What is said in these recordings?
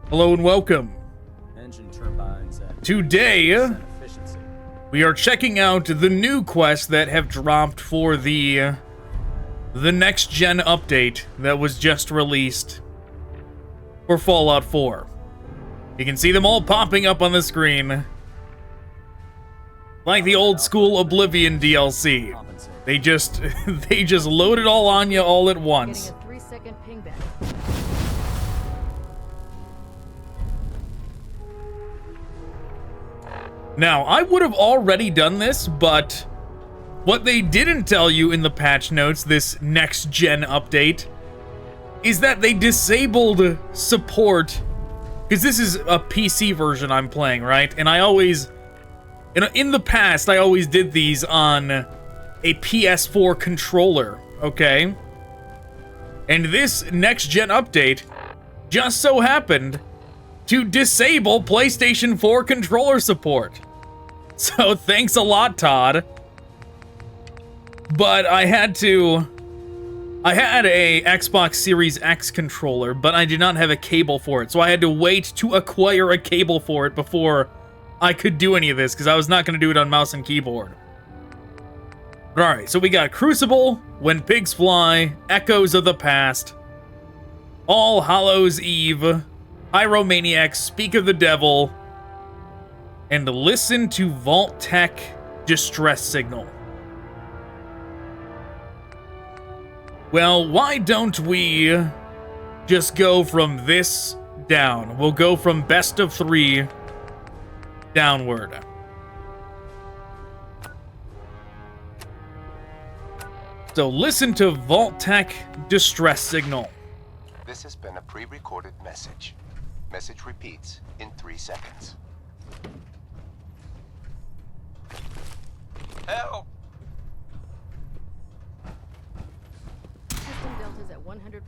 Hello and welcome. Engine turbines at Today, 100% efficiency. we are checking out the new quests that have dropped for the next gen update that was just released for Fallout 4. You can see them all popping up on the screen. Like the old school Oblivion DLC. They just load it all on you all at once. Getting a 3-second ping back. Now, I would have already done this, but what they didn't tell you in the patch notes, this next-gen update, is that they disabled support, because this is a PC version I'm playing, right? And I always, in the past, I always did these on a PS4 controller, okay? And this next-gen update just so happened to disable PlayStation 4 controller support. So thanks a lot, Todd. But I had a Xbox Series X controller, but I did not have a cable for it. So I had to wait to acquire a cable for it before I could do any of this, because I was not going to do it on mouse and keyboard. Alright, so we got Crucible, When Pigs Fly, Echoes of the Past, All Hallows Eve, Pyromaniac, Speak of the Devil, and Listen to Vault Tech Distress Signal. Well, why don't we just go from this down? We'll go from best of 3 downward. So listen to Vault Tech Distress Signal. This has been a pre-recorded message. Message repeats in 3 seconds. Help! System deltas at 100%.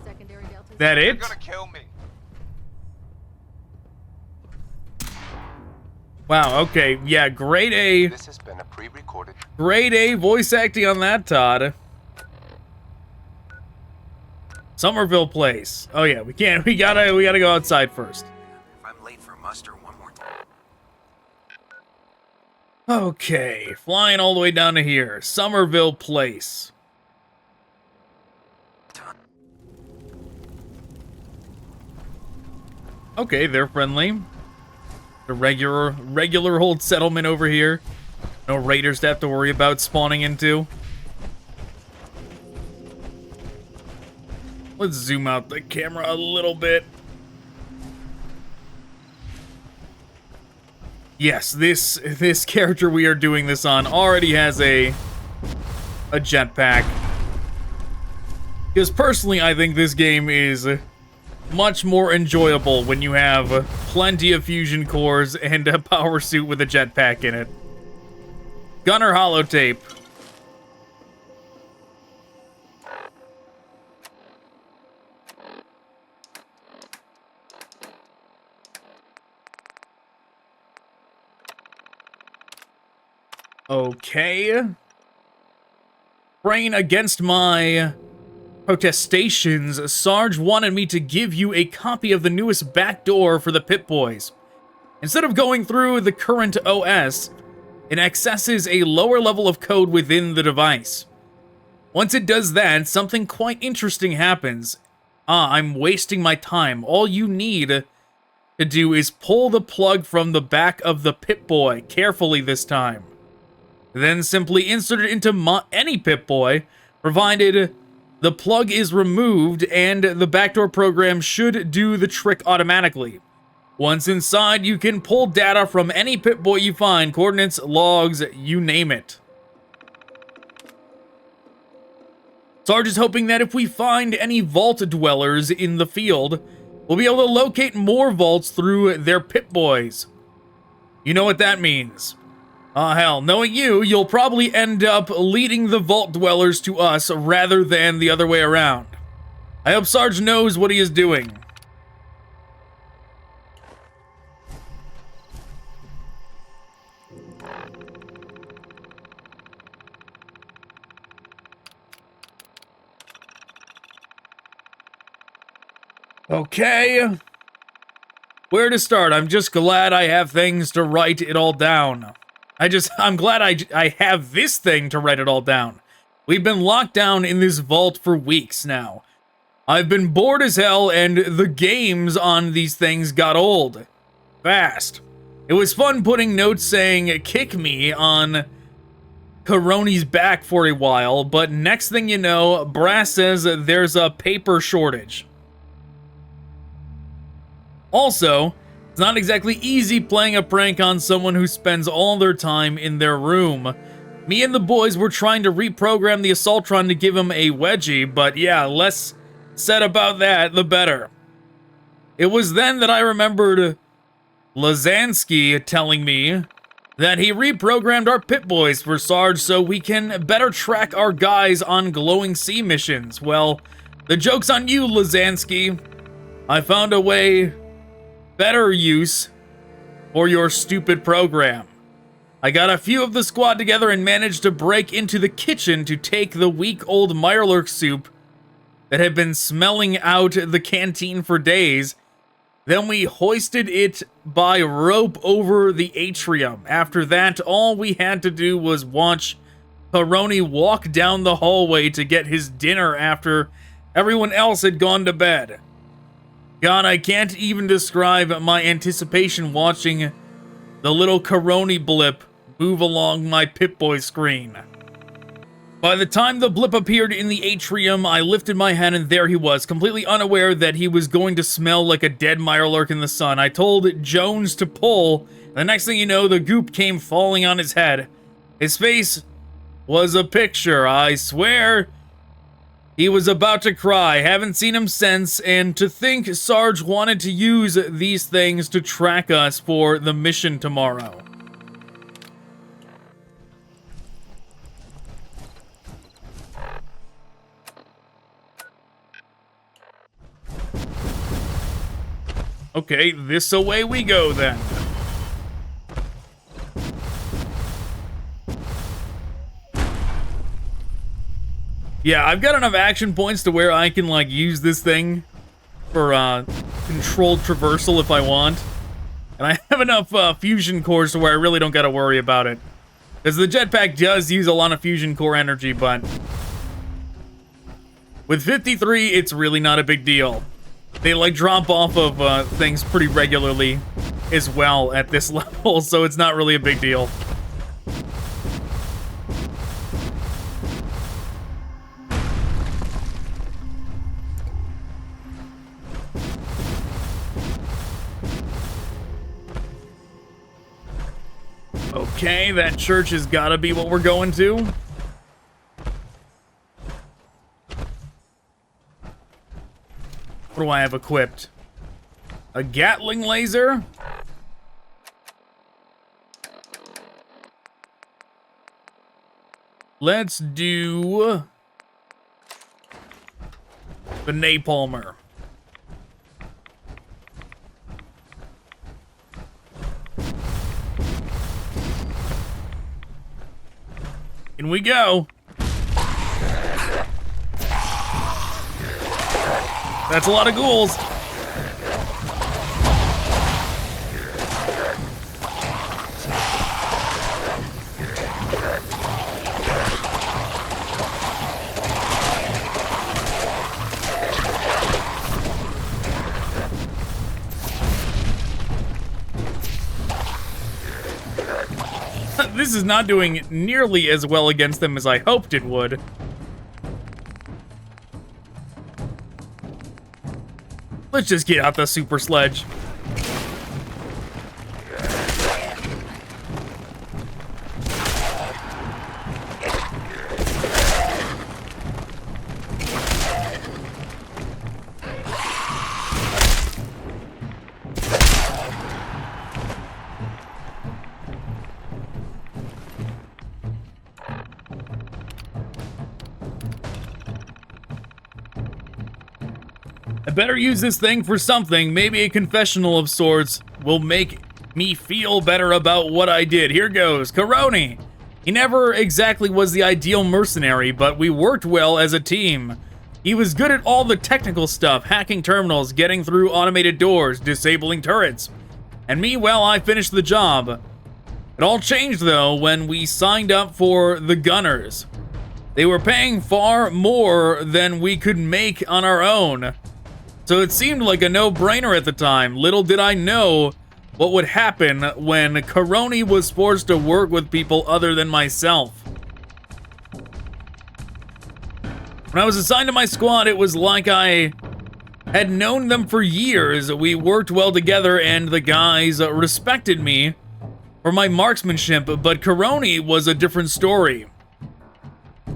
Secondary deltas. That You're it? gonna kill me. Wow, okay. Yeah, grade A. This has been a pre-recorded. Grade A voice acting on that, Todd. Somerville Place. Oh yeah, we gotta go outside first. If I'm late for muster one more time. Okay, flying all the way down to here. Somerville Place. Okay, they're friendly. The regular old settlement over here. No raiders to have to worry about spawning into. Let's zoom out the camera a little bit. Yes, this character we are doing this on already has a jetpack. Because personally, I think this game is much more enjoyable when you have plenty of fusion cores and a power suit with a jetpack in it. Gunner holotape. Okay. Praying against my protestations, Sarge wanted me to give you a copy of the newest backdoor for the Pip-Boys. Instead of going through the current OS, it accesses a lower level of code within the device. Once it does that, something quite interesting happens. I'm wasting my time. All you need to do is pull the plug from the back of the Pip-Boy, carefully this time. Then simply insert it into any Pip-Boy, provided the plug is removed, and the backdoor program should do the trick automatically. Once inside, you can pull data from any Pip-Boy you find, coordinates, logs, you name it. Sarge is hoping that if we find any vault dwellers in the field, we'll be able to locate more vaults through their Pip-Boys. You know what that means. Hell, knowing you, you'll probably end up leading the vault dwellers to us rather than the other way around. I hope Sarge knows what he is doing. Okay. Where to start? I'm just glad I have things to write it all down. I'm glad I have this thing to write it all down. We've been locked down in this vault for weeks now. I've been bored as hell, and the games on these things got old. Fast. It was fun putting notes saying, kick me on Coroni's back for a while, but next thing you know, Brass says there's a paper shortage. Also, it's not exactly easy playing a prank on someone who spends all their time in their room. Me and the boys were trying to reprogram the Assaultron to give him a wedgie, but yeah, less said about that, the better. It was then that I remembered Lazansky telling me that he reprogrammed our Pip-Boys for Sarge so we can better track our guys on glowing sea missions. Well, the joke's on you, Lazansky. I found a way better use for your stupid program. I got a few of the squad together and managed to break into the kitchen to take the week-old Mirelurk soup that had been smelling out the canteen for days. Then we hoisted it by rope over the atrium. After that, all we had to do was watch Coroni walk down the hallway to get his dinner after everyone else had gone to bed. God, I can't even describe my anticipation watching the little Coroni blip move along my Pip-Boy screen. By the time the blip appeared in the atrium, I lifted my head and there he was, completely unaware that he was going to smell like a dead Mirelurk in the sun. I told Jones to pull, and the next thing you know, the goop came falling on his head. His face was a picture, I swear. He was about to cry. Haven't seen him since, and to think Sarge wanted to use these things to track us for the mission tomorrow. Okay, this away we go then. Yeah, I've got enough action points to where I can, like, use this thing for, controlled traversal if I want. And I have enough, fusion cores to where I really don't gotta worry about it. Because the jetpack does use a lot of fusion core energy, but with 53, it's really not a big deal. They, like, drop off of, things pretty regularly as well at this level, so it's not really a big deal. Okay, that church has got to be what we're going to. What do I have equipped? A Gatling laser? Let's do the Napalmer. In we go. That's a lot of ghouls. This is not doing nearly as well against them as I hoped it would. Let's just get out the super sledge. Better use this thing for something. Maybe a confessional of sorts will make me feel better about what I did. Here goes. Coroni. He never exactly was the ideal mercenary, but we worked well as a team. He was good at all the technical stuff, hacking terminals, getting through automated doors, disabling turrets. And me, well, I finished the job. It all changed, though, when we signed up for the Gunners. They were paying far more than we could make on our own. So it seemed like a no-brainer at the time. Little did I know what would happen when Karoni was forced to work with people other than myself. When I was assigned to my squad, it was like I had known them for years. We worked well together and the guys respected me for my marksmanship, but Karoni was a different story.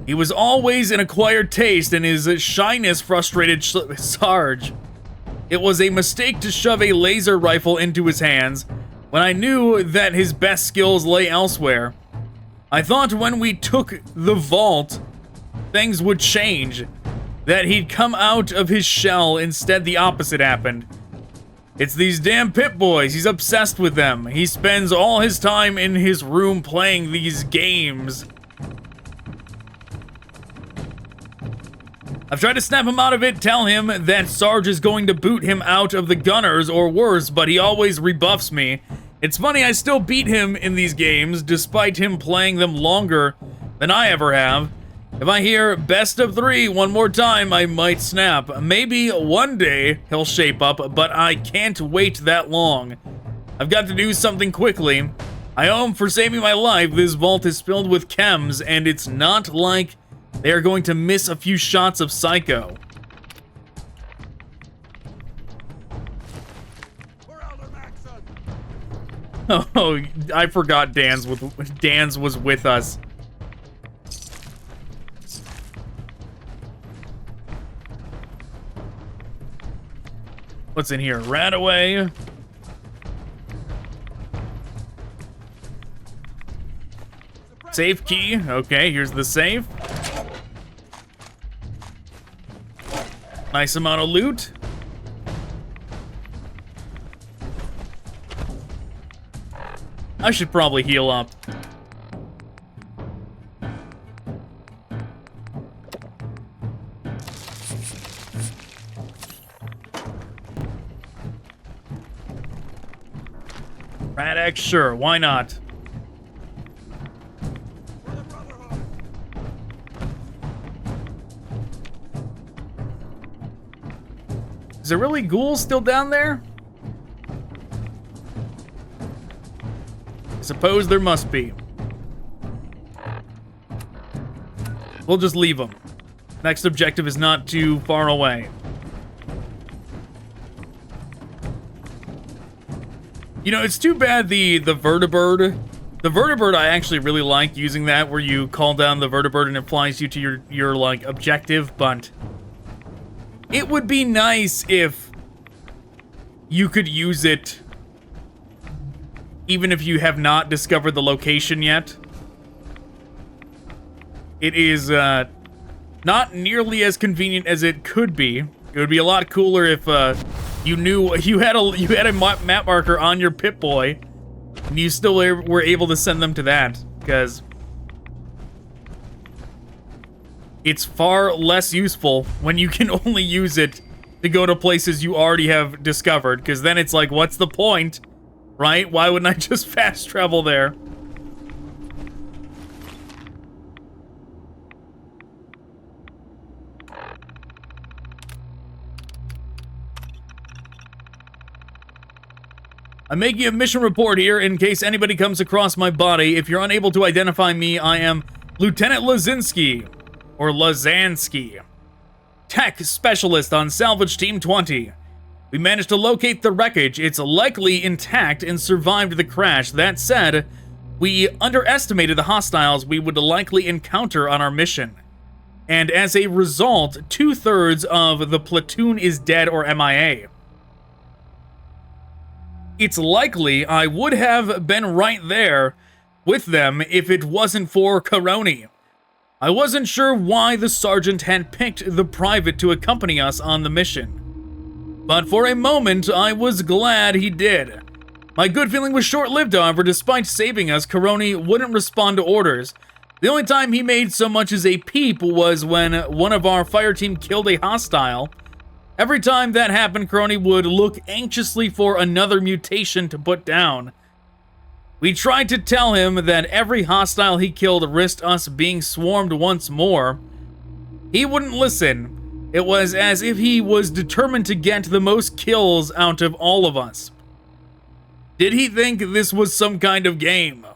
He was always an acquired taste and his shyness frustrated Sarge. It was a mistake to shove a laser rifle into his hands when I knew that his best skills lay elsewhere. I thought when we took the vault, things would change, that he'd come out of his shell. Instead, the opposite happened. It's these damn Pip Boys. He's obsessed with them. He spends all his time in his room playing these games. I've tried to snap him out of it, tell him that Sarge is going to boot him out of the Gunners or worse, but he always rebuffs me. It's funny, I still beat him in these games, despite him playing them longer than I ever have. If I hear best of 3 one more time, I might snap. Maybe one day he'll shape up, but I can't wait that long. I've got to do something quickly. I owe him for saving my life. This vault is filled with chems, and it's not like they are going to miss a few shots of Psycho. Oh, I forgot Dan's was with us. What's in here? Radaway. Safe key. Okay, here's the safe. Nice amount of loot. I should probably heal up. Rad-X, sure, why not? Is there really ghouls still down there? I suppose there must be. We'll just leave them. Next objective is not too far away. You know, it's too bad the vertibird. The vertibird, I actually really like using that, where you call down the vertibird and it flies you to your like objective, but it would be nice if you could use it even if you have not discovered the location yet. It is not nearly as convenient as it could be. It would be a lot cooler if you knew you had a map marker on your Pip-Boy and you still were able to send them to that, because it's far less useful when you can only use it to go to places you already have discovered, because then it's like, what's the point, right? Why wouldn't I just fast travel there? I'm making a mission report here in case anybody comes across my body. If you're unable to identify me, I am Lieutenant Lazinski. Or Lazansky. Tech Specialist on Salvage Team 20. We managed to locate the wreckage. It's likely intact and survived the crash. That said, we underestimated the hostiles we would likely encounter on our mission. And as a result, 2/3 of the platoon is dead or MIA. It's likely I would have been right there with them if it wasn't for Karoni. I wasn't sure why the sergeant had picked the private to accompany us on the mission, but for a moment I was glad he did. My good feeling was short-lived, however. Despite saving us, Karoni wouldn't respond to orders. The only time he made so much as a peep was when one of our fire team killed a hostile. Every time that happened, Crony would look anxiously for another mutation to put down. We tried to tell him that every hostile he killed risked us being swarmed once more. He wouldn't listen. It was as if he was determined to get the most kills out of all of us. Did he think this was some kind of game?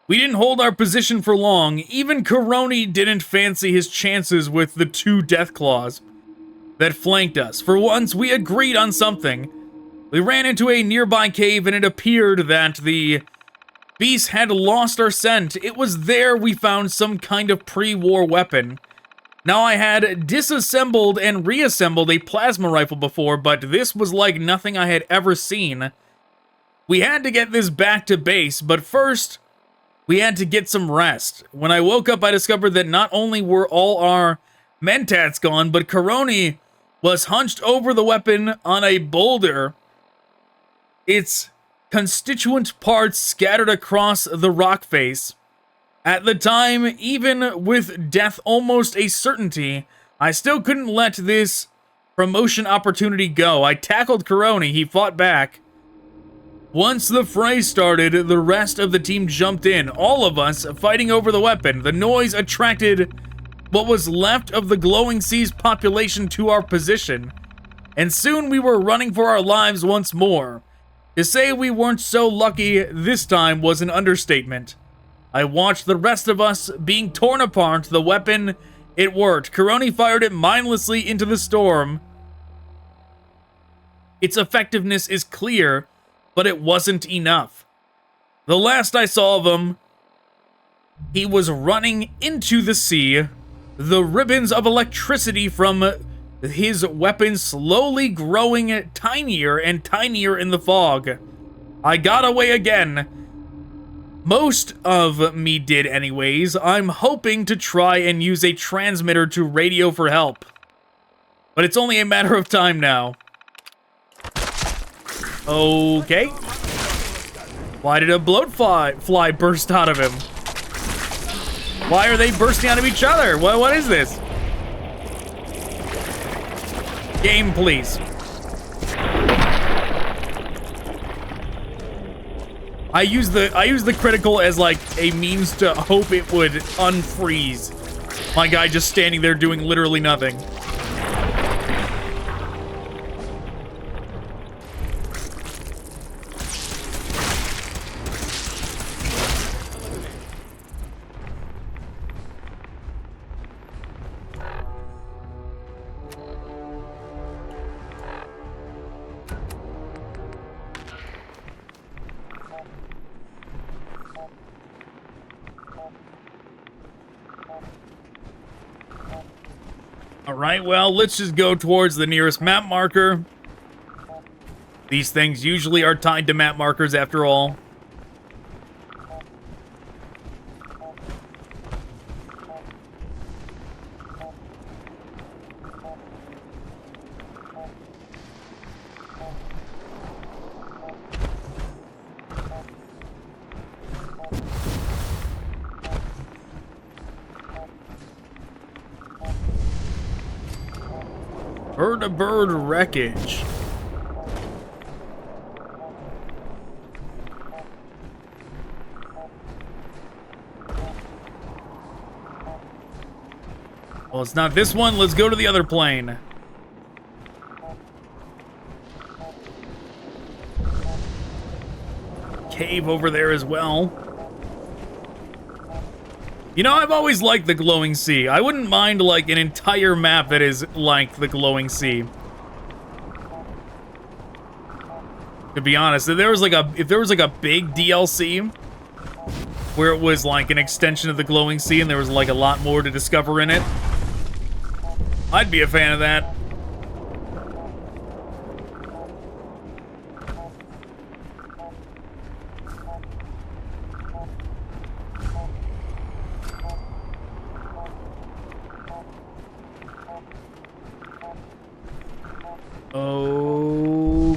We didn't hold our position for long. Even Coroni didn't fancy his chances with the 2 Deathclaws that flanked us. For once, we agreed on something. We ran into a nearby cave and it appeared that the beast had lost our scent. It was there we found some kind of pre-war weapon. Now, I had disassembled and reassembled a plasma rifle before, but this was like nothing I had ever seen. We had to get this back to base, but first, we had to get some rest. When I woke up, I discovered that not only were all our mentats gone, but Coroni was hunched over the weapon on a boulder. Its constituent parts scattered across the rock face. At the time, even with death almost a certainty, I still couldn't let this promotion opportunity go. I tackled Coroni, he fought back. Once the fray started, the rest of the team jumped in, all of us fighting over the weapon. The noise attracted what was left of the Glowing Sea's population to our position, and soon we were running for our lives once more. To say we weren't so lucky this time was an understatement. I watched the rest of us being torn apart. The weapon, it worked. Coroni fired it mindlessly into the storm. Its effectiveness is clear, but it wasn't enough. The last I saw of him, he was running into the sea, the ribbons of electricity from his weapon slowly growing tinier and tinier in the fog. I got away again. Most of me did anyways. I'm hoping to try and use a transmitter to radio for help. But it's only a matter of time now. Okay. Why did a bloat fly burst out of him? Why are they bursting out of each other? What is this? Game, please. I use the critical as like a means to hope it would unfreeze my guy just standing there doing literally nothing. Alright, well, let's just go towards the nearest map marker. These things usually are tied to map markers after all. Bird-to-bird wreckage. Well, it's not this one. Let's go to the other plane. Cave over there as well. You know, I've always liked the Glowing Sea. I wouldn't mind, like, an entire map that is like the Glowing Sea. To be honest, if there was like a big DLC where it was like an extension of the Glowing Sea and there was like a lot more to discover in it, I'd be a fan of that.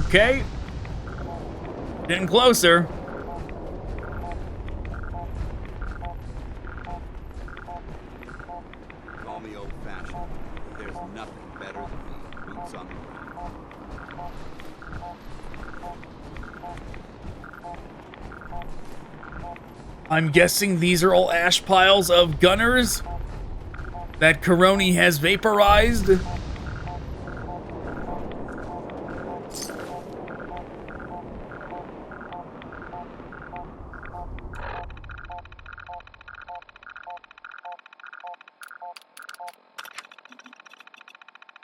Okay. Getting closer. on the ground. I'm guessing these are all ash piles of gunners that Coroni has vaporized.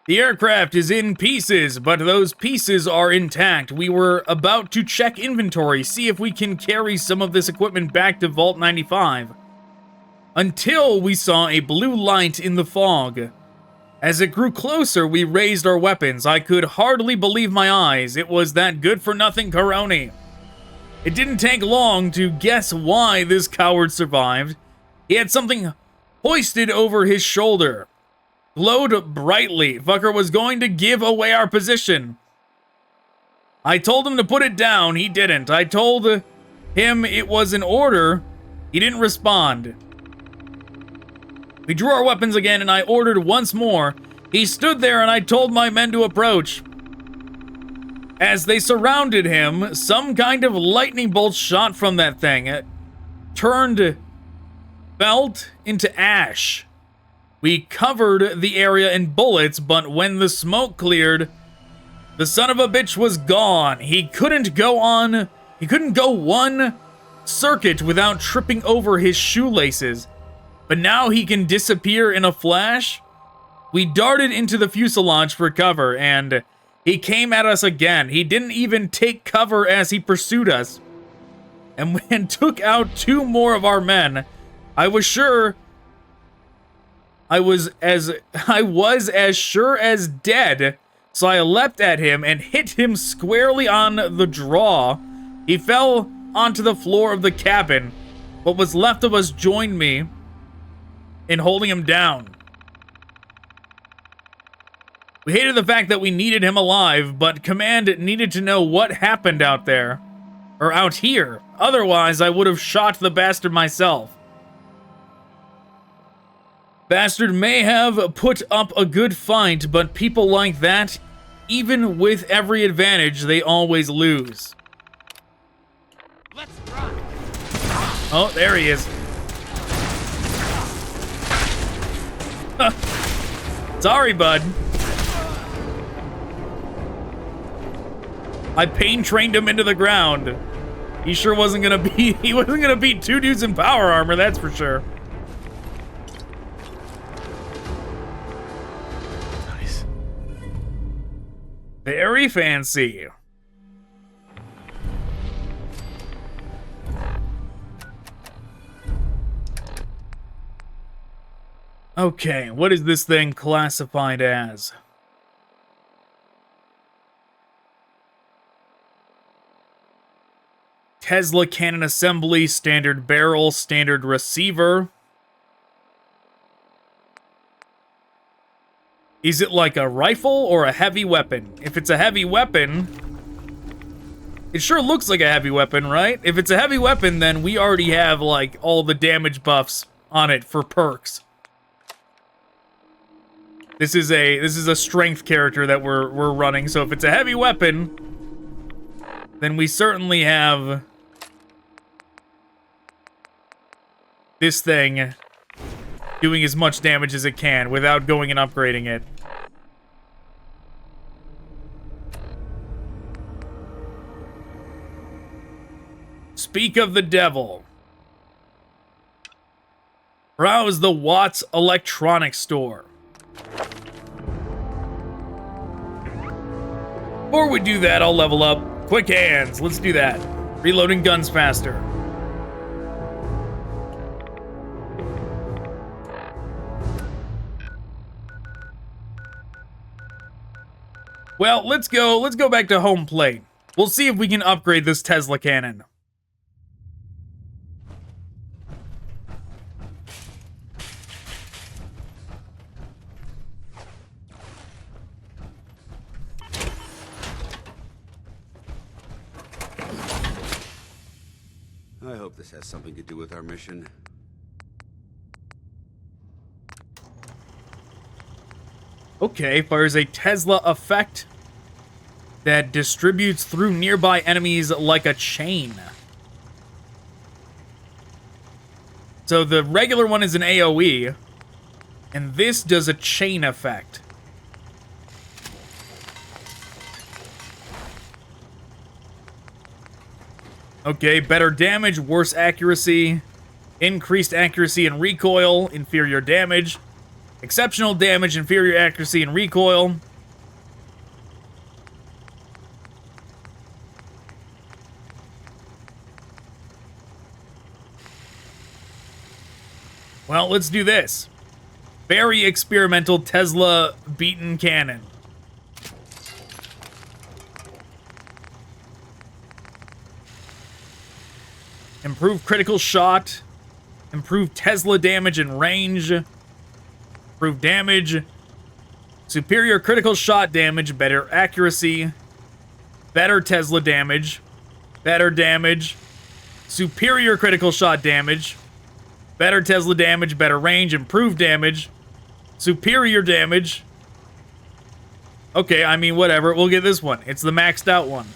The aircraft is in pieces, but those pieces are intact. We were about to check inventory, see if we can carry some of this equipment back to Vault 95. Until we saw a blue light in the fog. As it grew closer, we raised our weapons. I could hardly believe my eyes. It was that good-for-nothing Coroni. It didn't take long to guess why this coward survived. He had something hoisted over his shoulder. Glowed brightly. Fucker was going to give away our position. I told him to put it down. He didn't. I told him it was an order. He didn't respond. We drew our weapons again, and I ordered once more. He stood there, and I told my men to approach. As they surrounded him, some kind of lightning bolt shot from that thing. It turned felt into ash. We covered the area in bullets, but when the smoke cleared, the son of a bitch was gone. He couldn't go one circuit without tripping over his shoelaces. But now he can disappear in a flash. We darted into the fuselage for cover, and he came at us again. He didn't even take cover as he pursued us, and took out 2 more of our men. I was as sure as dead, so I leapt at him and hit him squarely on the jaw. He fell onto the floor of the cabin. What was left of us joined me in holding him down. We hated the fact that we needed him alive, but Command needed to know what happened out there, or out here. Otherwise, I would have shot the bastard myself. Bastard may have put up a good fight, but people like that, even with every advantage, they always lose. Let's rock. Oh, there he is. Sorry, bud. I pain trained him into the ground. He sure wasn't gonna beat 2 dudes in power armor, that's for sure. Nice. Very fancy. Okay, what is this thing classified as? Tesla cannon assembly, standard barrel, standard receiver. Is it like a rifle or a heavy weapon? If it's a heavy weapon, it sure looks like a heavy weapon, right? If it's a heavy weapon, then we already have like all the damage buffs on it for perks. This is a strength character that we're running, so if it's a heavy weapon, then we certainly have this thing doing as much damage as it can without going and upgrading it. Speak of the devil. Browse the Watts Electronics Store. Before we do that, I'll level up. Quick hands, let's do that. Reloading guns faster. Well, let's go back to home plate. We'll see if we can upgrade this Tesla cannon. I hope this has something to do with our mission. Okay, fires a Tesla effect that distributes through nearby enemies like a chain. So the regular one is an AoE, and this does a chain effect. Okay, better damage, worse accuracy, increased accuracy and recoil, inferior damage, exceptional damage, inferior accuracy and recoil. Well, let's do this. Very experimental Tesla beaten cannon. Improved critical shot. Improved Tesla damage and range. Improved damage. Superior critical shot damage. Better accuracy. Better Tesla damage. Better damage. Superior critical shot damage. Better Tesla damage. Better range. Improved damage. Superior damage. Okay, I mean, whatever. We'll get this one. It's the maxed out one.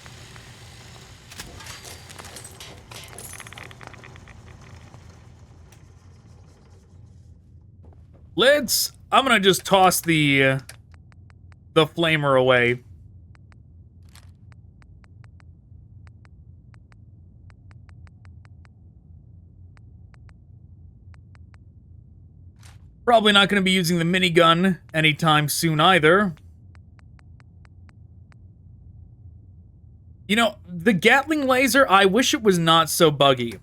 I'm gonna just toss the flamer away. Probably not gonna be using the minigun anytime soon either. You know, the Gatling laser, I wish it was not so buggy.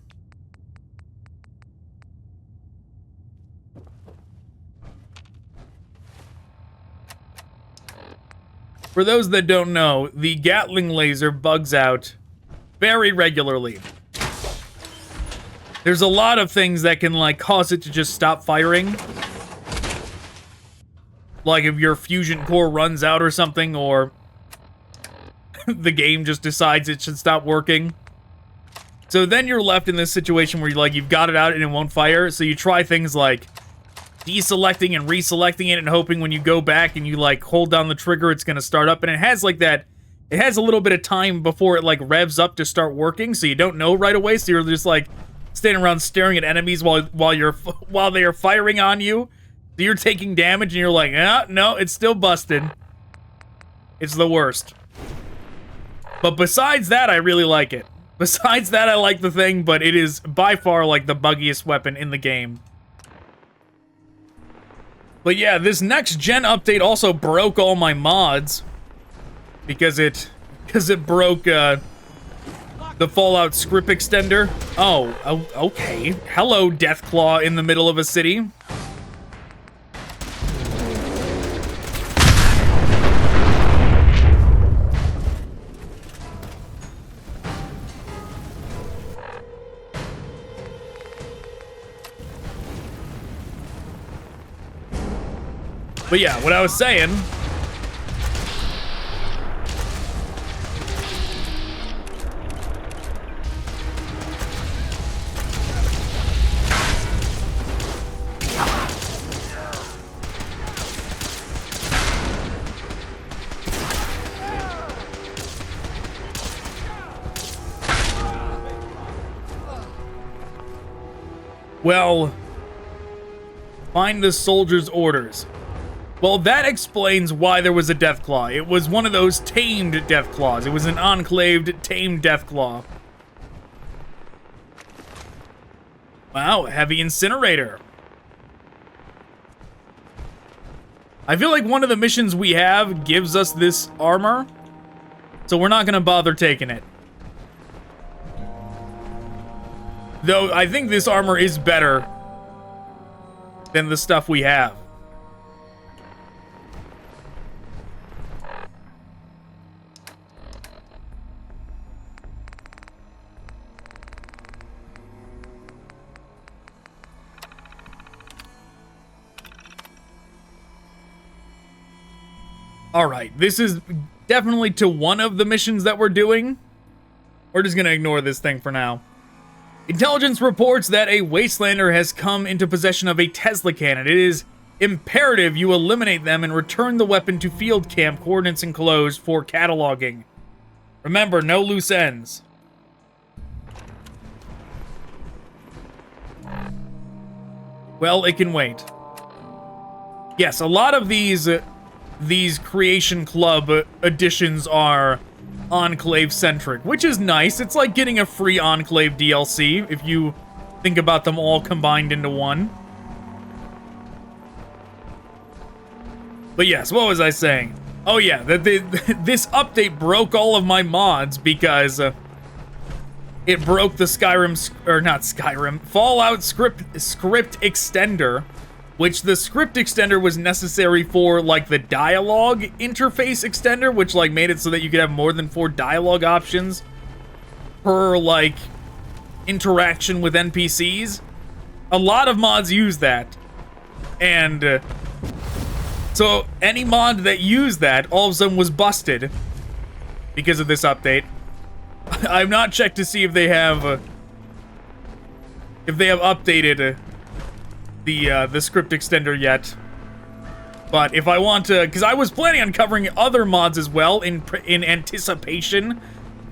For those that don't know, the Gatling laser bugs out very regularly. There's a lot of things that can, like, cause it to just stop firing. Like if your fusion core runs out or something, or the game just decides it should stop working. So then you're left in this situation where you've got it out and it won't fire, so you try things like deselecting and reselecting it and hoping when you go back and you, like, hold down the trigger, it's gonna start up. And it has, like, that... It has a little bit of time before it, like, revs up to start working, so you don't know right away, so you're just, like, standing around staring at enemies while they are firing on you. So you're taking damage and you're like, ah, no, it's still busted. It's the worst. But besides that, I really like it. Besides that, I like the thing, but it is by far, like, the buggiest weapon in the game. But yeah, this next gen update also broke all my mods because it broke the Fallout script extender. Oh, okay. Hello, Deathclaw in the middle of a city. But yeah, what I was saying... Well, find the soldier's orders. Well, that explains why there was a Deathclaw. It was one of those tamed Deathclaws. It was an enclaved, tamed Deathclaw. Wow, heavy incinerator. I feel like one of the missions we have gives us this armor, so we're not gonna bother taking it. Though, I think this armor is better than the stuff we have. Alright, this is definitely to one of the missions that we're doing. We're just gonna ignore this thing for now. Intelligence reports that a Wastelander has come into possession of a Tesla cannon. It is imperative you eliminate them and return the weapon to field camp, coordinates enclosed for cataloging. Remember, no loose ends. Well, it can wait. Yes, a lot of these Creation Club editions are Enclave-centric, which is nice. It's like getting a free Enclave DLC, if you think about them all combined into one. But yes, what was I saying? Oh yeah, this update broke all of my mods because it broke the Fallout script extender, which the script extender was necessary for, like, the dialogue interface extender, which, like, made it so that you could have more than 4 dialogue options per, like, interaction with NPCs. A lot of mods use that. And, so any mod that used that all of a sudden was busted because of this update. I've not checked to see if they have updated the script extender yet. But if I want to, because I was planning on covering other mods as well in anticipation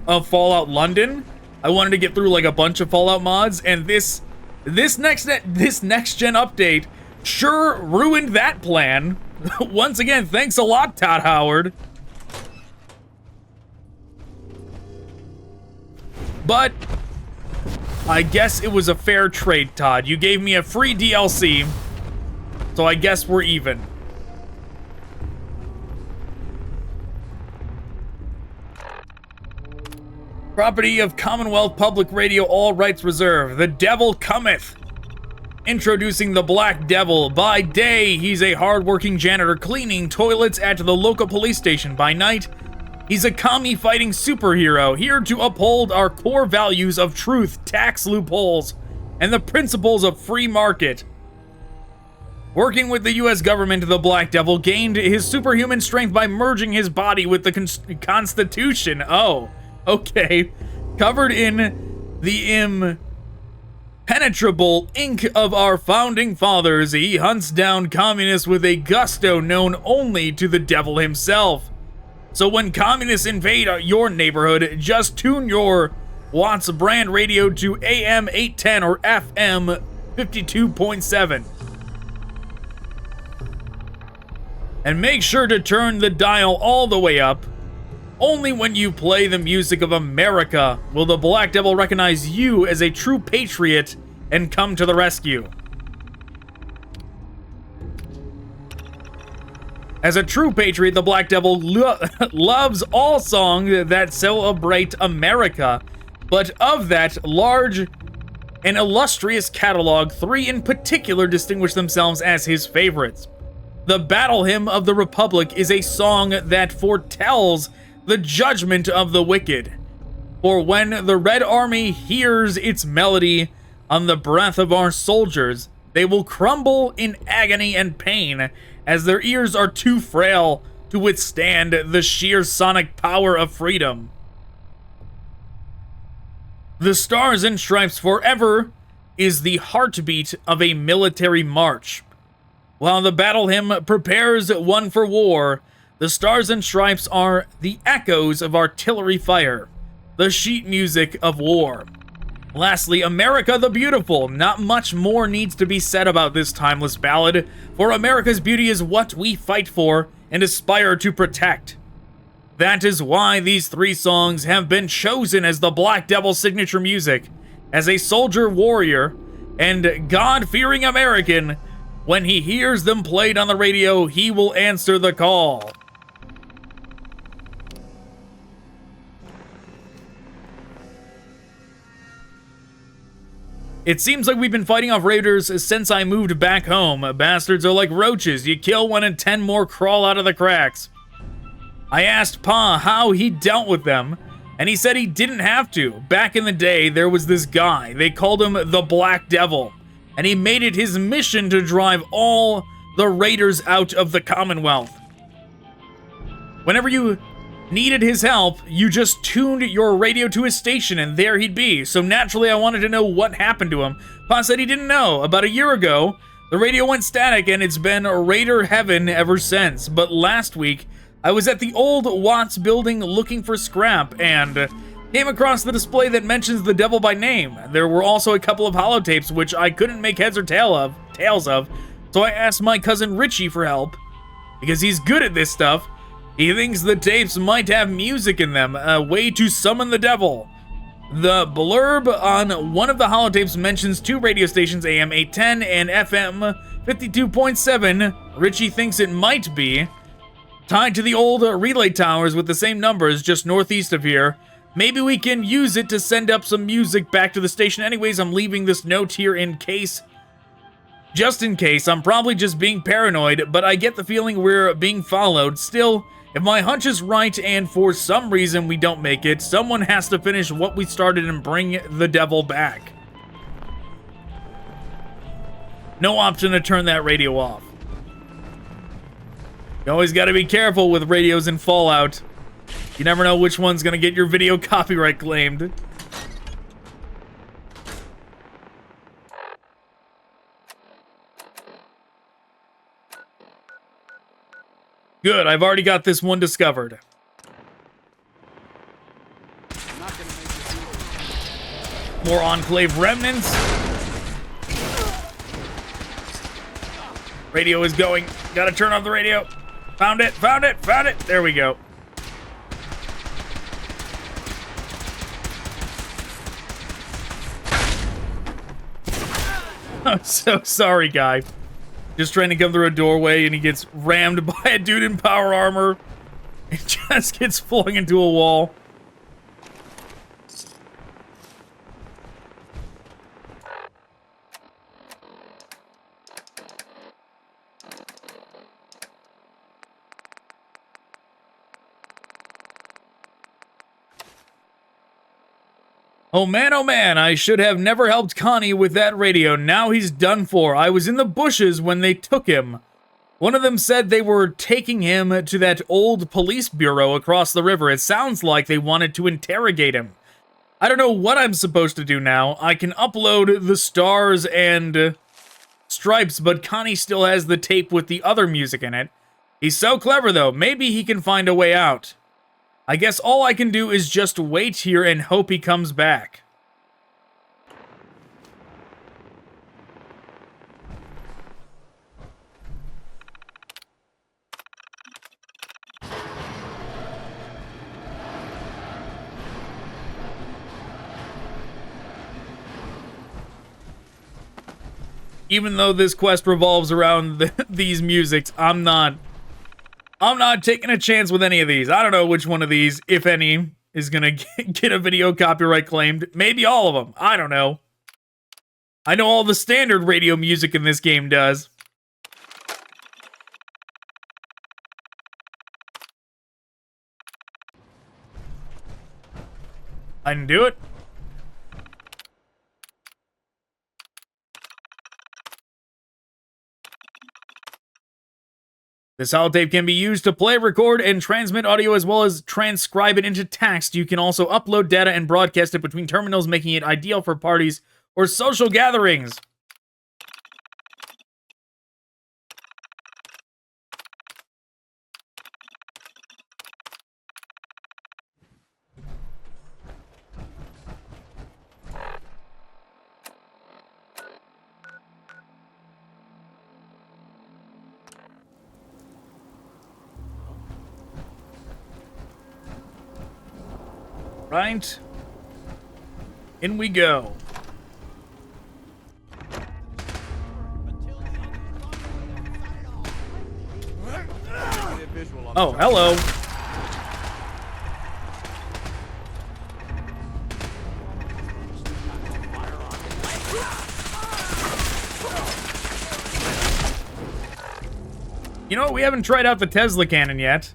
of Fallout London. I wanted to get through like a bunch of Fallout mods, and this next gen update sure ruined that plan. Once again, thanks a lot, Todd Howard. But I guess it was a fair trade, Todd. You gave me a free DLC, so I guess we're even. Property of Commonwealth Public Radio, all rights reserved. The Devil Cometh. Introducing the Black Devil. By day, he's a hard-working janitor cleaning toilets at the local police station. By night, he's a commie-fighting superhero, here to uphold our core values of truth, tax loopholes, and the principles of free market. Working with the U.S. government, the Black Devil gained his superhuman strength by merging his body with the Constitution. Oh, okay. Covered in the impenetrable ink of our founding fathers, he hunts down communists with a gusto known only to the devil himself. So when communists invade your neighborhood, just tune your Watts brand radio to AM 810 or FM 52.7. And make sure to turn the dial all the way up. Only when you play the music of America will the Black Devil recognize you as a true patriot and come to the rescue. As a true patriot, the Black Devil loves all songs that celebrate America, but of that large and illustrious catalog, 3 in particular distinguish themselves as his favorites. The Battle Hymn of the Republic is a song that foretells the judgment of the wicked. For when the Red Army hears its melody on the breath of our soldiers, they will crumble in agony and pain, as their ears are too frail to withstand the sheer sonic power of freedom. The Stars and Stripes forever is the heartbeat of a military march. While the battle hymn prepares one for war, the Stars and Stripes are the echoes of artillery fire, the sheet music of war. Lastly, America the Beautiful. Not much more needs to be said about this timeless ballad, for America's beauty is what we fight for and aspire to protect. That is why these 3 songs have been chosen as the Black Devil's signature music. As a soldier warrior and God-fearing American, when he hears them played on the radio, he will answer the call. It seems like we've been fighting off raiders since I moved back home. Bastards are like roaches. You kill one and 10 more crawl out of the cracks. I asked Pa how he dealt with them, and he said he didn't have to. Back in the day, there was this guy. They called him the Black Devil, and he made it his mission to drive all the raiders out of the Commonwealth. Whenever you needed his help, you just tuned your radio to his station and there he'd be. So naturally I wanted to know what happened to him. Pa said he didn't know. About a year ago, The radio went static and it's been Raider heaven ever since, but last week I was at the old Watts building looking for scrap and came across the display that mentions the devil by name. There were also a couple of holotapes which I couldn't make heads or tails of, so I asked my cousin Richie for help. Because he's good at this stuff, he thinks the tapes might have music in them, a way to summon the devil. The blurb on one of the holotapes mentions 2 radio stations, AM 810 and FM 52.7. Richie thinks it might be tied to the old relay towers with the same numbers just northeast of here. Maybe we can use it to send up some music back to the station. Anyways, I'm leaving this note here in case. Just in case. I'm probably just being paranoid, but I get the feeling we're being followed. Still, if my hunch is right and for some reason we don't make it, someone has to finish what we started and bring the devil back. No option to turn that radio off. You always gotta be careful with radios in Fallout. You never know which one's gonna get your video copyright claimed. Good, I've already got this one discovered. More Enclave remnants. Radio is going. Gotta turn off the radio. Found it, found it, found it. There we go. I'm so sorry, guy. Just trying to come through a doorway and he gets rammed by a dude in power armor. He just gets flung into a wall. Oh man, I should have never helped Connie with that radio. Now he's done for. I was in the bushes when they took him. One of them said they were taking him to that old police bureau across the river. It sounds like they wanted to interrogate him. I don't know what I'm supposed to do now. I can upload the stars and stripes, but Connie still has the tape with the other music in it. He's so clever though. Maybe he can find a way out. I guess all I can do is just wait here and hope he comes back. Even though this quest revolves around these musics, I'm not taking a chance with any of these. I don't know which one of these, if any, is gonna get a video copyright claimed. Maybe all of them. I don't know. I know all the standard radio music in this game does. I didn't do it. This holotape can be used to play, record, and transmit audio as well as transcribe it into text. You can also upload data and broadcast it between terminals, making it ideal for parties or social gatherings. Right. In we go. Oh, hello. You know, we haven't tried out the Tesla cannon yet.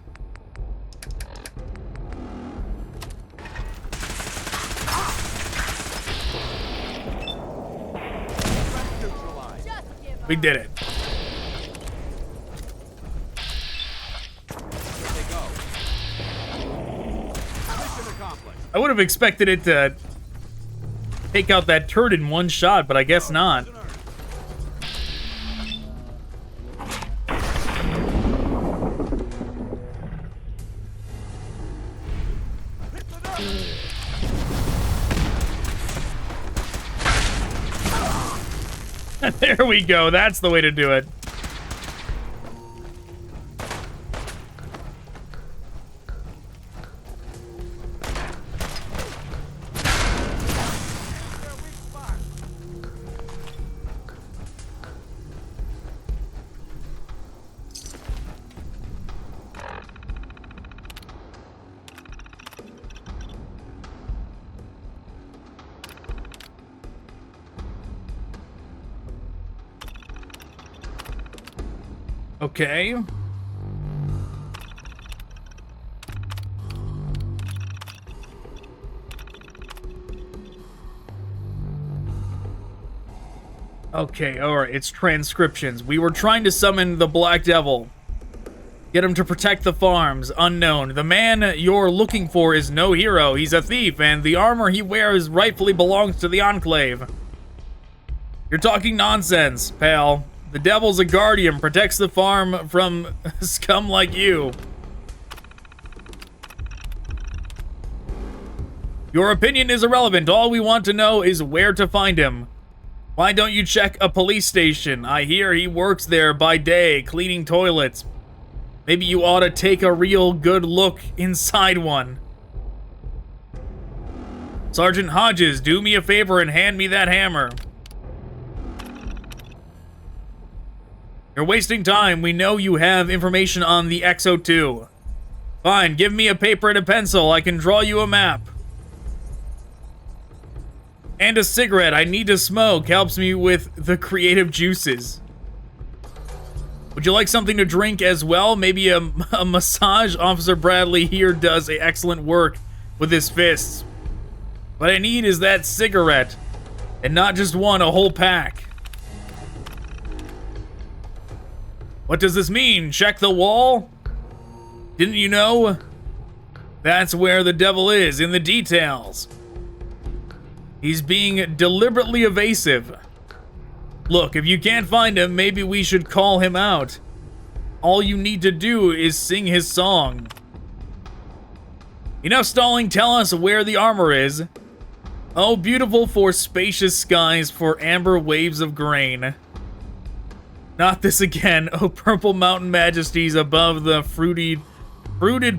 We did it. I would have expected it to take out that turd in one shot, but I guess not. There we go. That's the way to do it. Okay. Okay, alright, it's transcriptions. We were trying to summon the Black Devil. Get him to protect the farms. Unknown. The man you're looking for is no hero. He's a thief, and the armor he wears rightfully belongs to the Enclave. You're talking nonsense, pal. The Devil's a guardian, protects the farm from scum like you. Your opinion is irrelevant. All we want to know is where to find him. Why don't you check a police station? I hear he works there by day, cleaning toilets. Maybe you ought to take a real good look inside one. Sergeant Hodges, do me a favor and hand me that hammer. You're wasting time. We know you have information on the XO2. Fine, give me a paper and a pencil. I can draw you a map. And a cigarette. I need to smoke. Helps me with the creative juices. Would you like something to drink as well? Maybe a massage? Officer Bradley here does excellent work with his fists. What I need is that cigarette. And not just one, a whole pack. What does this mean? Check the wall? Didn't you know? That's where the devil is, in the details. He's being deliberately evasive. Look, if you can't find him, maybe we should call him out. All you need to do is sing his song. Enough stalling, tell us where the armor is. Oh, beautiful for spacious skies, for amber waves of grain. Not this again. Oh, purple mountain majesties above the fruited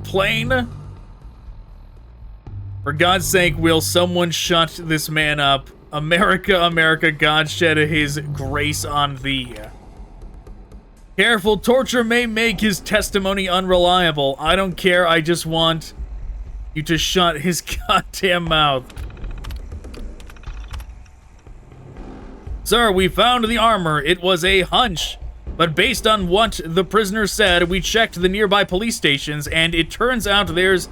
plain. For God's sake, will someone shut this man up? America, America, God shed his grace on thee. Careful, torture may make his testimony unreliable. I don't care, I just want you to shut his goddamn mouth. Sir, we found the armor. It was a hunch. But based on what the prisoner said, we checked the nearby police stations, and it turns out there's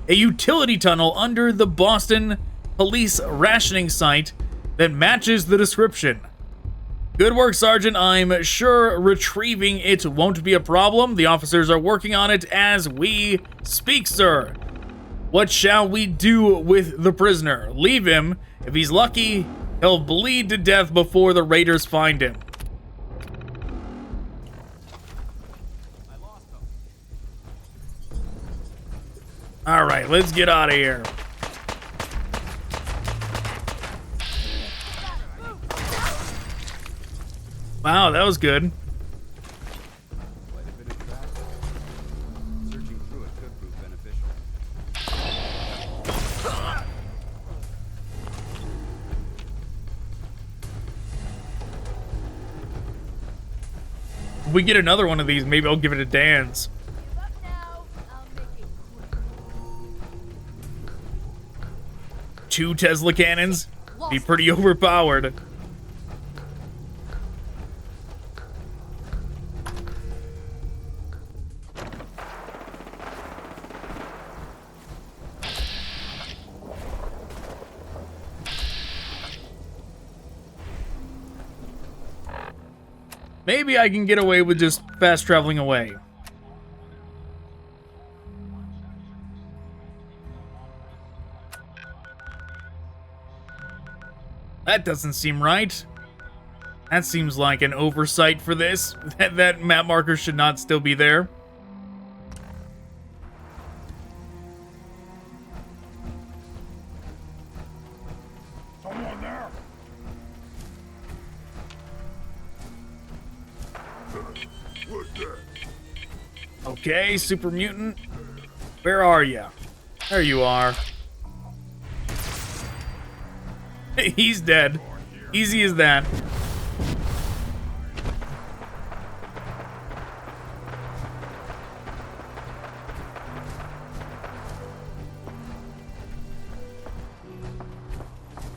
a utility tunnel under the Boston police rationing site that matches the description. Good work, Sergeant. I'm sure retrieving it won't be a problem. The officers are working on it as we speak, sir. What shall we do with the prisoner? Leave him. If he's lucky, he'll bleed to death before the raiders find him. All right, let's get out of here. Wow, that was good. Quite a bit of traffic. Searching through it could prove beneficial. If we get another one of these, maybe I'll give it a dance. Give up now. I'll make it quick. 2 Tesla cannons? Be pretty overpowered. Maybe I can get away with just fast traveling away. That doesn't seem right. That seems like an oversight for this. That map marker should not still be there. Okay, super mutant. Where are you? There you are. He's dead. Easy as that.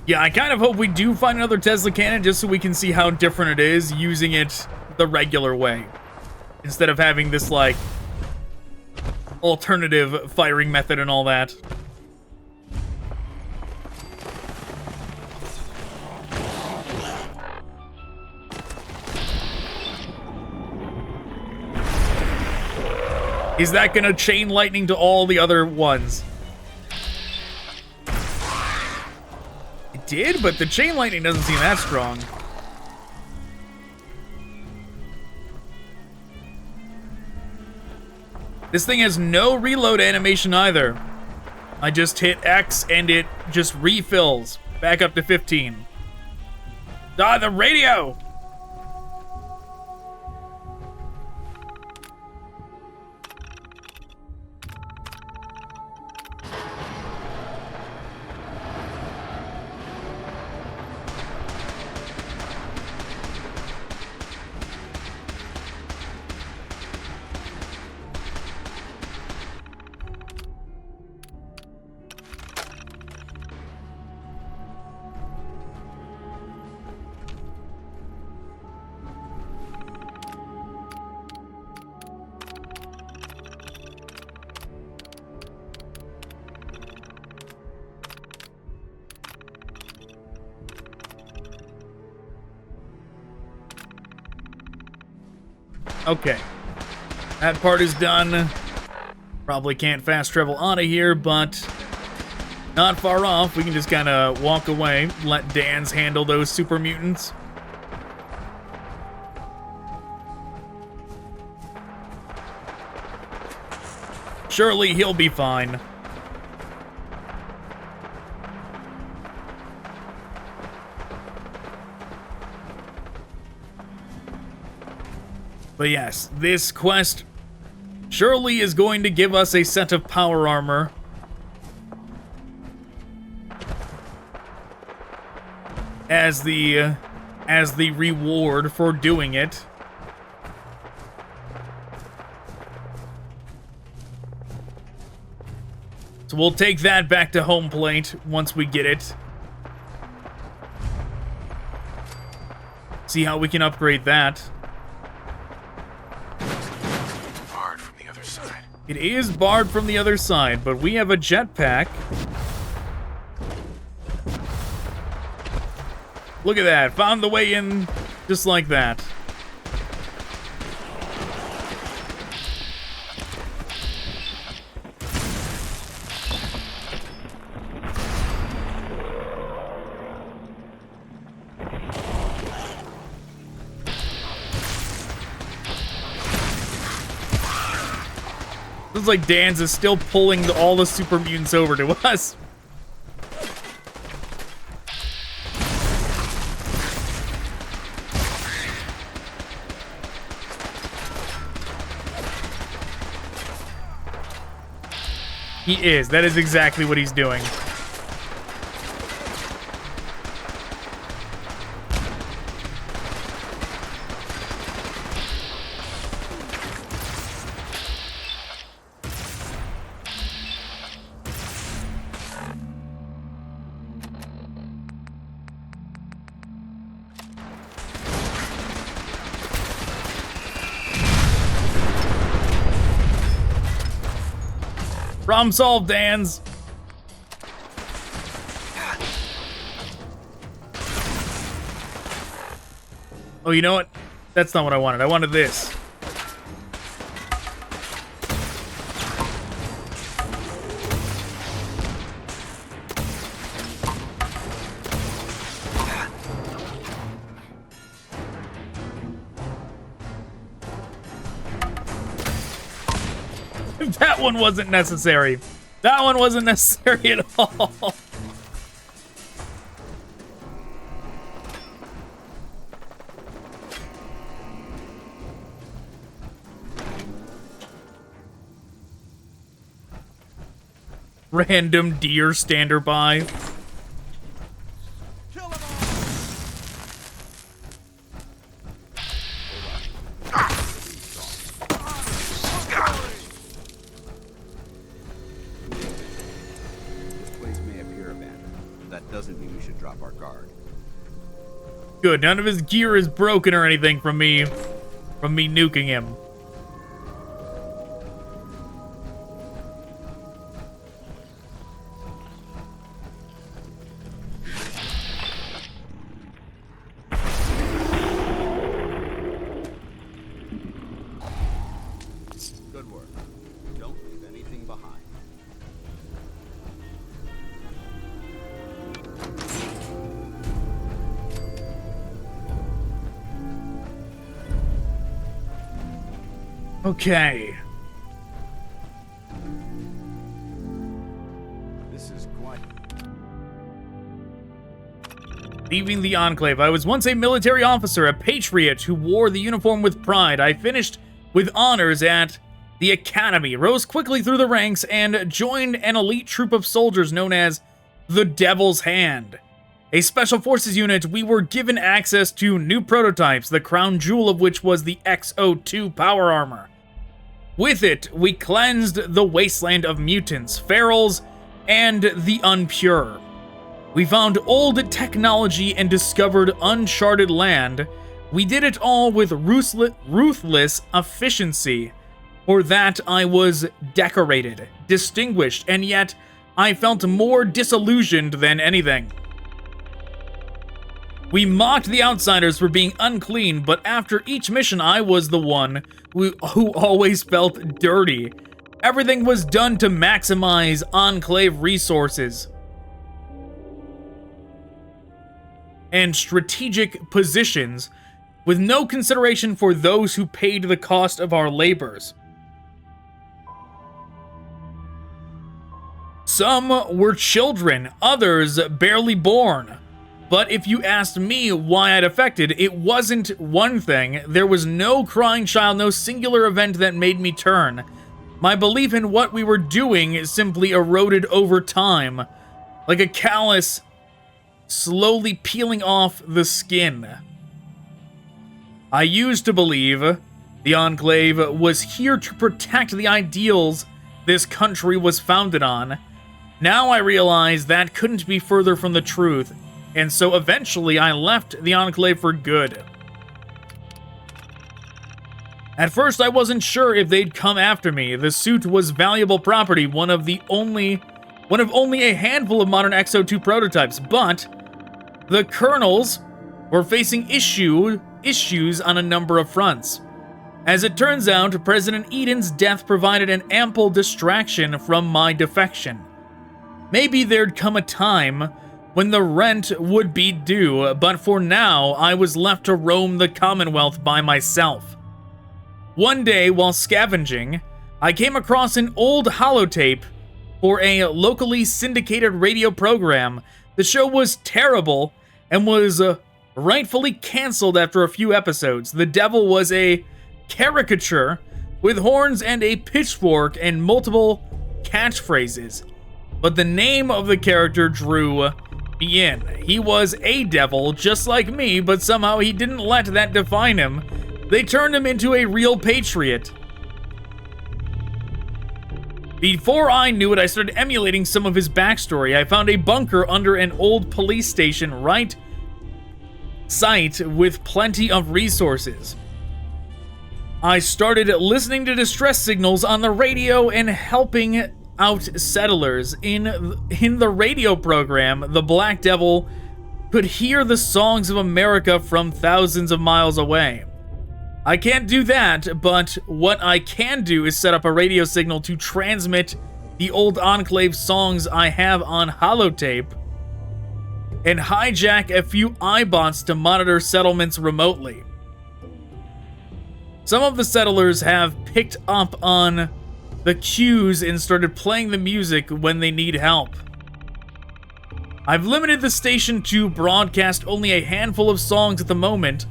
Yeah, I kind of hope we do find another Tesla cannon just so we can see how different it is using it the regular way. Instead of having this, like, alternative firing method and all that. Is that gonna chain lightning to all the other ones? It did, but the chain lightning doesn't seem that strong. This thing has no reload animation either. I just hit X and it just refills back up to 15. Ah, the radio! Okay, that part is done. Probably can't fast travel out of here, but not far off. We can just kind of walk away, let Dan's handle those super mutants. Surely he'll be fine. But yes, this quest surely is going to give us a set of power armor. As the reward for doing it. So we'll take that back to home plate once we get it. See how we can upgrade that. It is barred from the other side, but we have a jetpack. Look at that. Found the way in just like that. Looks like Dan's is still pulling all the super mutants over to us. He is. That is exactly what he's doing. Problem solved, Dan's. Oh, you know what? That's not what I wanted. I wanted this. That one wasn't necessary. That one wasn't necessary at all. Random deer stander by. Kill them all! This place may appear abandoned. That doesn't mean we should drop our guard. Good, none of his gear is broken or anything from me nuking him. Good work. Don't leave anything behind. Okay. This is quite... Leaving the Enclave. I was once a military officer, a patriot who wore the uniform with pride. I finished with honors at the Academy, rose quickly through the ranks, and joined an elite troop of soldiers known as the Devil's Hand. A special forces unit, we were given access to new prototypes, the crown jewel of which was the XO2 power armor. With it, we cleansed the wasteland of mutants, ferals, and the unpure. We found old technology and discovered uncharted land. We did it all with ruthless efficiency. For that, I was decorated, distinguished, and yet I felt more disillusioned than anything. We mocked the outsiders for being unclean, but after each mission, I was the one who always felt dirty. Everything was done to maximize Enclave resources and strategic positions, with no consideration for those who paid the cost of our labors. Some were children, others barely born. But if you asked me why I defected, it wasn't one thing. There was no crying child, no singular event that made me turn. My belief in what we were doing simply eroded over time, like a callus slowly peeling off the skin. I used to believe the Enclave was here to protect the ideals this country was founded on. Now I realize that couldn't be further from the truth. And so eventually I left the Enclave for good. At first I wasn't sure if they'd come after me. The suit was valuable property, one of only a handful of modern XO2 prototypes, but the colonels were facing issues on a number of fronts. As it turns out, President Eden's death provided an ample distraction from my defection. Maybe there'd come a time when the rent would be due, but for now, I was left to roam the Commonwealth by myself. One day, while scavenging, I came across an old holotape for a locally syndicated radio program. The show was terrible and was rightfully canceled after a few episodes. The devil was a caricature with horns and a pitchfork and multiple catchphrases, but the name of the character drew me in. He was a devil, just like me, but somehow he didn't let that define him. They turned him into a real patriot. Before I knew it, I started emulating some of his backstory. I found a bunker under an old police station site with plenty of resources. I started listening to distress signals on the radio and helping out settlers. In the radio program, the Black Devil could hear the songs of America from thousands of miles away. I can't do that, but what I can do is set up a radio signal to transmit the old Enclave songs I have on holotape and hijack a few iBots to monitor settlements remotely. Some of the settlers have picked up on the cues and started playing the music when they need help. I've limited the station to broadcast only a handful of songs at the moment.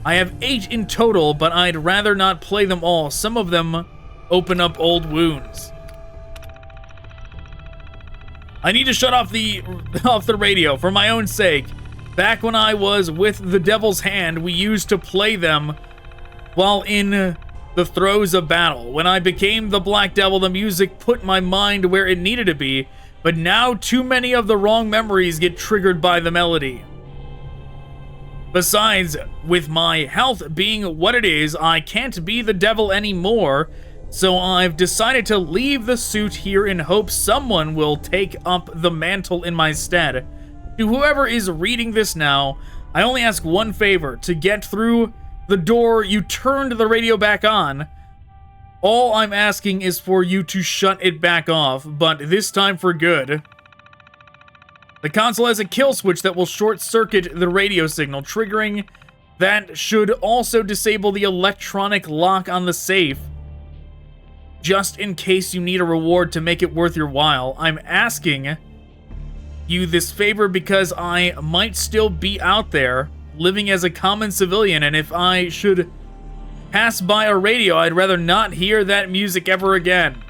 I have 8 in total, but I'd rather not play them all. Some of them open up old wounds. I need to shut off the radio for my own sake. Back when I was with the Devil's Hand, we used to play them while in the throes of battle. When I became the Black Devil, the music put my mind where it needed to be, but now too many of the wrong memories get triggered by the melody. Besides, with my health being what it is, I can't be the devil anymore, so I've decided to leave the suit here in hopes someone will take up the mantle in my stead. To whoever is reading this now, I only ask one favor: to get through the door you turned the radio back on. All I'm asking is for you to shut it back off, but this time for good. The console has a kill switch that will short-circuit the radio signal, triggering that should also disable the electronic lock on the safe, just in case you need a reward to make it worth your while. I'm asking you this favor because I might still be out there, living as a common civilian, and if I should pass by a radio, I'd rather not hear that music ever again.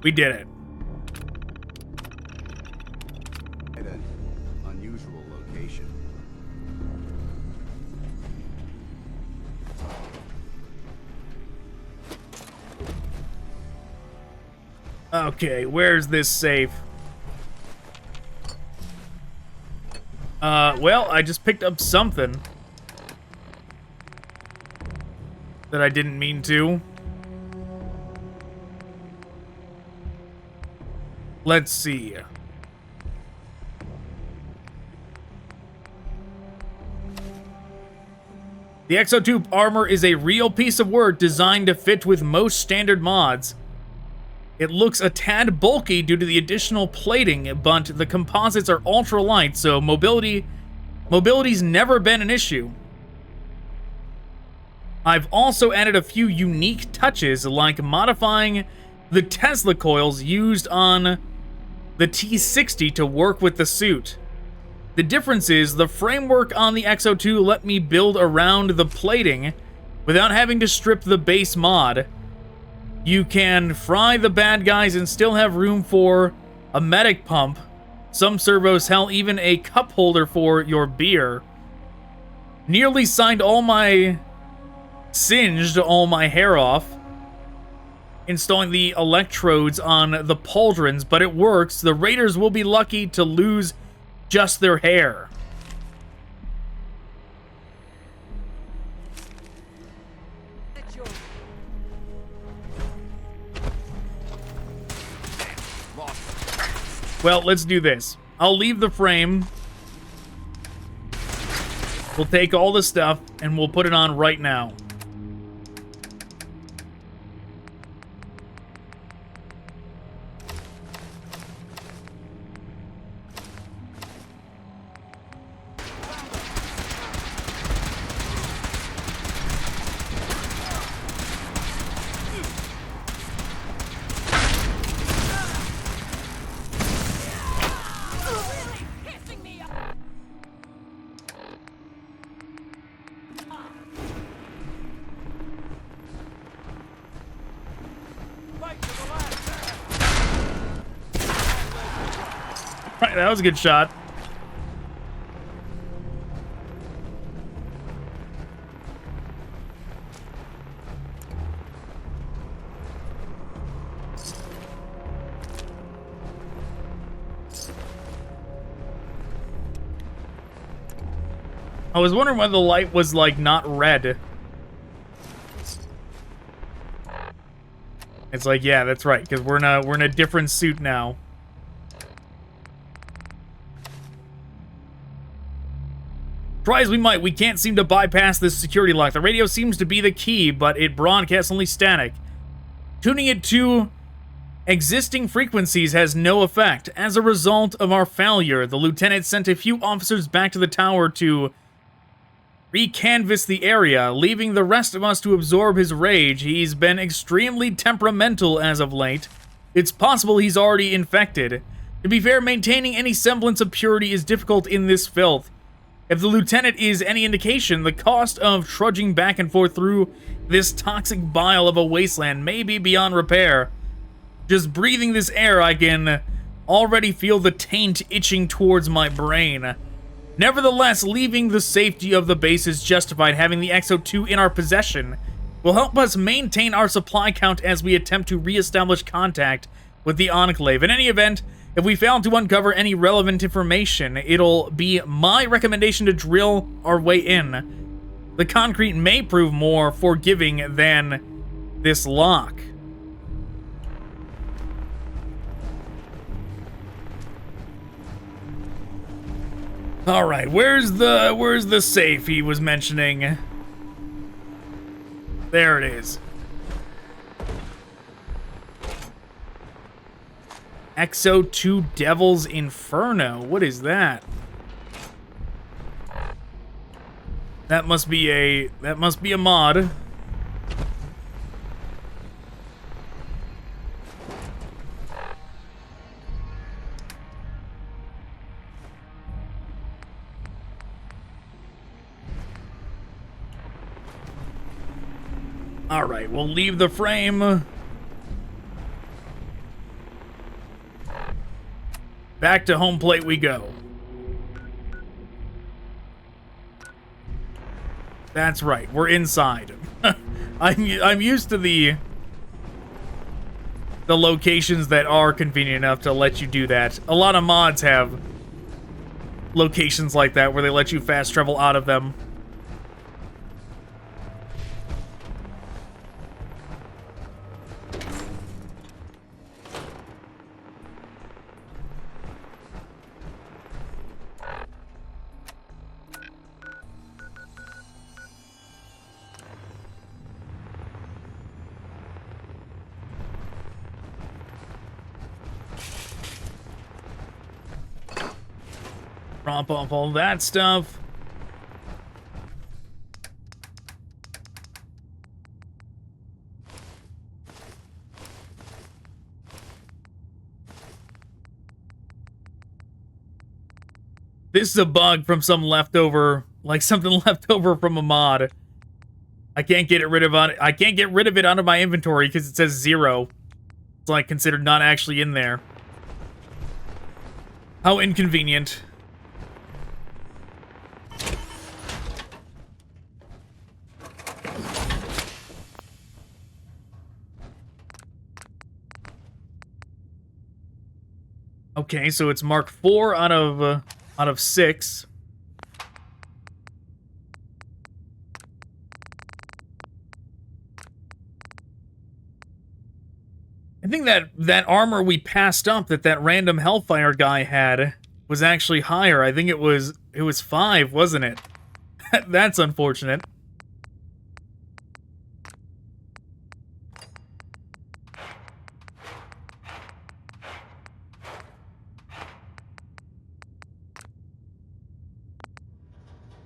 We did it. At an unusual location. Okay, where's this safe? Well, I just picked up something that I didn't mean to. Let's see. The Exo-Tube armor is a real piece of work designed to fit with most standard mods. It looks a tad bulky due to the additional plating, but the composites are ultra light, so mobility's never been an issue. I've also added a few unique touches, like modifying the Tesla coils used on the T60 to work with the suit. The difference is the framework on the Exo-2 let me build around the plating without having to strip the base mod. You can fry the bad guys and still have room for a medic pump, some servos, hell, even a cup holder for your beer. Nearly singed all my hair off, installing the electrodes on the pauldrons, but it works. The raiders will be lucky to lose just their hair. Well, let's do this. I'll leave the frame. We'll take all the stuff and we'll put it on right now. Right, that was a good shot. I was wondering why the light was, like, not red. It's like, yeah, that's right, because we're in a different suit now. Try as we might, we can't seem to bypass this security lock. The radio seems to be the key, but it broadcasts only static. Tuning it to existing frequencies has no effect. As a result of our failure, the lieutenant sent a few officers back to the tower to recanvass the area, leaving the rest of us to absorb his rage. He's been extremely temperamental as of late. It's possible he's already infected. To be fair, maintaining any semblance of purity is difficult in this filth. If the lieutenant is any indication, the cost of trudging back and forth through This toxic bile of a wasteland may be beyond repair. Just breathing this air, I can already feel the taint itching towards my brain. Nevertheless, leaving the safety of the base is justified. Having the XO2 in our possession will help us maintain our supply count as we attempt to re-establish contact with the Enclave. In any event, if we fail to uncover any relevant information, it'll be my recommendation to drill our way in. The concrete may prove more forgiving than this lock. All right, where's the safe he was mentioning? There it is. XO2 Devil's Inferno. What is that? That must be a mod. All right, we'll leave the frame. Back to home plate we go. That's right, we're inside. I'm used to the locations that are convenient enough to let you do that. A lot of mods have locations like that where they let you fast travel out of them. Drop off all that stuff. This is a bug from some leftover, like something left over from a mod. I can't get rid of it out of my inventory because it says 0. It's like considered not actually in there. How inconvenient. Okay, so it's marked 4 out of 6. I think that armor we passed up that random Hellfire guy had was actually higher. I think it was 5, wasn't it? That's unfortunate.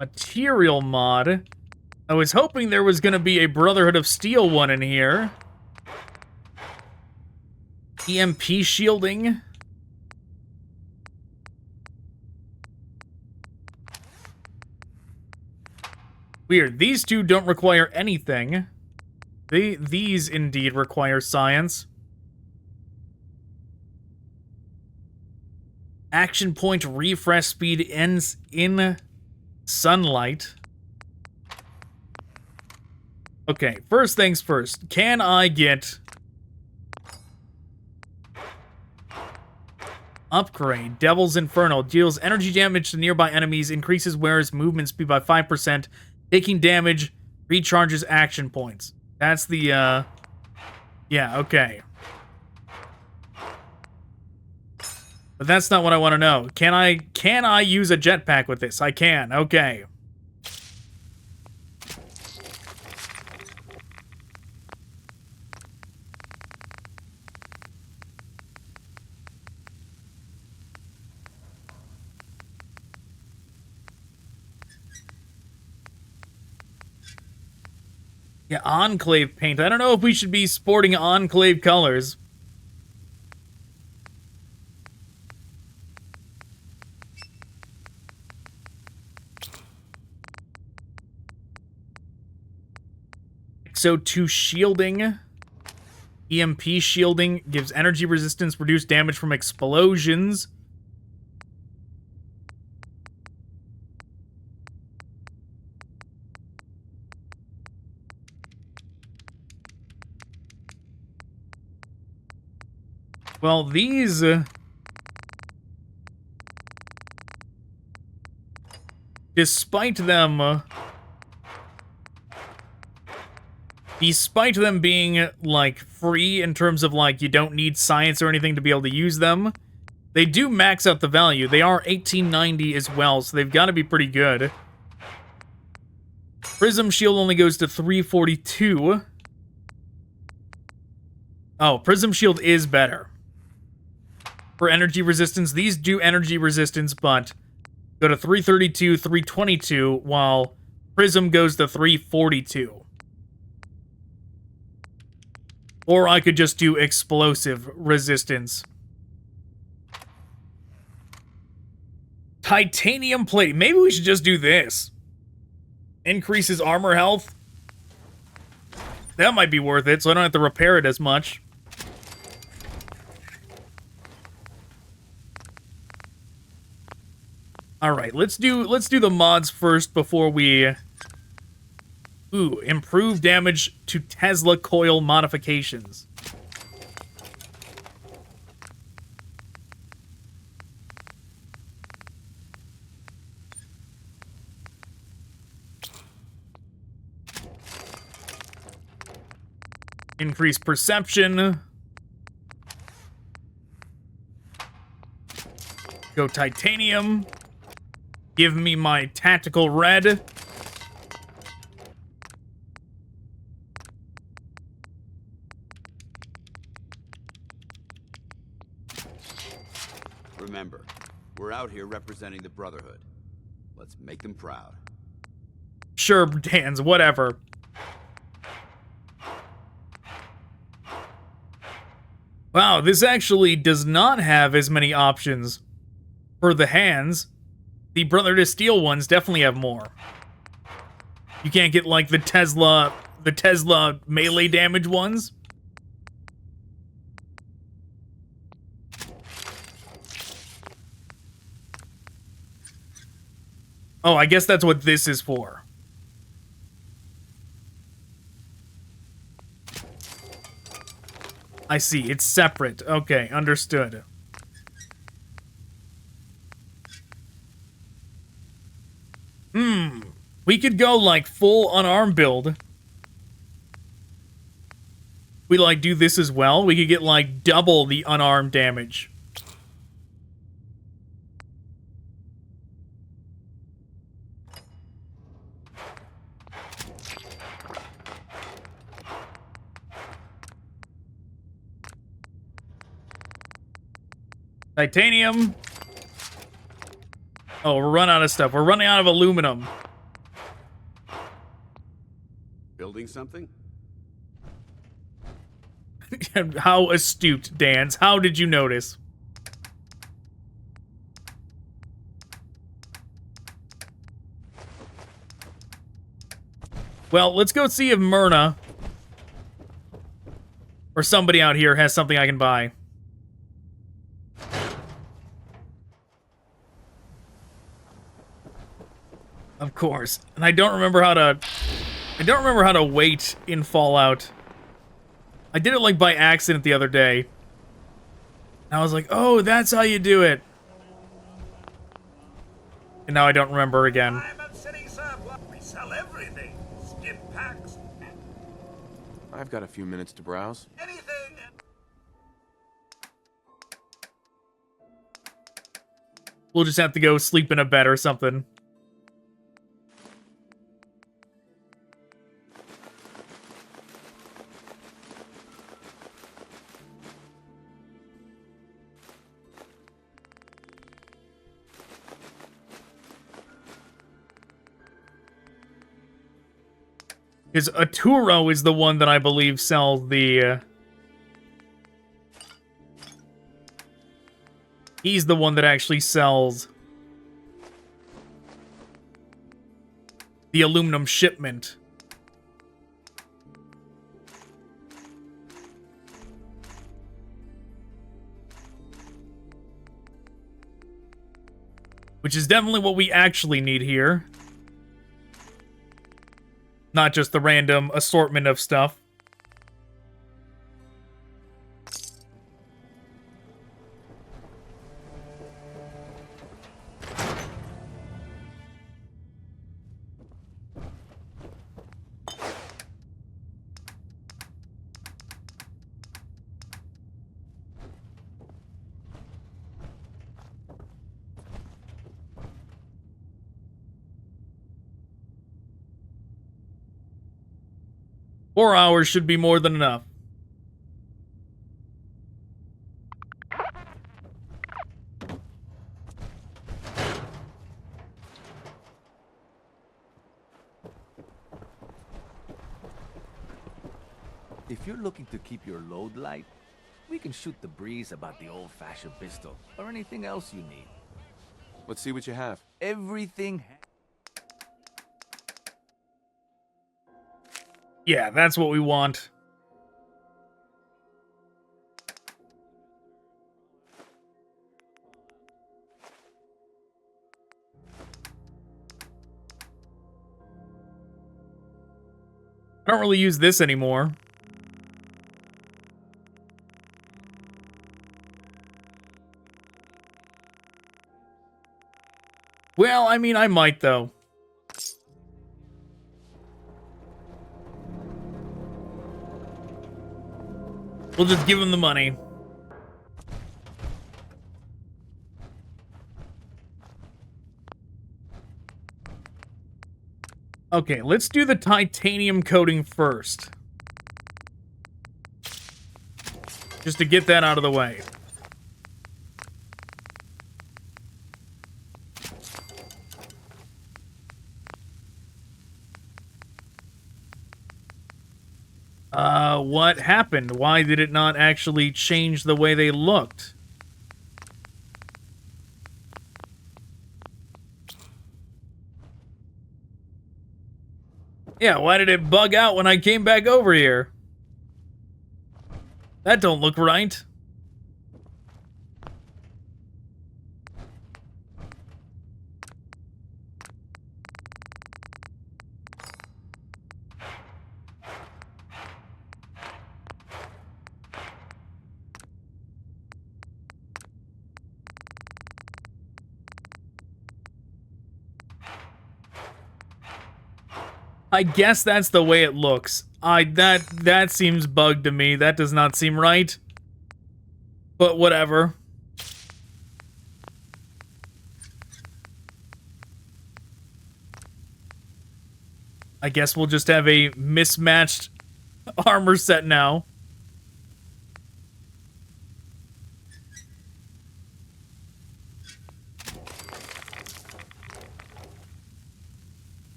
Material mod. I was hoping there was going to be a Brotherhood of Steel one in here. EMP shielding. Weird. These two don't require anything. These indeed require science. Action point refresh speed ends in sunlight. Okay, first things first. Can I get upgrade? Devil's Inferno deals energy damage to nearby enemies, increases wearer's movement speed by 5%, taking damage, recharges action points. That's the yeah, okay. But that's not what I want to know. Can I use a jetpack with this? I can. Okay. Yeah, Enclave paint. I don't know if we should be sporting Enclave colors. So to shielding, EMP shielding gives energy resistance, reduced damage from explosions. Well, these... despite them being, like, free in terms of, like, you don't need science or anything to be able to use them, they do max out the value. They are 1890 as well, so they've got to be pretty good. Prism Shield only goes to 342. Oh, Prism Shield is better. For energy resistance, these do energy resistance, but go to 332, 322, while Prism goes to 342. Or I could just do explosive resistance. Titanium plate. Maybe we should just do this. Increases armor health. That might be worth it, so I don't have to repair it as much. All right, let's do the mods first before we... Ooh, improve damage to Tesla coil modifications. Increase perception. Go titanium. Give me my tactical red. Remember, we're out here representing the Brotherhood. Let's make them proud. Sure, Dans, whatever. Wow, this actually does not have as many options for the hands. The Brotherhood of Steel ones definitely have more. You can't get, like, the Tesla melee damage ones. Oh, I guess that's what this is for. I see, it's separate. Okay, understood. We could go, like, full unarmed build. We, like, do this as well. We could get, like, double the unarmed damage. Titanium. Oh, we're running out of stuff. We're running out of aluminum. Building something? How astute, Dans. How did you notice? Well, let's go see if Myrna or somebody out here has something I can buy. Of course. And I don't remember how to wait in Fallout. I did it, like, by accident the other day. And I was like, oh, that's how you do it. And now I don't remember again. I'm at City Surplus. We sell everything. Skip packs. I've got a few minutes to browse. Anything. We'll just have to go sleep in a bed or something. Because Arturo is the one that I believe sells the... He's the one that actually sells the aluminum shipment. which is definitely what we actually need here. Not just the random assortment of stuff. Four hours should be more than enough. If you're looking to keep your load light, we can shoot the breeze about the old-fashioned pistol, or anything else you need. Let's see what you have. Everything. Yeah, that's what we want. I don't really use this anymore. Well, I mean, I might, though. We'll just give him the money. Okay, let's do the titanium coating first. Just to get that out of the way. What happened? Why did it not actually change the way they looked? Yeah, why did it bug out when I came back over here? That don't look right. I guess that's the way it looks. That seems bugged to me. That does not seem right. But whatever. I guess we'll just have a mismatched armor set now.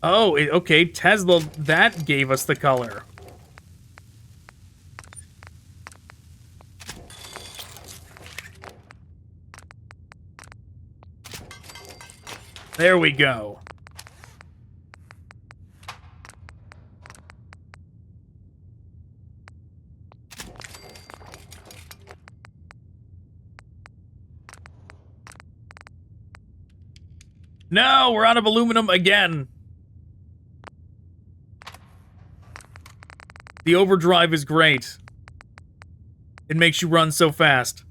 Oh, okay, Tesla, that gave us the color. There we go. No, we're out of aluminum again. The overdrive is great. It makes you run so fast.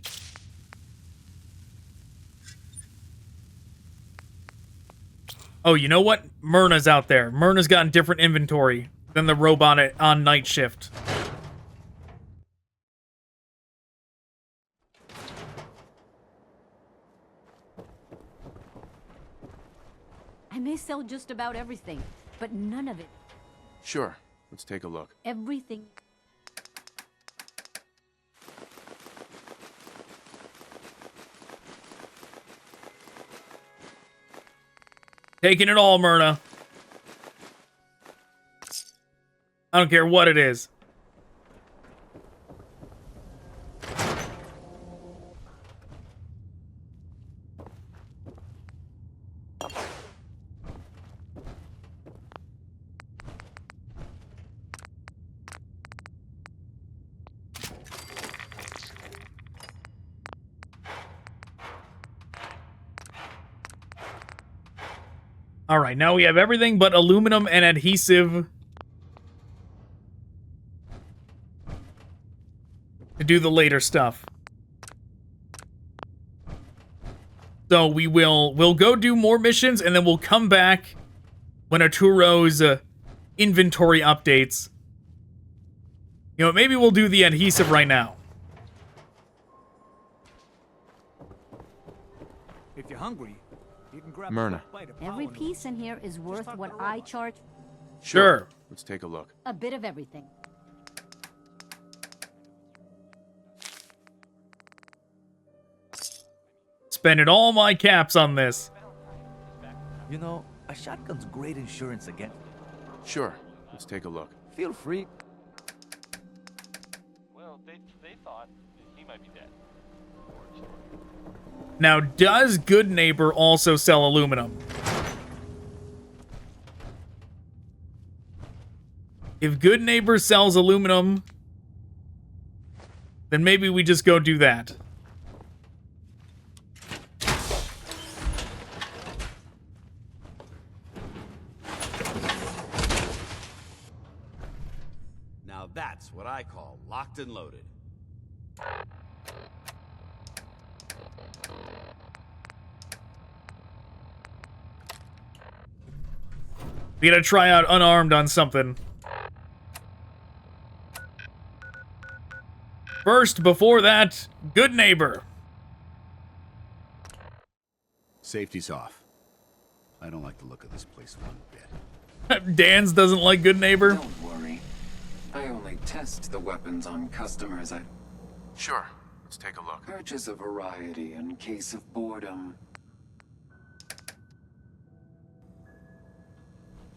Oh, you know what? Myrna's out there. Myrna's got a different inventory than the robot on night shift. I may sell just about everything, but none of it. Sure. Let's take a look. Everything. Taking it all, Myrna. I don't care what it is. All right, now we have everything but aluminum and adhesive to do the later stuff. So we'll go do more missions, and then we'll come back when Arturo's inventory updates. You know, maybe we'll do the adhesive right now. If you're hungry, you can grab Myrna. a bite of Every power piece in here is worth what I charge. Sure. Let's take a look. A bit of everything. Spending all my caps on this. You know, a shotgun's great insurance again. Sure. Let's take a look. Feel free. Well, they thought he might be dead. Now, does Good Neighbor also sell aluminum? If Good Neighbor sells aluminum, then maybe we just go do that. Now that's what I call locked and loaded. We gotta try out unarmed on something. First, before that, Good Neighbor. Safety's off. I don't like the look of this place one bit. Dan's doesn't like Good Neighbor. Don't worry. I only test the weapons on customers. I Sure. Let's take a look. purchase a variety in case of boredom.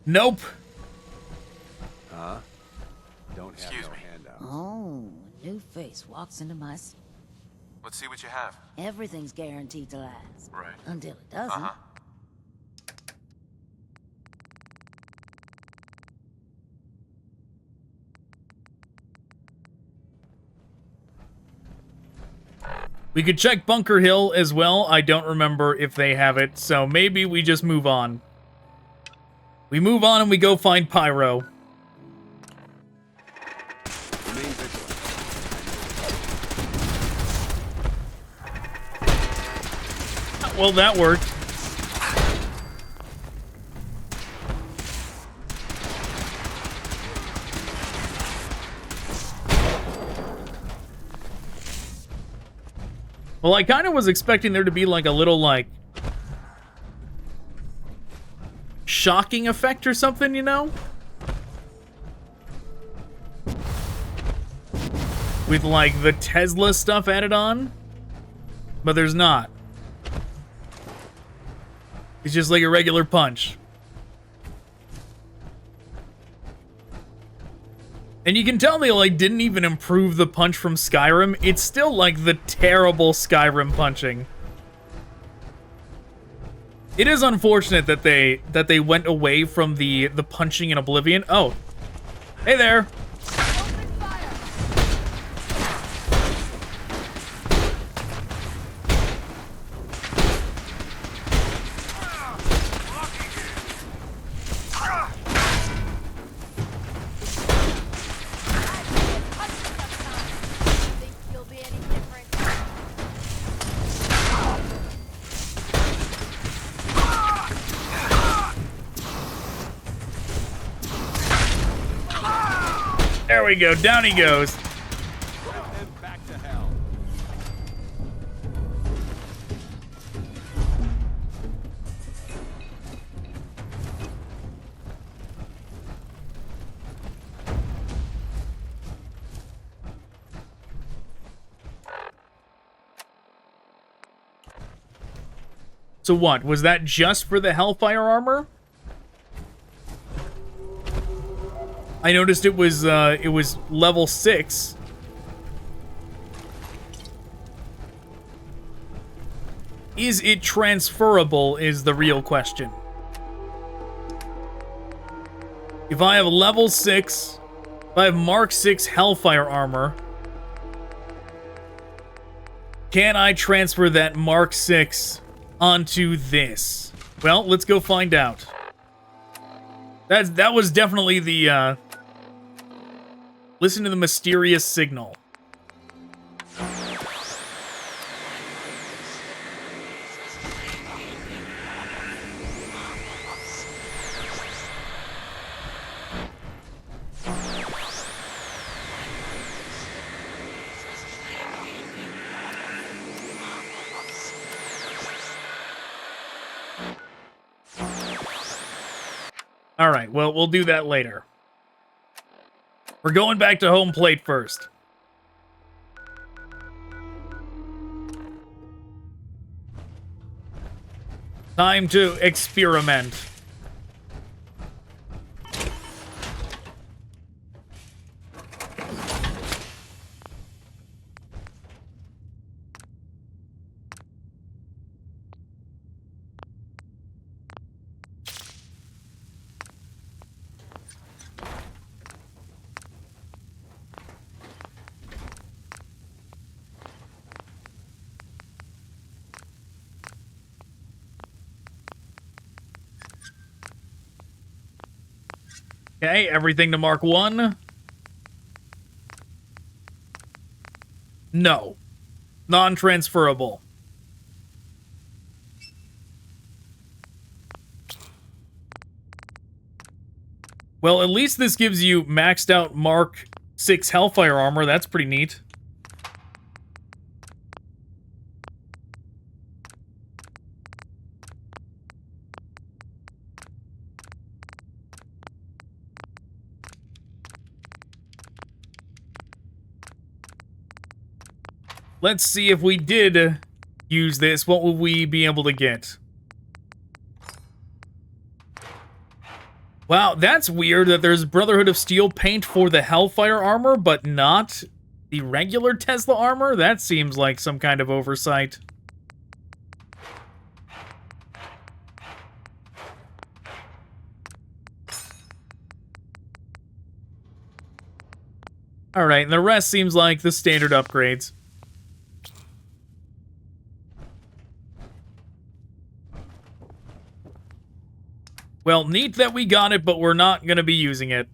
Nope. Don't have Excuse no me. handouts. Oh, new face walks into my... Let's see what you have. Everything's guaranteed to last. Right. Until it doesn't. We could check Bunker Hill as well. I don't remember if they have it, so maybe we just move on. We move on and we go find Pyro. Remain vigilant. Well, that worked. Well, I kind of was expecting there to be like a little like shocking effect or something, you know? With like the Tesla stuff added on. But there's not. It's just like a regular punch. And you can tell they like didn't even improve the punch from Skyrim. It's still like the terrible Skyrim punching. It is unfortunate that they went away from the punching in Oblivion. Oh. Hey there. There we go, down he goes. And back to hell. So what, was that just for the Hellfire armor? I noticed it was level 6. Is it transferable is the real question. If I have level 6, if I have Mark 6 Hellfire armor, can I transfer that Mark 6 onto this? Well, let's go find out. That was definitely the, listen to the mysterious signal. All right, well, we'll do that later. We're going back to home plate first. Time to experiment. Okay, everything to mark 1. No. Non-transferable. Well, at least this gives you maxed out Mark 6 Hellfire armor. That's pretty neat. Let's see if we did use this, what would we be able to get? Wow, that's weird that there's Brotherhood of Steel paint for the Hellfire armor, but not the regular Tesla armor? That seems like some kind of oversight. Alright, and the rest seems like the standard upgrades. Well, neat that we got it, but we're not going to be using it.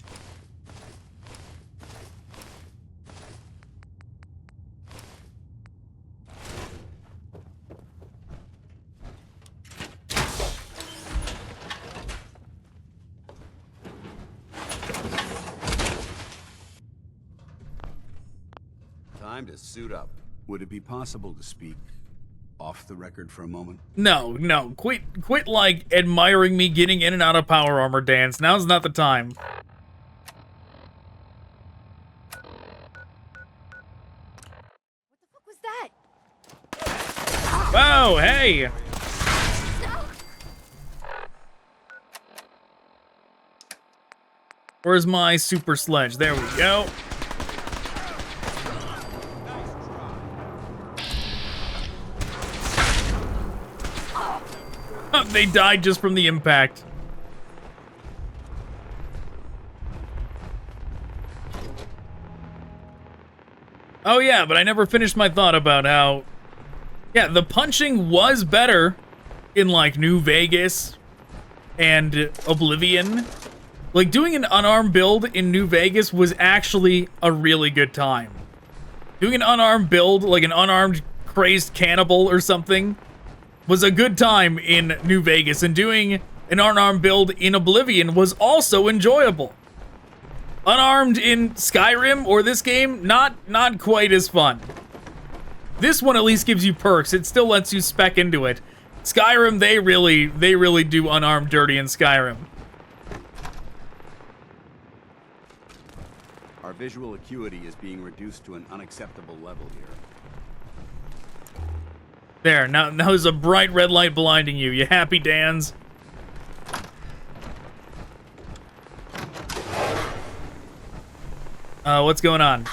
Time to suit up. Would it be possible to speak off the record for a moment? No. Quit, like, admiring me getting in and out of power armor, Dance. Now's not the time. What was that? Whoa, hey! Where's my super sledge? There we go. They died just from the impact. Oh yeah, but I never finished my thought about how... Yeah, the punching was better in, like, New Vegas and Oblivion. Like, doing an unarmed build in New Vegas was actually a really good time. Doing an unarmed build, like an unarmed crazed cannibal or something, was a good time in New Vegas, and doing an unarmed build in Oblivion was also enjoyable. Unarmed in Skyrim or this game, not quite as fun. This one at least gives you perks. It still lets you spec into it. Skyrim, they really do unarmed dirty in Skyrim. Our visual acuity is being reduced to an unacceptable level here. There, now there's a bright red light blinding you. You happy, Dans? What's going on?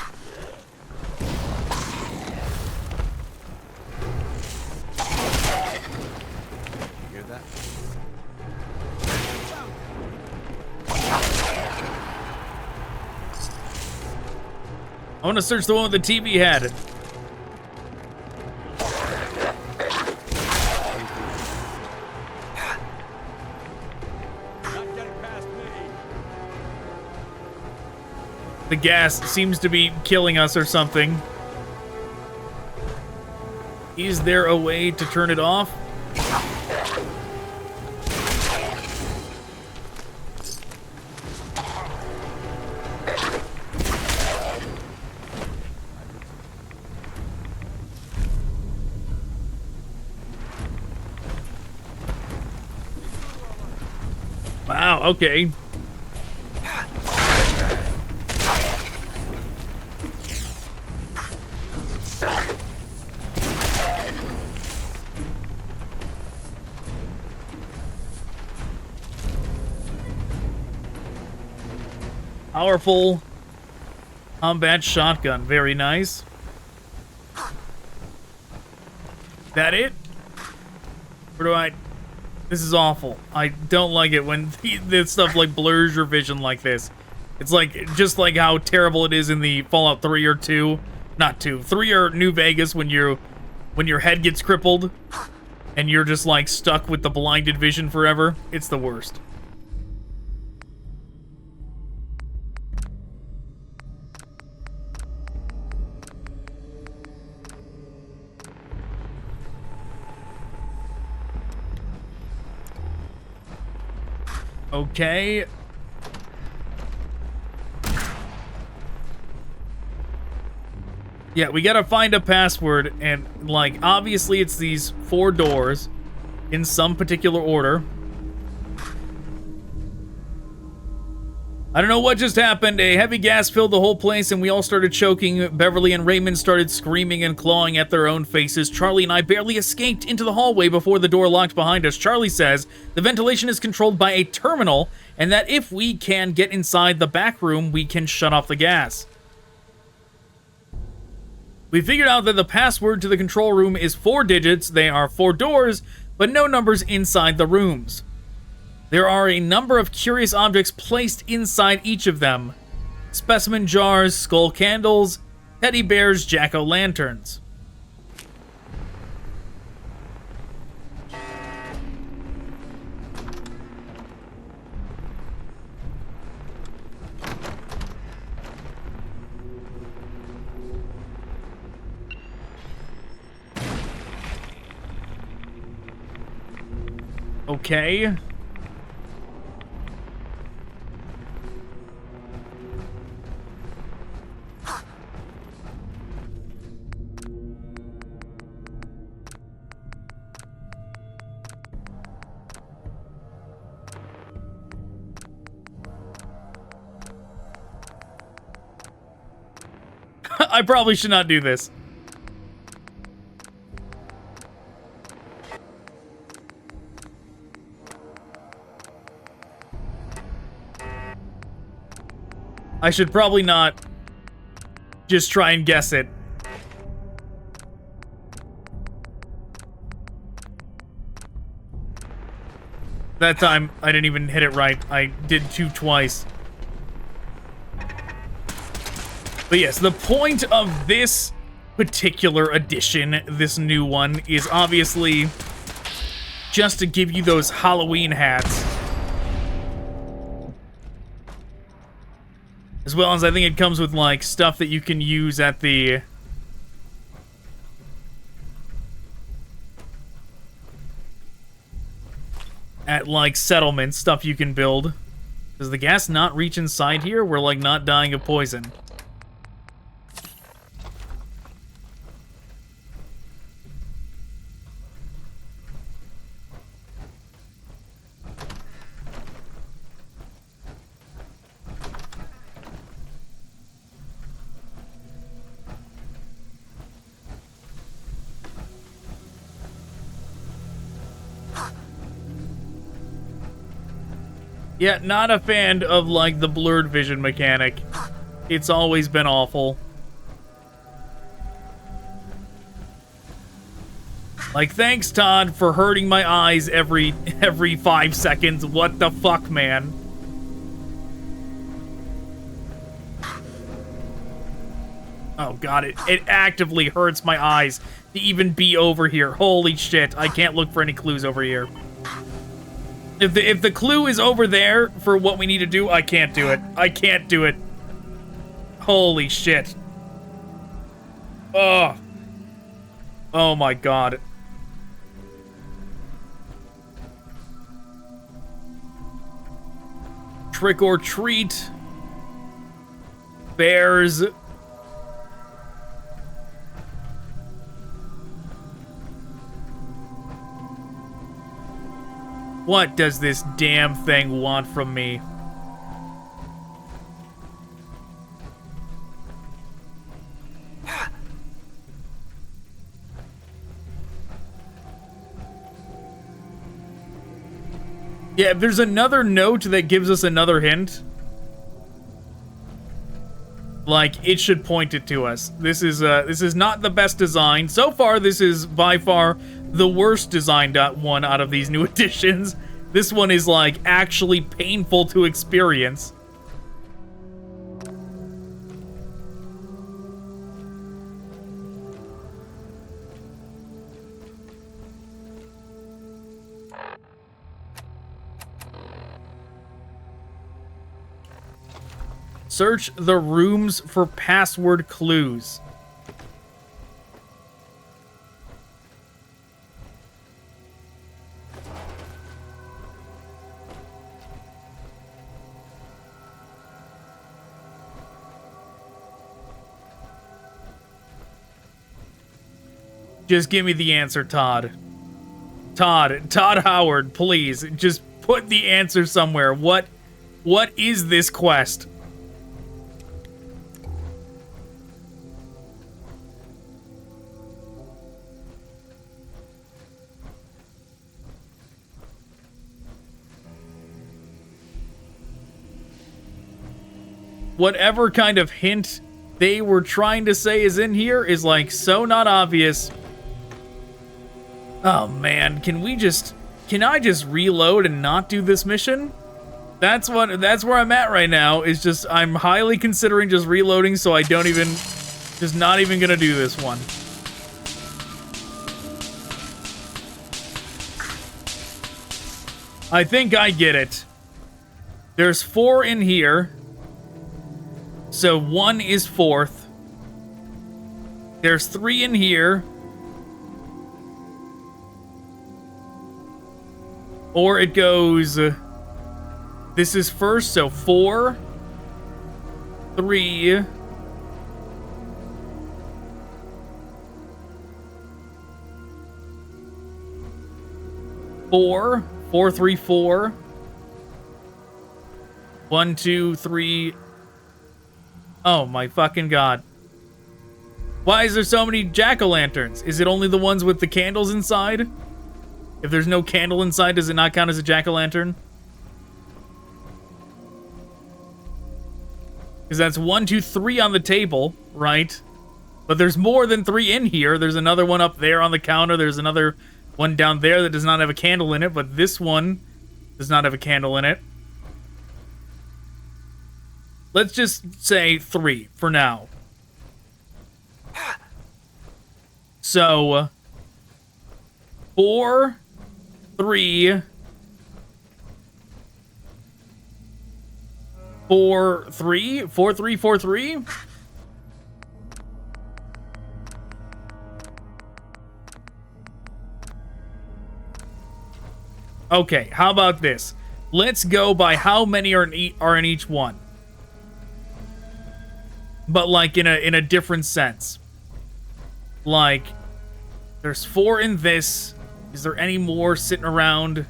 You hear that? I want to search the one with the TV head. The gas seems to be killing us or something. Is there a way to turn it off? Wow, okay. Powerful combat shotgun, very nice. That it? Or do I... This is awful. I don't like it when this stuff like blurs your vision like this. It's like, just like how terrible it is in the Fallout 3 or 2. Not 2. 3 or New Vegas when your head gets crippled and you're just like stuck with the blinded vision forever. It's the worst. Okay. Yeah, we gotta find a password, and, like, obviously it's these 4 doors in some particular order. I don't know what just happened. A heavy gas filled the whole place, and we all started choking. Beverly and Raymond started screaming and clawing at their own faces. Charlie and I barely escaped into the hallway before the door locked behind us. Charlie says the ventilation is controlled by a terminal, and that if we can get inside the back room, we can shut off the gas. We figured out that the password to the control room is 4 digits. They are 4 doors, but no numbers inside the rooms. There are a number of curious objects placed inside each of them. Specimen jars, skull candles, teddy bears, jack-o'-lanterns. Okay. I probably should not do this. I should probably not just try and guess it. That time, I didn't even hit it right. I did 2 twice. But yes, the point of this particular edition, this new one, is obviously just to give you those Halloween hats. As well as I think it comes with, like, stuff that you can use at the... like, settlements, stuff you can build. Does the gas not reach inside here? We're, like, not dying of poison. Yeah, not a fan of, like, the blurred vision mechanic. It's always been awful. Like, thanks, Todd, for hurting my eyes every 5 seconds. What the fuck, man? Oh, God, it actively hurts my eyes to even be over here. Holy shit, I can't look for any clues over here. If the clue is over there for what we need to do, I can't do it. I can't do it. Holy shit. Oh. Oh my god. Trick or treat. Bears. What does this damn thing want from me? Yeah, if there's another note that gives us another hint, like, it should point it to us. This is not the best design. So far, this is by far the worst designed one out of these new additions. This one is, like, actually painful to experience. Search the rooms for password clues. Just give me the answer, Todd. Todd Howard, please. Just put the answer somewhere. What is this quest? Whatever kind of hint they were trying to say is in here is, like, so not obvious. Oh man, can I just reload and not do this mission? That's where I'm at right now, is just, I'm highly considering just reloading so I don't even, just not even gonna do this one. I think I get it. There's 4 in here. So 1 is 4th. There's 3 in here. Or it goes... this is first, so 4, 3... 4, 4, 3, 4. 1, 2, 3... Oh my fucking god. Why is there so many jack-o'-lanterns? Is it only the ones with the candles inside? If there's no candle inside, does it not count as a jack-o'-lantern? Because that's 1, 2, 3 on the table, right? But there's more than 3 in here. There's another one up there on the counter. There's another one down there that does not have a candle in it, but this one does not have a candle in it. Let's just say 3 for now. So, 4, 3, 4, 3, 4, 3, 4, 3. Okay, how about this? Let's go by how many are in each one. But like in a different sense. Like, there's 4 in this. Is there any more sitting around?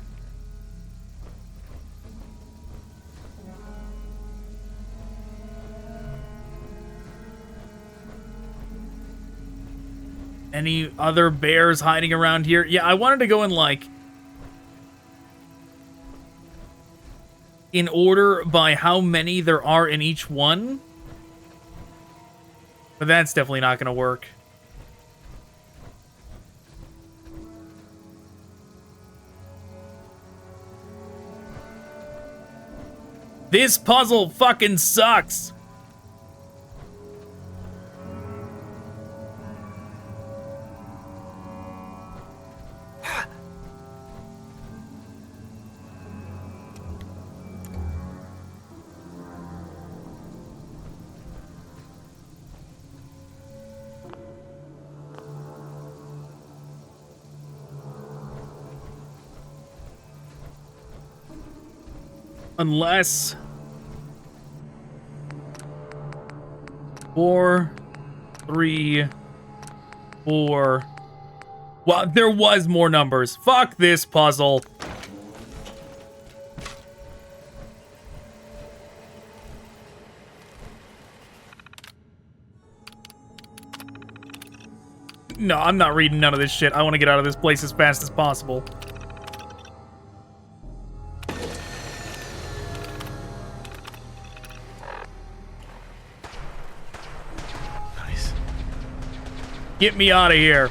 Any other bears hiding around here? Yeah, I wanted to go in, like, in order by how many there are in each one. But that's definitely not going to work. This puzzle fucking sucks. Unless... 4, 3, 4... Well, there was more numbers. Fuck this puzzle. No, I'm not reading none of this shit. I want to get out of this place as fast as possible. Nice. Get me out of here.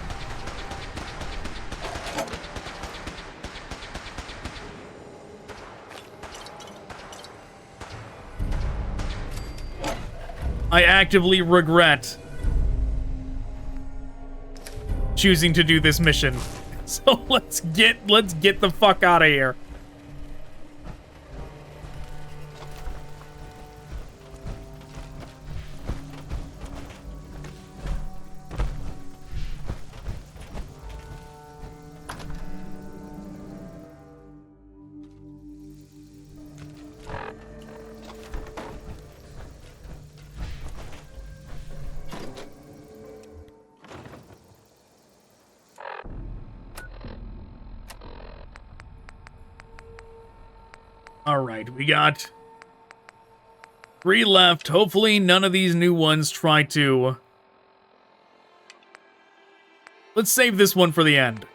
I actively regret choosing to do this mission. So let's get the fuck out of here. Alright, we got 3 left. Hopefully none of these new ones try to... Let's save this one for the end.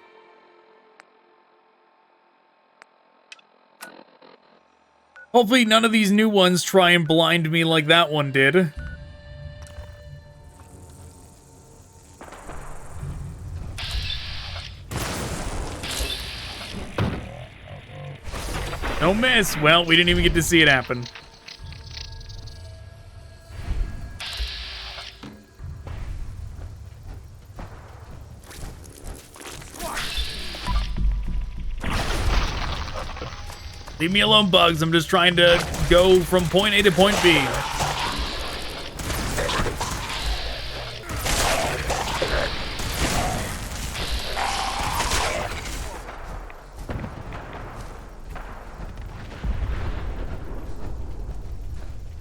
Hopefully none of these new ones try and blind me like that one did. No miss. Well, we didn't even get to see it happen. Leave me alone, bugs. I'm just trying to go from point A to point B.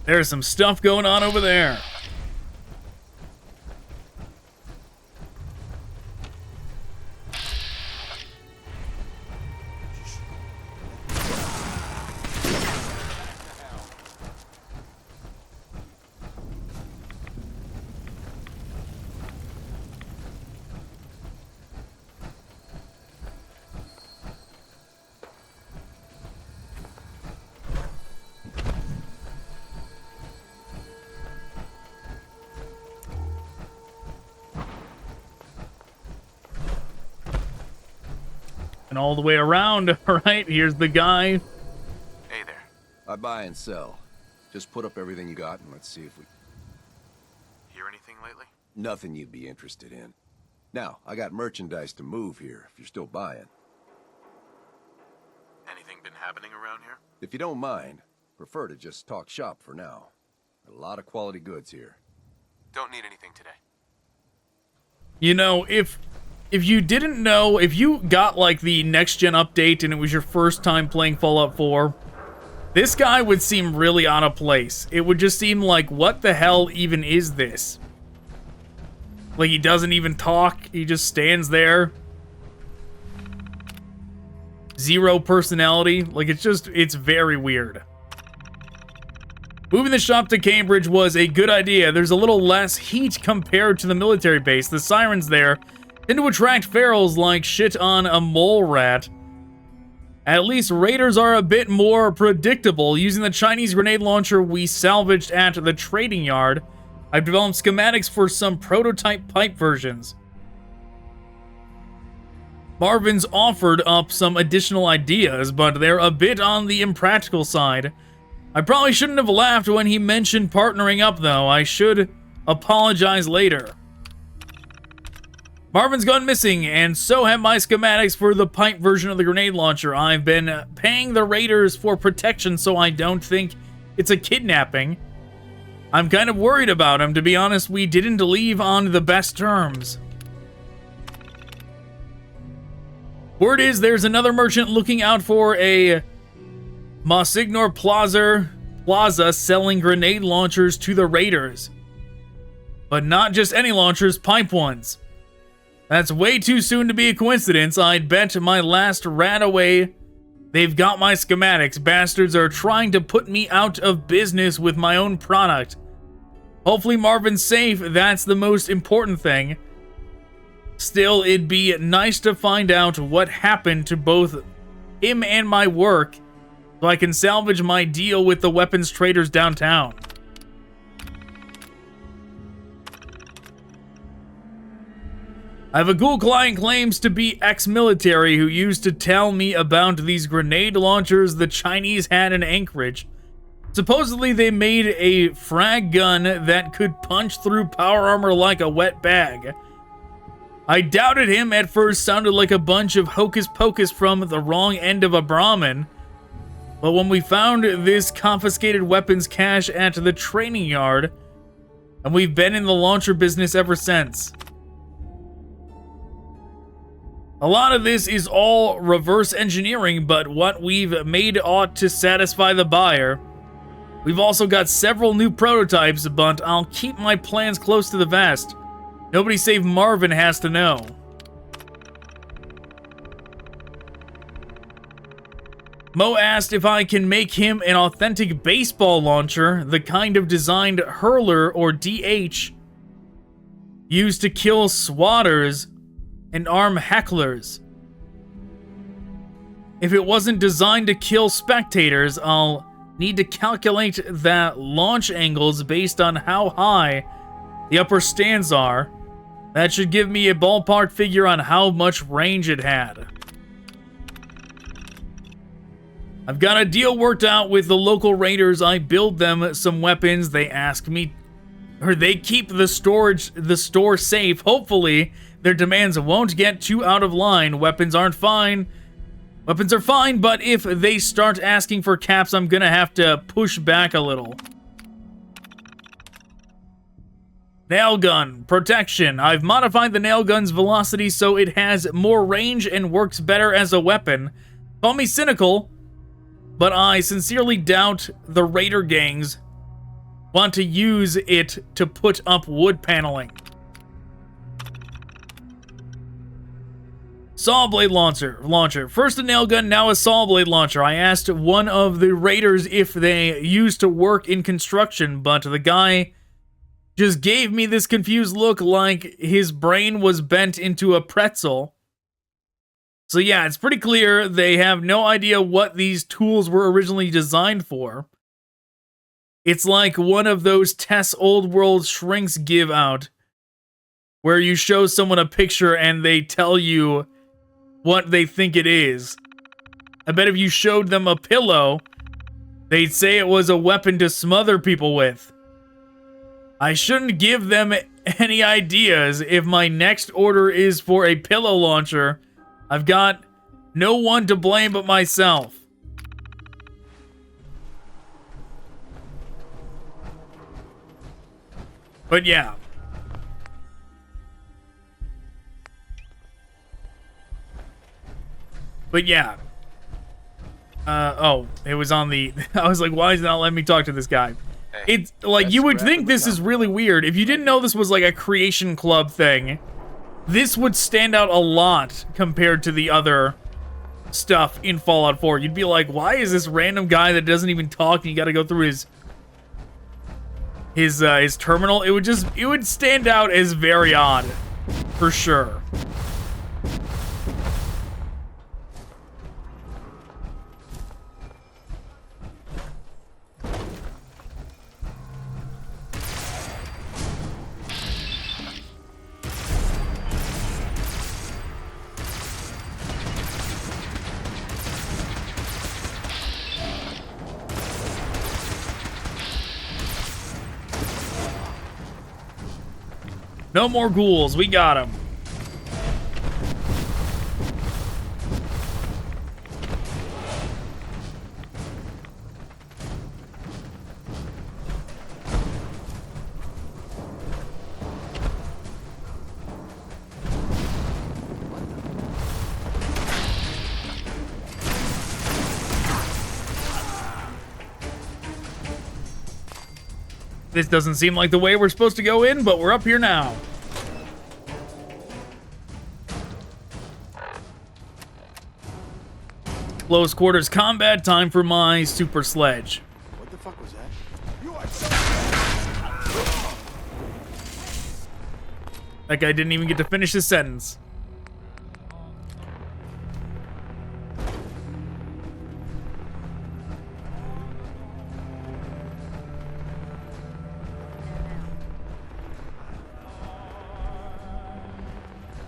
There's some stuff going on over there. And all the way around, all right, here's the guy. Hey there. I buy and sell. Just put up everything you got and let's see if we... Hear anything lately? Nothing you'd be interested in. Now, I got merchandise to move here, if you're still buying. Anything been happening around here? If you don't mind, prefer to just talk shop for now. A lot of quality goods here. Don't need anything today. You know, if you didn't know, if you got like the next gen update and it was your first time playing Fallout 4, this guy would seem really out of place. It would just seem like, what the hell even is this? Like, he doesn't even talk, he just stands there. Zero personality. Like, it's very weird. Moving the shop to Cambridge was a good idea. There's a little less heat compared to the military base. The sirens there tend to attract ferals like shit on a mole rat. At least raiders are a bit more predictable. Using the Chinese grenade launcher we salvaged at the trading yard, I've developed schematics for some prototype pipe versions. Marvin's offered up some additional ideas, but they're a bit on the impractical side. I probably shouldn't have laughed when he mentioned partnering up, though. I should apologize later. Marvin's gone missing, and so have my schematics for the pipe version of the grenade launcher. I've been paying the raiders for protection, so I don't think it's a kidnapping. I'm kind of worried about him. To be honest, we didn't leave on the best terms. Word is there's another merchant looking out for a Monsignor Plaza selling grenade launchers to the raiders. But not just any launchers, pipe ones. That's way too soon to be a coincidence. I'd bet my last rat away. They've got my schematics. Bastards are trying to put me out of business with my own product. Hopefully Marvin's safe. That's the most important thing. Still, it'd be nice to find out what happened to both him and my work so I can salvage my deal with the weapons traders downtown. I have a ghoul client claims to be ex-military who used to tell me about these grenade launchers the Chinese had in Anchorage. Supposedly they made a frag gun that could punch through power armor like a wet bag. I doubted him at first, sounded like a bunch of hocus pocus from the wrong end of a Brahmin. But when we found this confiscated weapons cache at the training yard, and we've been in the launcher business ever since. A lot of this is all reverse engineering, but what we've made ought to satisfy the buyer. We've also got several new prototypes, but I'll keep my plans close to the vest. Nobody save Marvin has to know. Mo asked if I can make him an authentic baseball launcher, the kind of designed hurler or DH used to kill swatters and arm hecklers. If it wasn't designed to kill spectators, I'll need to calculate the launch angles based on how high the upper stands are. That should give me a ballpark figure on how much range it had. I've got a deal worked out with the local raiders. I build them some weapons. They ask me, or they keep the store safe. Hopefully, their demands won't get too out of line. Weapons are fine, but if they start asking for caps, I'm gonna have to push back a little. Nail gun. Protection. I've modified the nail gun's velocity so it has more range and works better as a weapon. Call me cynical, but I sincerely doubt the raider gangs want to use it to put up wood paneling. Saw blade launcher. First a nail gun, now a saw blade launcher. I asked one of the raiders if they used to work in construction, but the guy just gave me this confused look like his brain was bent into a pretzel. So yeah, it's pretty clear they have no idea what these tools were originally designed for. It's like one of those Tess Old World shrinks give out, where you show someone a picture and they tell you what they think it is. I bet if you showed them a pillow, they'd say it was a weapon to smother people with. I shouldn't give them any ideas. If my next order is for a pillow launcher, I've got no one to blame but myself. But yeah. Oh, it was on the... I was like, why is it not letting me talk to this guy? It's like, you would think this is really weird. If you didn't know this was like a Creation Club thing, this would stand out a lot compared to the other stuff in Fallout 4. You'd be like, why is this random guy that doesn't even talk and you gotta go through his terminal? It would stand out as very odd, for sure. No more ghouls, we got them. This doesn't seem like the way we're supposed to go in, but we're up here now. Close quarters combat, time for my super sledge. What the fuck was that? That guy didn't even get to finish his sentence.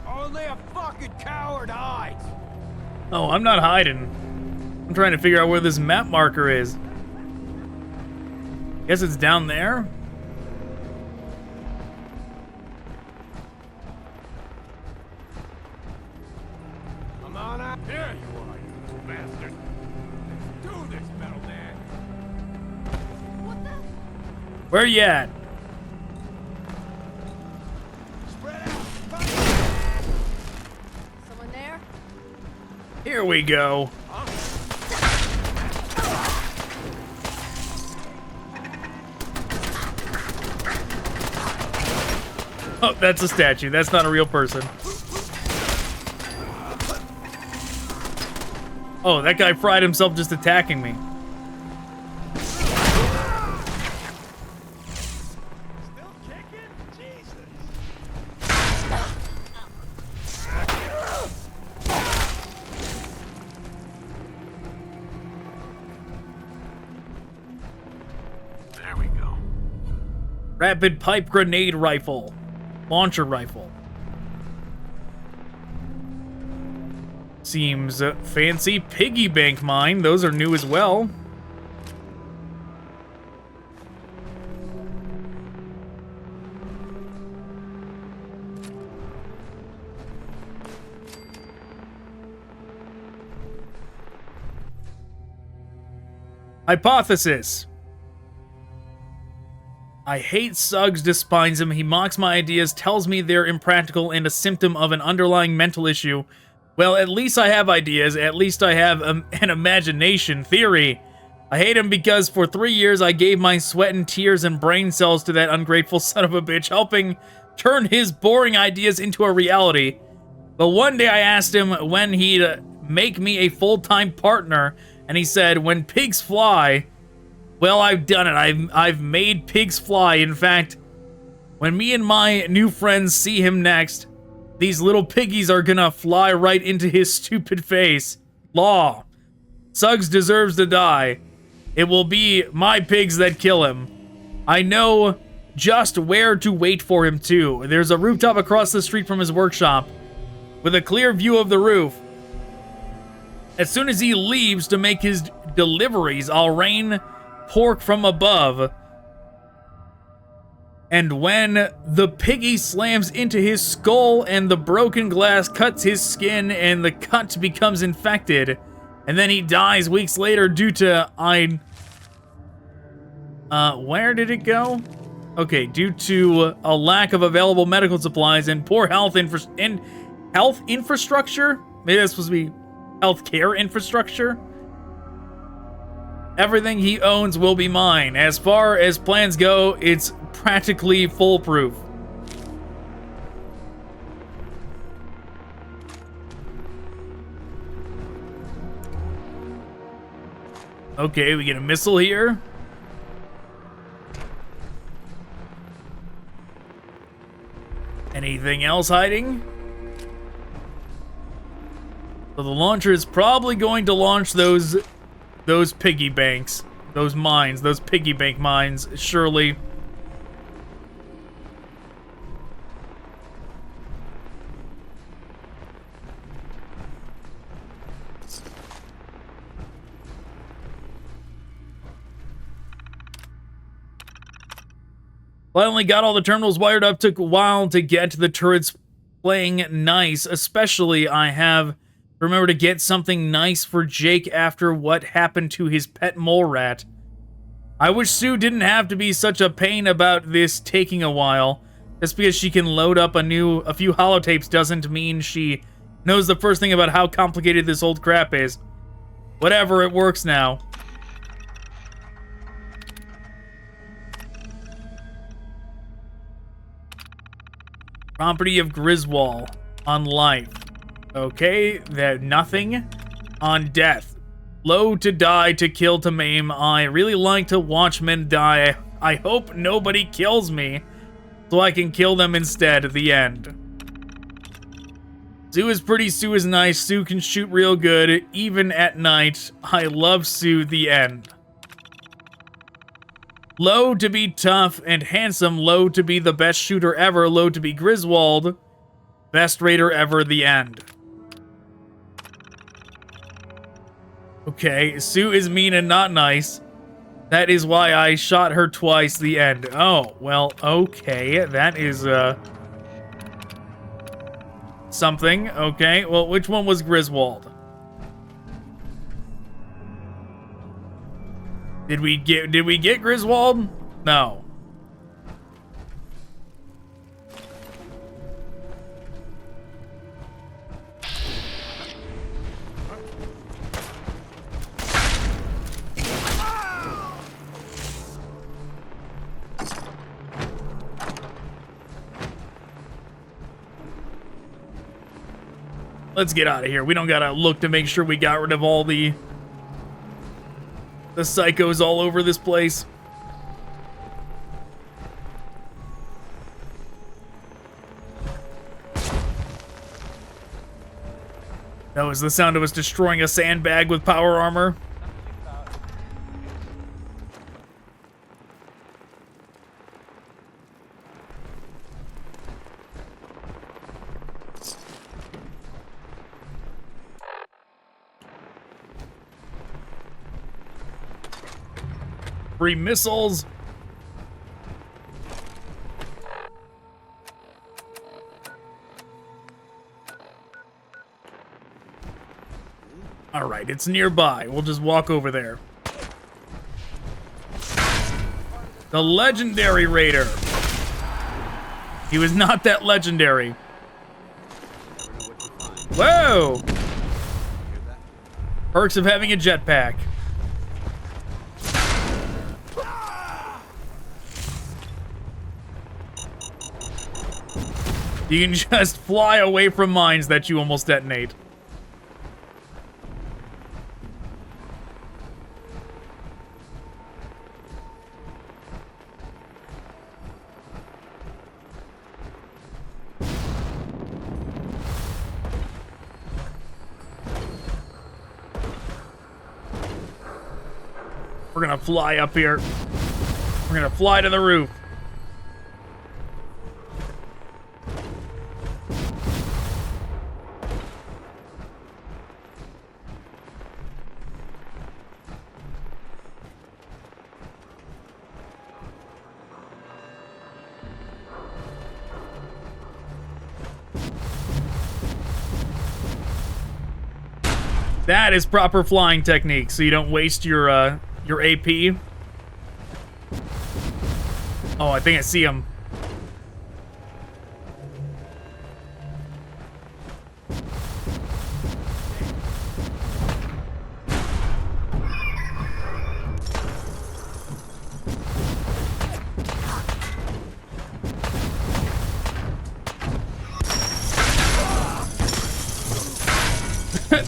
Only a fucking coward hides. Oh, I'm not hiding. I'm trying to figure out where this map marker is. Guess it's down there. Come on out. Here you are, you bastard. Let's do this, metal man. What the? Where you at? Spread out. Someone there? Here we go. Oh, that's a statue. That's not a real person. Oh, that guy fried himself just attacking me. Still kicking? Jesus. There we go. Rapid pipe grenade rifle. Launcher rifle. Seems fancy. Piggy bank mine. Those are new as well. Hypothesis. I hate Suggs, despise him. He mocks my ideas, tells me they're impractical and a symptom of an underlying mental issue. Well, at least I have ideas. At least I have an imagination theory. I hate him because for 3 years I gave my sweat and tears and brain cells to that ungrateful son of a bitch, helping turn his boring ideas into a reality. But one day I asked him when he'd make me a full-time partner, and he said, when pigs fly... Well, I've done it. I've made pigs fly. In fact, when me and my new friends see him next, these little piggies are gonna fly right into his stupid face. Law. Suggs deserves to die. It will be my pigs that kill him. I know just where to wait for him, too. There's a rooftop across the street from his workshop, with a clear view of the roof. As soon as he leaves to make his deliveries, I'll rain pork from above. And when the piggy slams into his skull and the broken glass cuts his skin and the cut becomes infected, and then he dies weeks later due to where did it go? Okay, due to a lack of available medical supplies and poor health infrastructure. Maybe that's supposed to be healthcare infrastructure. Everything he owns will be mine. As far as plans go, it's practically foolproof. Okay, we get a missile here. Anything else hiding? So the launcher is probably going to launch those piggy banks, those mines, those piggy bank mines, surely. Finally got all the terminals wired up. Took a while to get the turrets playing nice. Especially, I have remember to get something nice for Jake after what happened to his pet mole rat. I wish Sue didn't have to be such a pain about this taking a while. Just because she can load up a few holotapes doesn't mean she knows the first thing about how complicated this old crap is. Whatever, it works now. Property of Griswold on life. Okay, that nothing on death. Low to die, to kill, to maim. I really like to watch men die. I hope nobody kills me, so I can kill them instead at the end. Sue is pretty, Sue is nice, Sue can shoot real good, even at night. I love Sue, the end. Low to be tough and handsome, low to be the best shooter ever, low to be Griswold, best raider ever, the end. Okay, Sue is mean and not nice. That is why I shot her twice, the end. Oh, well, okay, that is, something. Okay, well, which one was Griswold? Did we get Griswold? No. Let's get out of here. We don't gotta look to make sure we got rid of all the psychos all over this place. That was the sound of us destroying a sandbag with power armor. Free missiles. All right, it's nearby. We'll just walk over there. The legendary raider. He was not that legendary. Whoa! Perks of having a jetpack. You can just fly away from mines that you almost detonate. We're gonna fly up here. We're gonna fly to the roof. That is proper flying technique, so you don't waste your AP. Oh, I think I see him.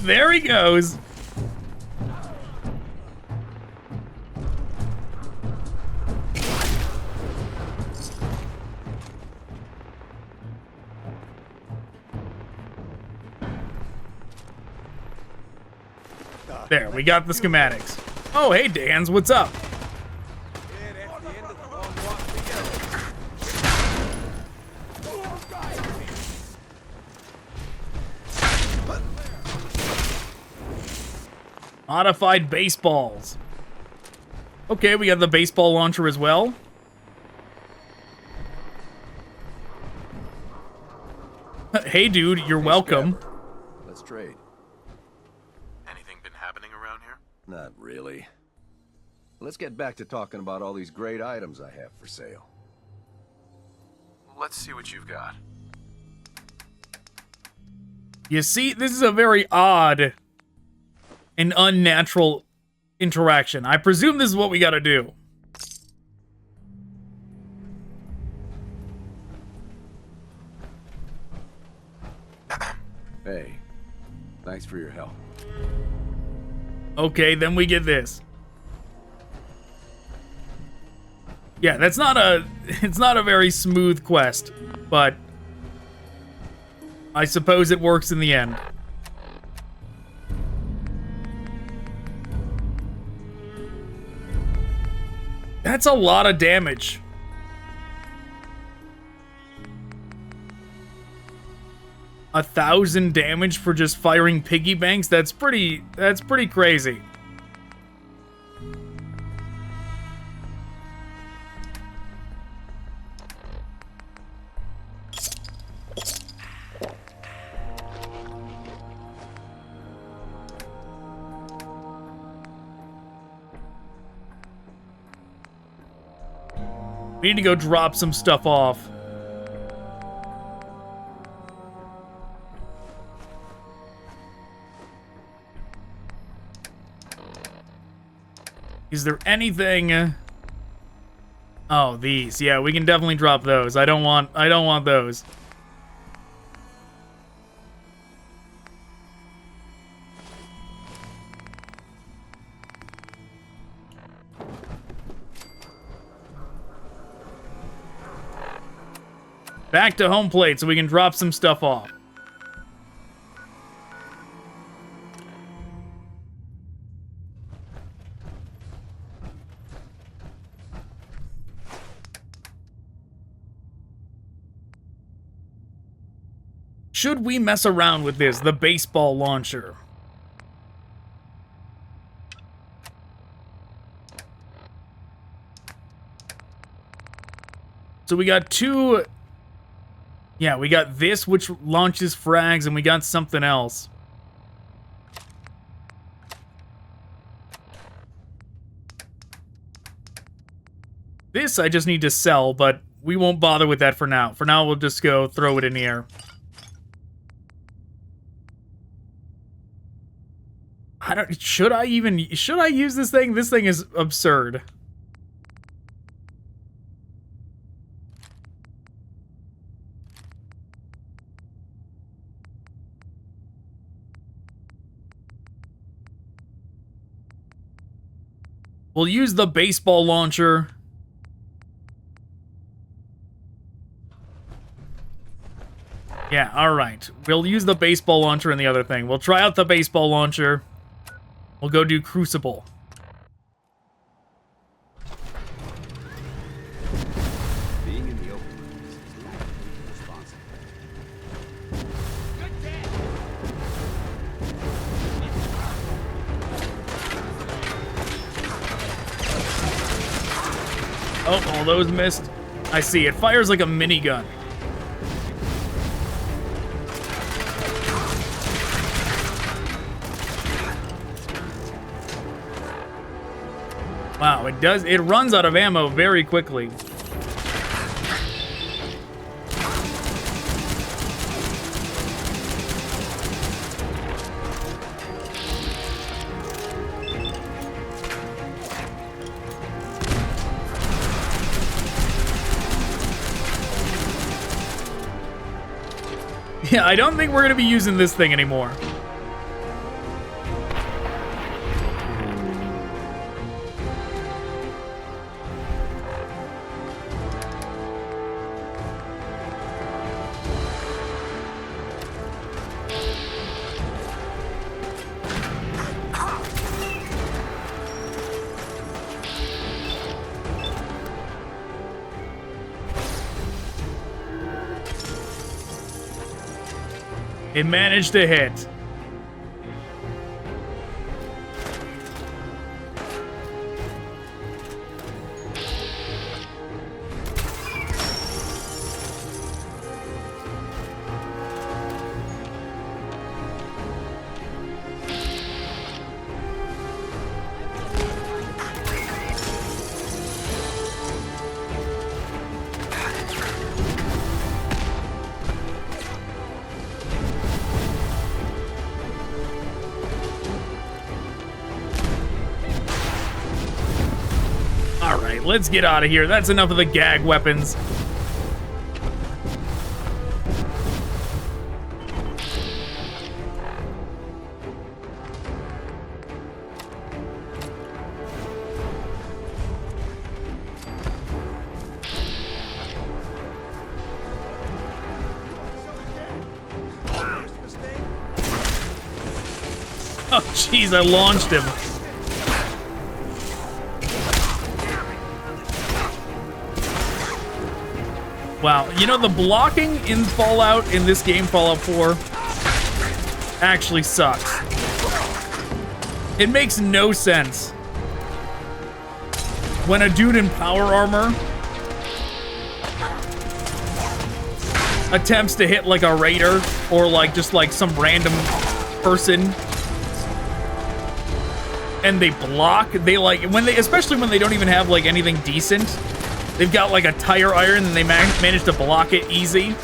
There he goes. There, we got the schematics. Oh, hey, Dans, what's up? Modified baseballs. Okay, we got the baseball launcher as well. Hey, dude, you're welcome. Let's trade. Anything been happening around here? Not really. Let's get back to talking about all these great items I have for sale. Let's see what you've got. You see, this is a very odd and unnatural interaction. I presume this is what we gotta do. Hey, thanks for your help. Okay, then we get this. Yeah, that's not a... It's not a very smooth quest, but... I suppose it works in the end. That's a lot of damage. $1,000 damage for just firing piggy banks? That's pretty crazy. We need to go drop some stuff off. Is there anything? Oh, these. Yeah, we can definitely drop those. I don't want those. Back to home plate so we can drop some stuff off. Should we mess around with this, the baseball launcher? So we got two... Yeah, we got this, which launches frags, and we got something else. This I just need to sell, but we won't bother with that for now. For now, we'll just go throw it in the air. Should I use this thing? This thing is absurd. We'll use the baseball launcher. Yeah, alright. We'll use the baseball launcher and the other thing. We'll try out the baseball launcher. We'll go do Crucible. Being in the open is responsible. Oh, all those missed. I see. It fires like a minigun. Wow, it does. It runs out of ammo very quickly. Yeah, I don't think we're going to be using this thing anymore. It managed to hit. Let's get out of here. That's enough of the gag weapons. Oh, jeez, I launched him. Wow, you know, the blocking in Fallout, in this game, Fallout 4, actually sucks. It makes no sense. When a dude in power armor attempts to hit like a raider or like just like some random person and they block, they like, when they, especially when they don't even have like anything decent, they've got like a tire iron and they manage to block it easy.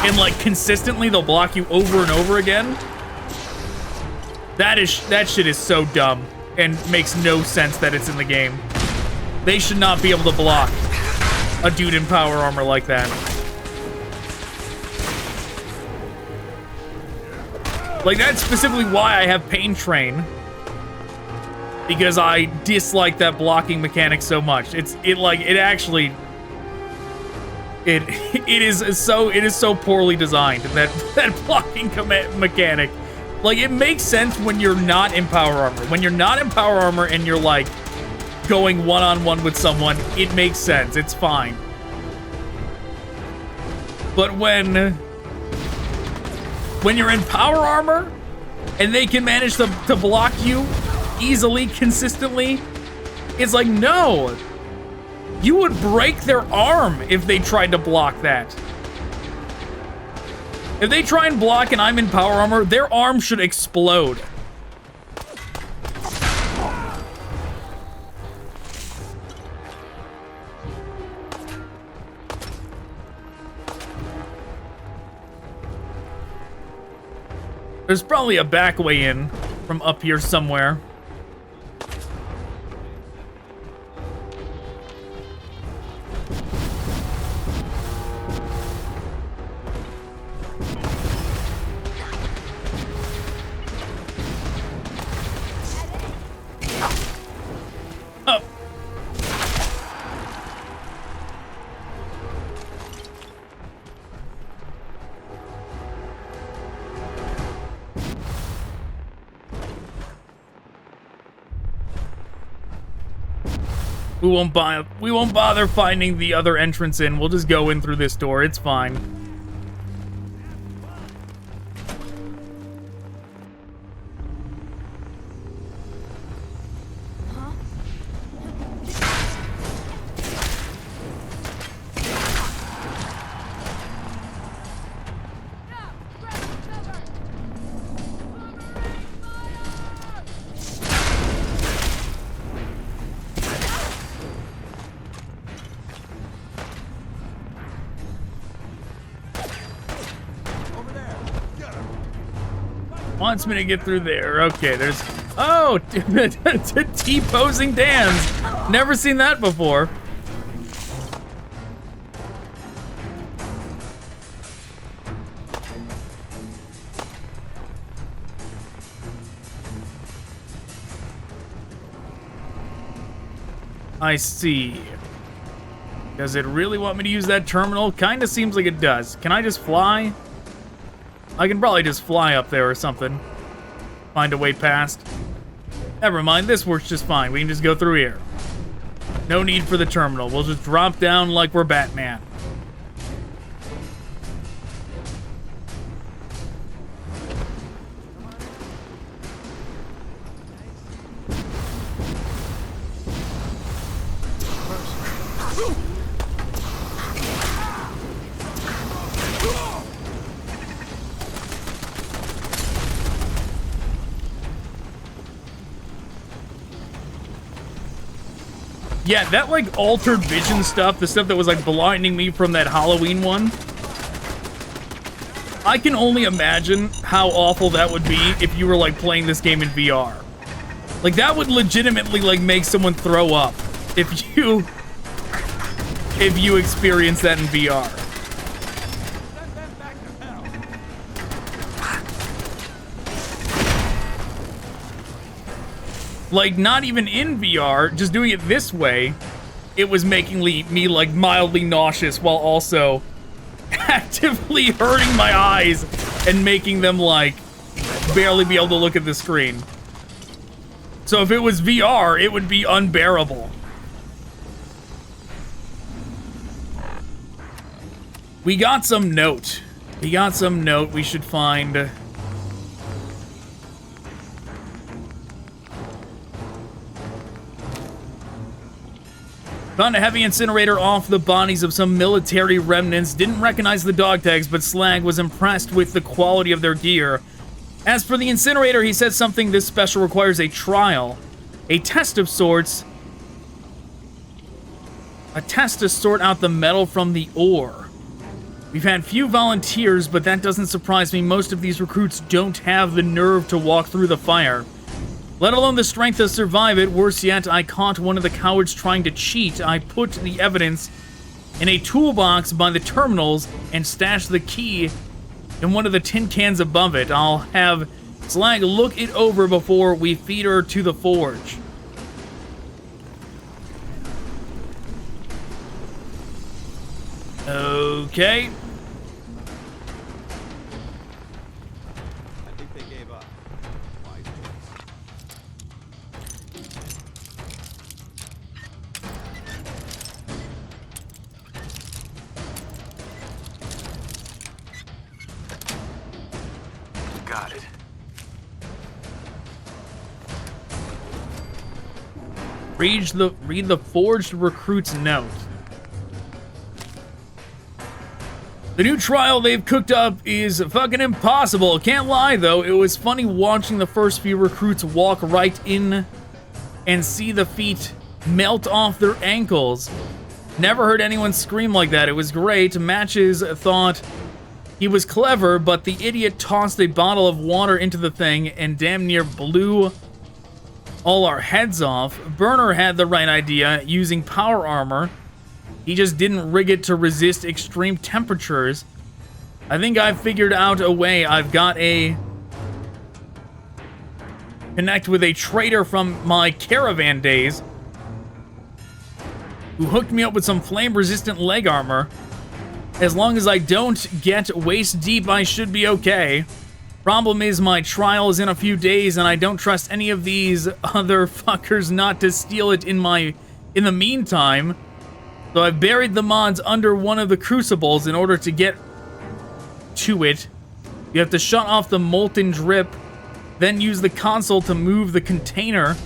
And like consistently they'll block you over and over again. That shit is so dumb and makes no sense that it's in the game. They should not be able to block a dude in power armor like that. Like, that's specifically why I have Pain Train. Because I dislike that blocking mechanic so much. It is so poorly designed, that blocking mechanic. Like, it makes sense when you're not in power armor. When you're not in power armor and you're like going one-on-one with someone, it makes sense. It's fine. But when you're in power armor and they can manage to block you easily, consistently, it's like, no. You would break their arm if they tried to block that. If they try and block and I'm in power armor, their arm should explode. There's probably a back way in from up here somewhere. Oh. We won't bother finding the other entrance in. We'll just go in through this door. It's fine. Wants me to get through there. Okay, there's... Oh! T-posing dance. Never seen that before. I see. Does it really want me to use that terminal? Kinda seems like it does. Can I just fly? I can probably just fly up there or something. Find a way past. Never mind, this works just fine. We can just go through here. No need for the terminal. We'll just drop down like we're Batman. Yeah, that, like, altered vision stuff, the stuff that was, like, blinding me from that Halloween one, I can only imagine how awful that would be if you were, like, playing this game in VR. Like, that would legitimately, like, make someone throw up if you experience that in VR. Like, not even in VR, just doing it this way, it was making me, like, mildly nauseous while also actively hurting my eyes and making them, like, barely be able to look at the screen. So if it was VR, it would be unbearable. We got some note. We should find... Found a heavy incinerator off the bodies of some military remnants. Didn't recognize the dog tags, but Slag was impressed with the quality of their gear. As for the incinerator, he said something this special requires a trial. A test of sorts. A test to sort out the metal from the ore. We've had few volunteers, but that doesn't surprise me. Most of these recruits don't have the nerve to walk through the fire, let alone the strength to survive it. Worse yet, I caught one of the cowards trying to cheat. I put the evidence in a toolbox by the terminals and stashed the key in one of the tin cans above it. I'll have Slag look it over before we feed her to the forge. Okay. I think they gave up. Wise choice. Got it. Read the forged recruit's note. The new trial they've cooked up is fucking impossible. Can't lie, though. It was funny watching the first few recruits walk right in and see the feet melt off their ankles. Never heard anyone scream like that. It was great. Matches thought he was clever, but the idiot tossed a bottle of water into the thing and damn near blew all our heads off. Burner had the right idea, using power armor. He just didn't rig it to resist extreme temperatures. I think I've figured out a way. I've got a connect with a trader from my caravan days who hooked me up with some flame-resistant leg armor. As long as I don't get waist deep, I should be okay. Problem is, my trial is in a few days, and I don't trust any of these other fuckers not to steal it in the meantime. So I've buried the mods under one of the crucibles in order to get to it. You have to shut off the molten drip, then use the console to move the container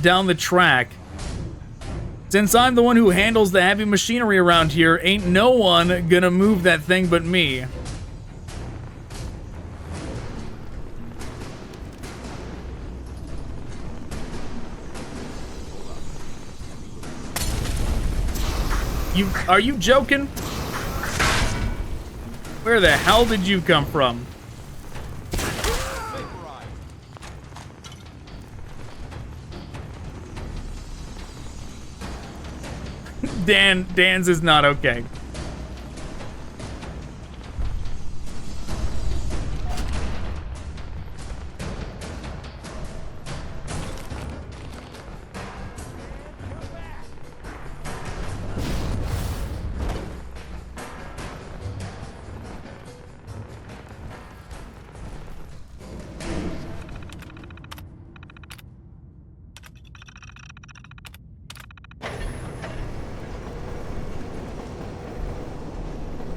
down the track. Since I'm the one who handles the heavy machinery around here, ain't no one gonna move that thing but me. Are you joking? Where the hell did you come from? Dan's is not okay.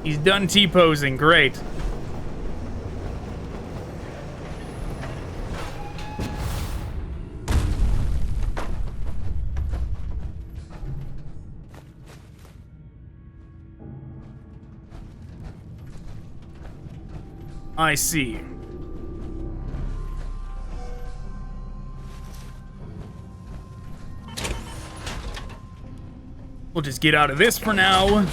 He's done T-posing. Great. I see. We'll just get out of this for now.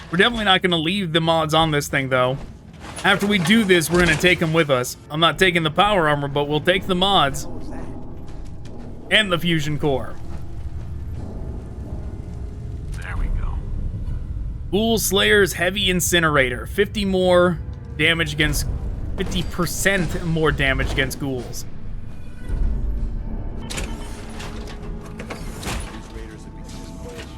We're definitely not going to leave the mods on this thing, though. After we do this, we're going to take them with us. I'm not taking the power armor, but we'll take the mods. And the fusion core. There we go. Ghoul Slayer's Heavy Incinerator. 50 more damage against... 50% more damage against ghouls. These raiders have become a militia.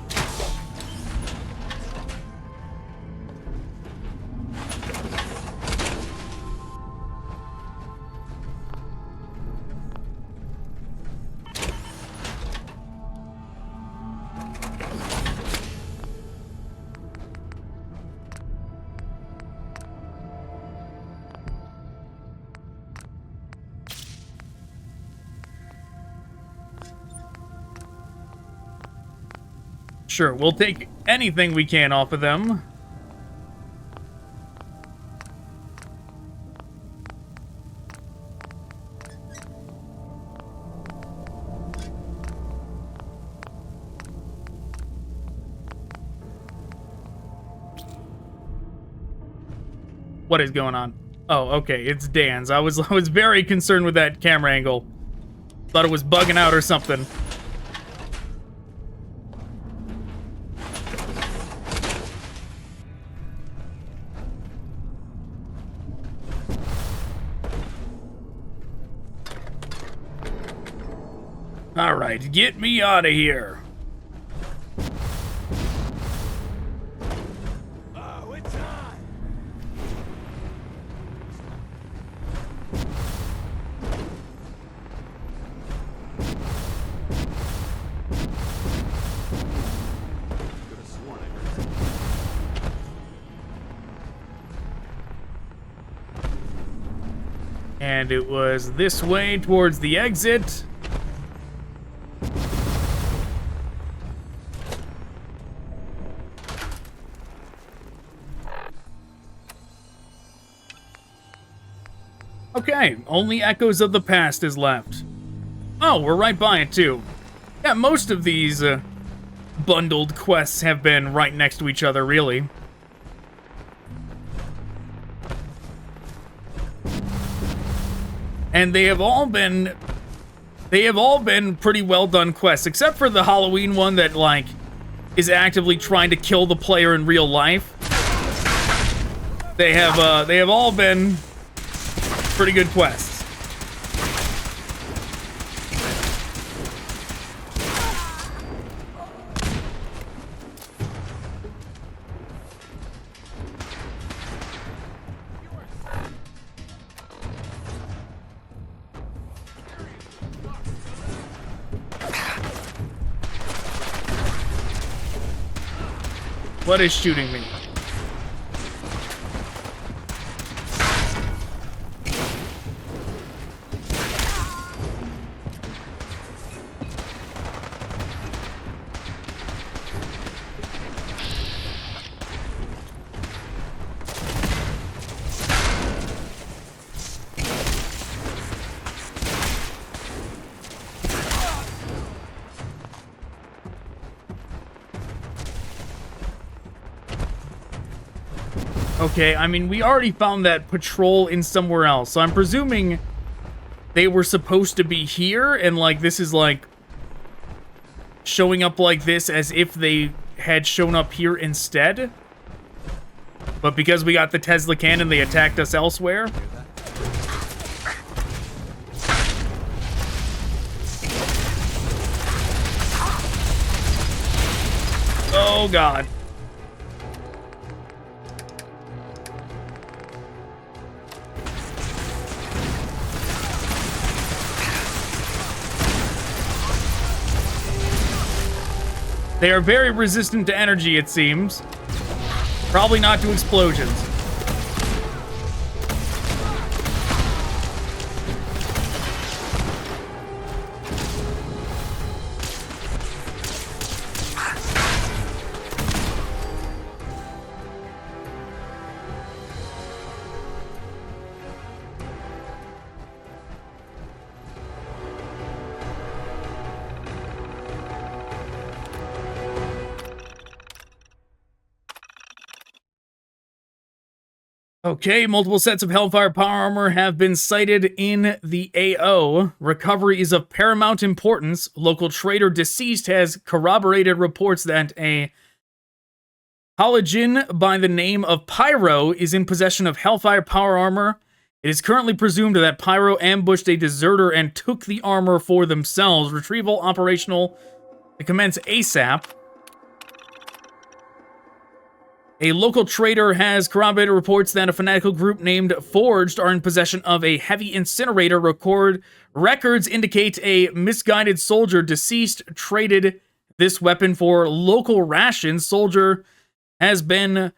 Sure, we'll take anything we can off of them. What is going on? Oh, okay, it's Dan's. I was very concerned with that camera angle. Thought it was bugging out or something. All right, get me out of here. Oh, it's on! Could have sworn I heard something. And it was this way towards the exit. Okay, only Echoes of the Past is left. Oh, we're right by it, too. Yeah, most of these bundled quests have been right next to each other, really. And they have all been pretty well done quests, except for the Halloween one that, like, is actively trying to kill the player in real life. They have all been pretty good quests. What is shooting me? Okay, I mean, we already found that patrol in somewhere else, so I'm presuming they were supposed to be here, and, like, this is, like, showing up like this as if they had shown up here instead. But because we got the Tesla cannon, they attacked us elsewhere. Oh, God. They are very resistant to energy, it seems. Probably not to explosions. Okay, multiple sets of Hellfire power armor have been sighted in the AO. Recovery is of paramount importance. Local trader deceased has corroborated reports that a Halogen by the name of Pyro is in possession of Hellfire power armor. It is currently presumed that Pyro ambushed a deserter and took the armor for themselves. Retrieval operational to commence ASAP. A local trader has corroborated reports that a fanatical group named Forged are in possession of a heavy incinerator. Records indicate a misguided soldier deceased traded this weapon for local rations. Soldier has been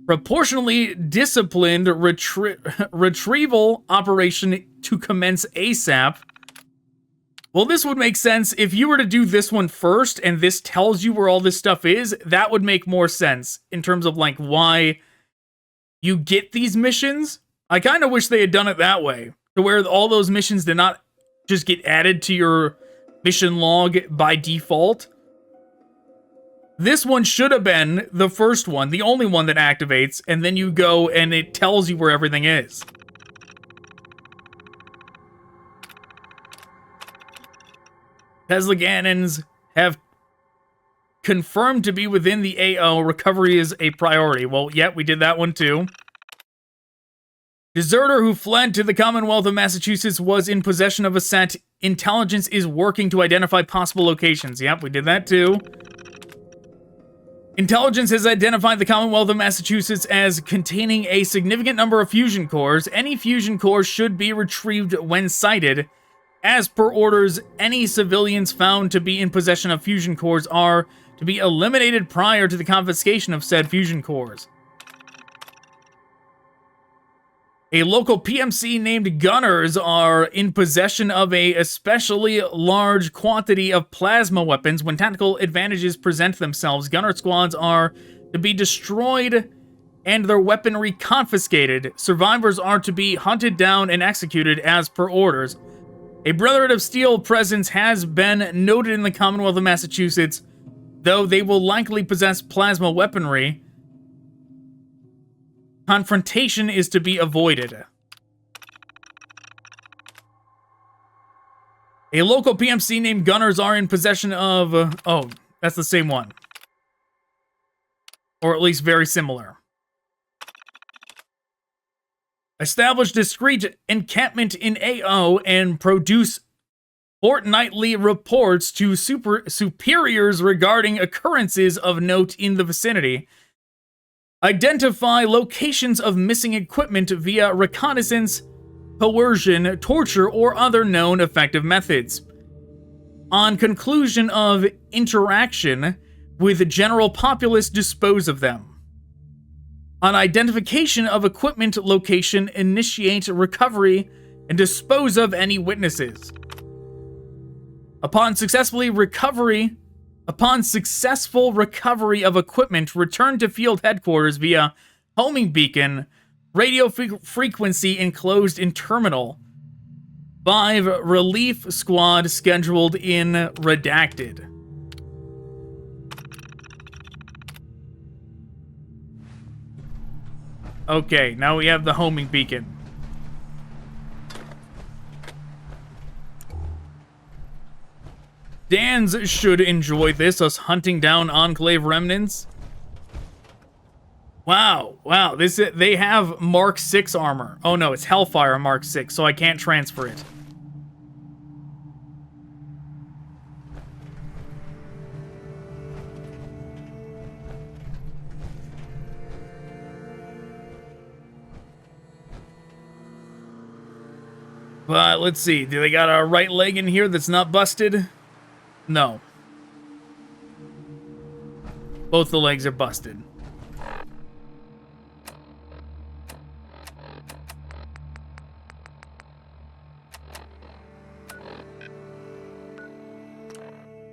proportionally disciplined. Retrieval operation to commence ASAP. Well, this would make sense. If you were to do this one first and this tells you where all this stuff is, that would make more sense in terms of like why you get these missions. I kind of wish they had done it that way, to where all those missions did not just get added to your mission log by default. This one should have been the first one, the only one that activates, and then you go and it tells you where everything is. Tesla Gannons have confirmed to be within the AO. Recovery is a priority. Well, yeah, we did that one too. Deserter who fled to the Commonwealth of Massachusetts was in possession of a set. Intelligence is working to identify possible locations. Yep, we did that too. Intelligence has identified the Commonwealth of Massachusetts as containing a significant number of fusion cores. Any fusion core should be retrieved when sighted. As per orders, any civilians found to be in possession of fusion cores are to be eliminated prior to the confiscation of said fusion cores. A local PMC named Gunners are in possession of a especially large quantity of plasma weapons. When tactical advantages present themselves, Gunner squads are to be destroyed and their weaponry confiscated. Survivors are to be hunted down and executed as per orders. A Brotherhood of Steel presence has been noted in the Commonwealth of Massachusetts, though they will likely possess plasma weaponry. Confrontation is to be avoided. A local PMC named Gunners are in possession of... oh, that's the same one. Or at least very similar. Establish discreet encampment in AO and produce fortnightly reports to superiors regarding occurrences of note in the vicinity. Identify locations of missing equipment via reconnaissance, coercion, torture, or other known effective methods. On conclusion of interaction with the general populace, dispose of them. On identification of equipment location, initiate recovery and dispose of any witnesses. Upon successful recovery of equipment, return to field headquarters via homing beacon, radio frequency enclosed in terminal. 5 relief squad scheduled in redacted. Okay, now we have the homing beacon. Dans should enjoy this, us hunting down Enclave remnants. Wow, they have Mark 6 armor. Oh no, it's Hellfire Mark 6, so I can't transfer it. But let's see, do they got a right leg in here that's not busted? No. Both the legs are busted.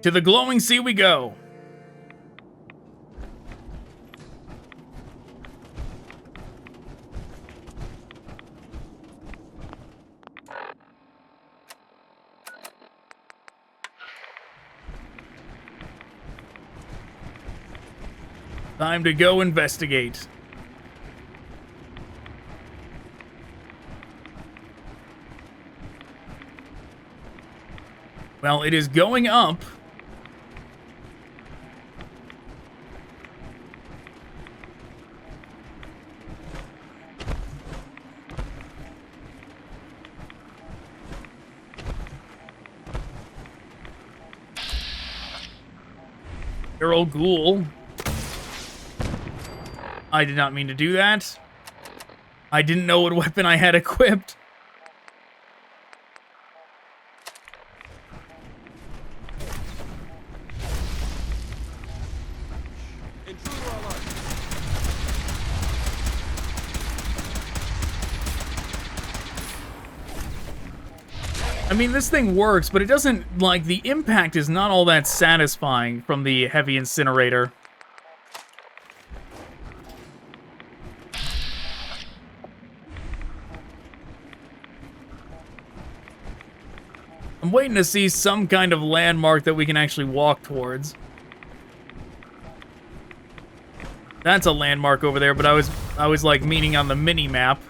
To the glowing sea we go. Time to go investigate. Well, it is going up. Feral Ghoul. I did not mean to do that. I didn't know what weapon I had equipped. I mean, this thing works, but it doesn't, like, the impact is not all that satisfying from the heavy incinerator. I'm waiting to see some kind of landmark that we can actually walk towards. That's a landmark over there, but I was like meaning on the mini map.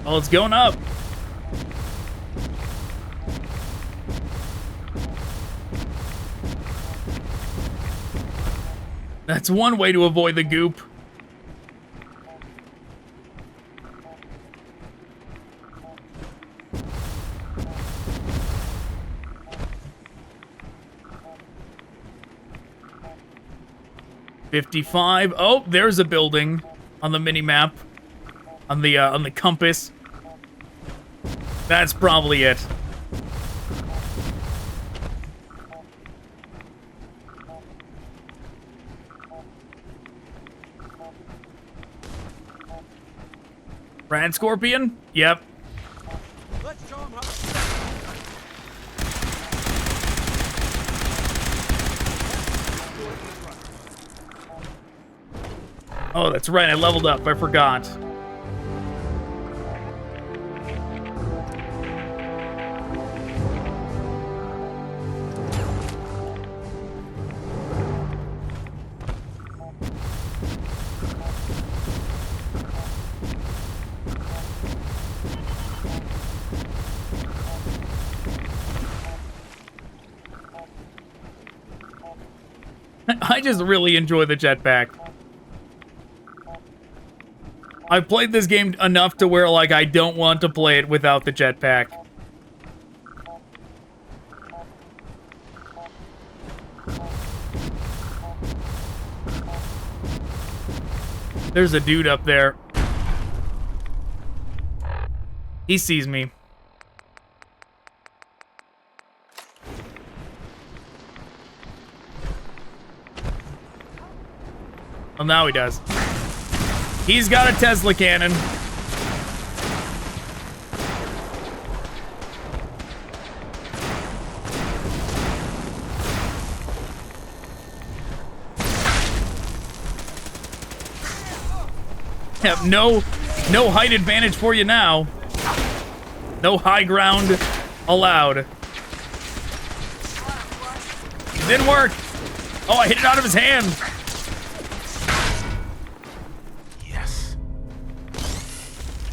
Oh, it's going up. That's one way to avoid the goop. $55. Oh, there's a building on the mini map. On the compass. That's probably it. Rad Scorpion? Yep. Let's show 'em how. Oh, that's right. I leveled up. I forgot. I just really enjoy the jetpack. I've played this game enough to where, like, I don't want to play it without the jetpack. There's a dude up there. He sees me. Well, now he does. He's got a Tesla cannon. Yep, no height advantage for you now. No high ground allowed. Didn't work. Oh, I hit it out of his hand.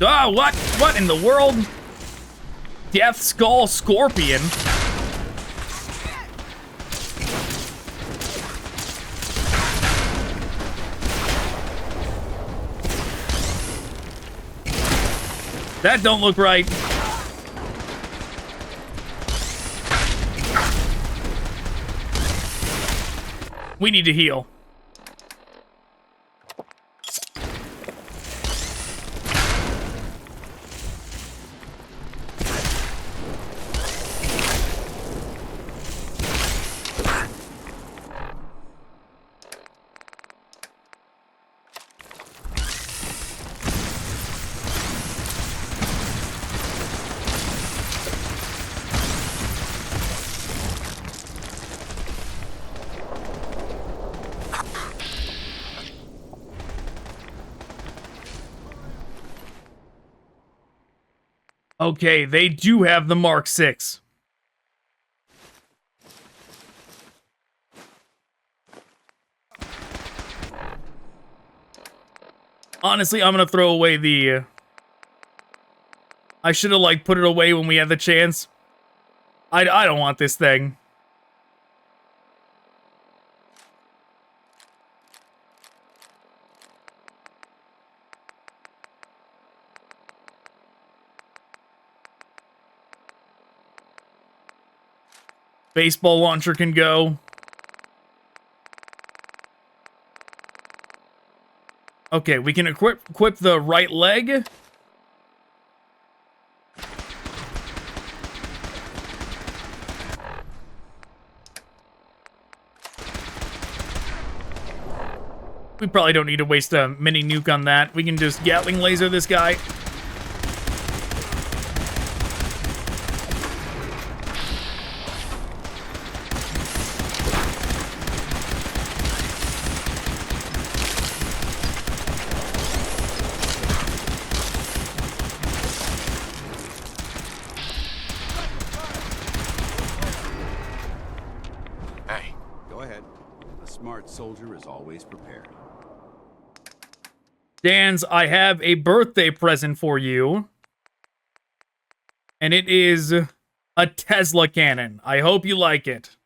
Ah, what? What in the world? Death Skull Scorpion? That don't look right. We need to heal. Okay, they do have the Mark 6. Honestly, I'm gonna throw away the I should have, like, put it away when we had the chance. I don't want this thing. Baseball launcher can go. Okay, we can equip the right leg. We probably don't need to waste a mini nuke on that. We can just Gatling laser this guy. Hey, Go ahead. A smart soldier is always prepared. Dans, I have a birthday present for you. And it is a Tesla cannon. I hope you like it.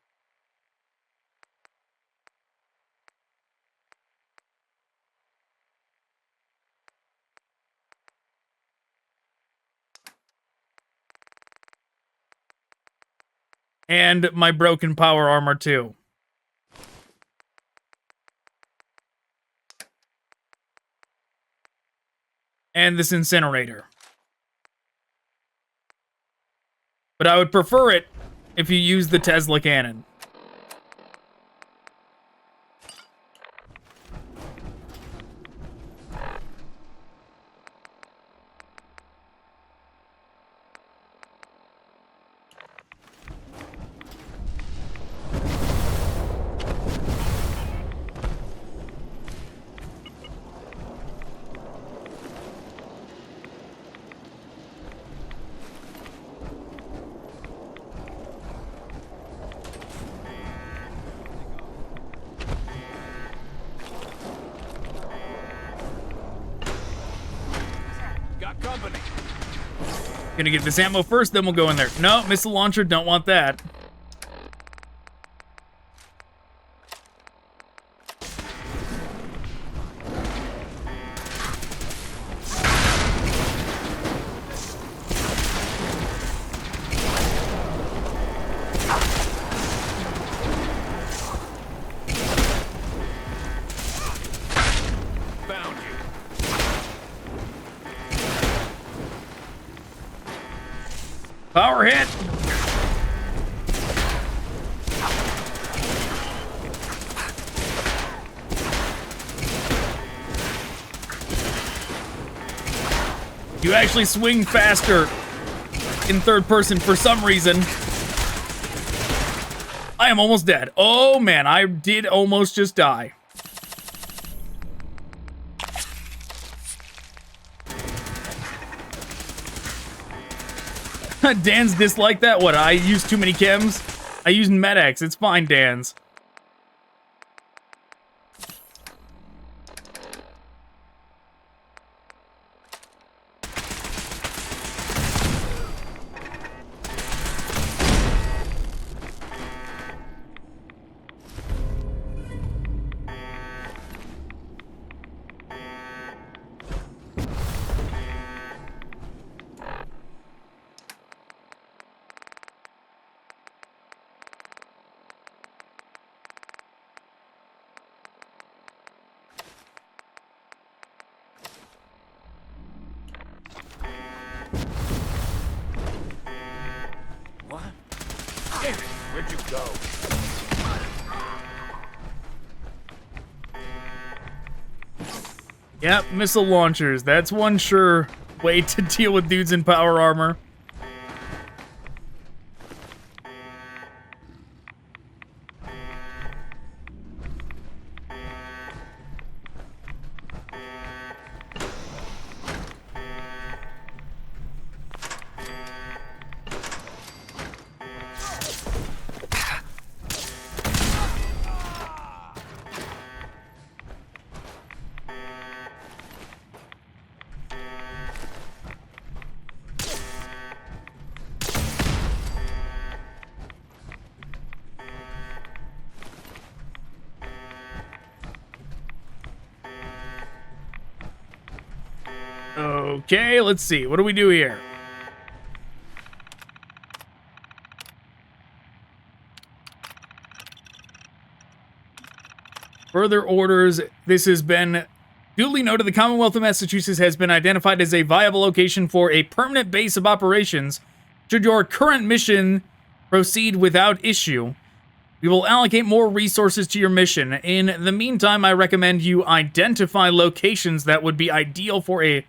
And my broken power armor, too. And this incinerator. But I would prefer it if you use the Tesla cannon. Got company. Gonna get this ammo first, then we'll go in there. No, missile launcher, don't want that. Found you. Power hit. You actually swing faster in third person for some reason. I am almost dead. Oh man, I did almost just die. Dan's dislike that? What, I use too many chems? I use Med-X. It's fine, Dan's. What? Damn it, where'd you go? Yep, missile launchers. That's one sure way to deal with dudes in power armor. Okay, let's see. What do we do here? Further orders. This has been duly noted. The Commonwealth of Massachusetts has been identified as a viable location for a permanent base of operations. Should your current mission proceed without issue, we will allocate more resources to your mission. In the meantime, I recommend you identify locations that would be ideal for a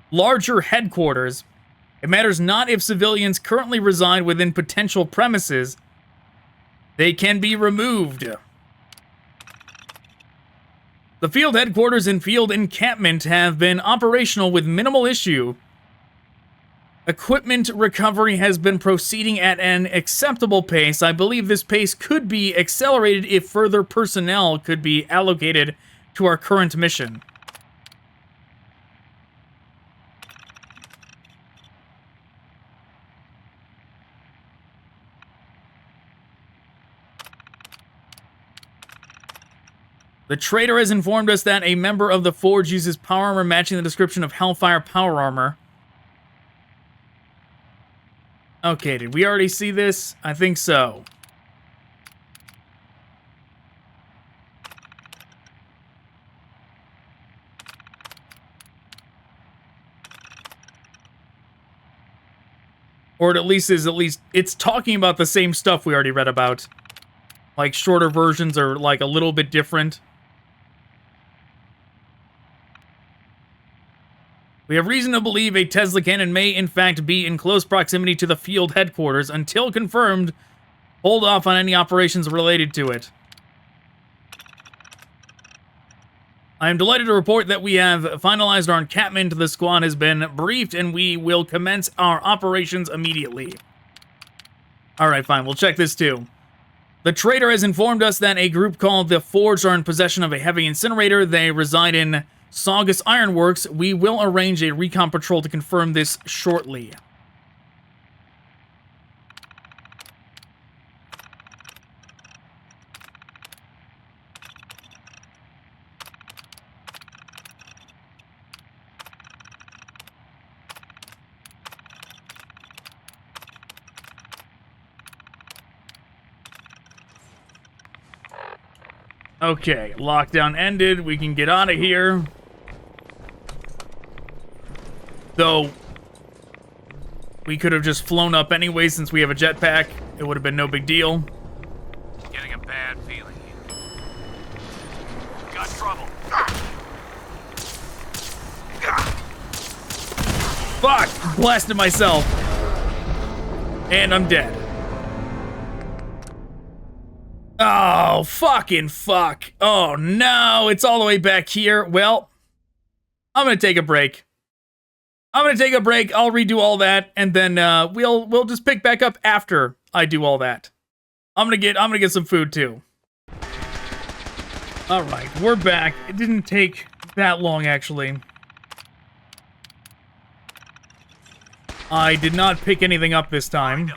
larger headquarters. It matters not if civilians currently reside within potential premises. They can be removed. The field headquarters and field encampment have been operational with minimal issue. Equipment recovery has been proceeding at an acceptable pace. I believe this pace could be accelerated if further personnel could be allocated to our current mission. The trader has informed us that a member of the Forge uses power armor matching the description of Hellfire power armor. Okay, did we already see this? I think so. Or it at least it's talking about the same stuff we already read about. Like shorter versions are like a little bit different. We have reason to believe a Tesla cannon may, in fact, be in close proximity to the field headquarters. Until confirmed, hold off on any operations related to it. I am delighted to report that we have finalized our encampment. The squad has been briefed, and we will commence our operations immediately. Alright, fine. We'll check this, too. The trader has informed us that a group called the Forge are in possession of a heavy incinerator. They reside in Saugus Ironworks. We will arrange a recon patrol to confirm this shortly. Okay, lockdown ended. We can get out of here. Though, we could have just flown up anyway since we have a jetpack. It would have been no big deal. Getting a bad feeling here. Got trouble. Fuck! Blasted myself. And I'm dead. Oh, fucking fuck. Oh, no. It's all the way back here. Well, I'm gonna take a break. I'll redo all that, and then we'll just pick back up after I do all that. I'm gonna get some food too. All right, we're back. It didn't take that long, actually. I did not pick anything up this time.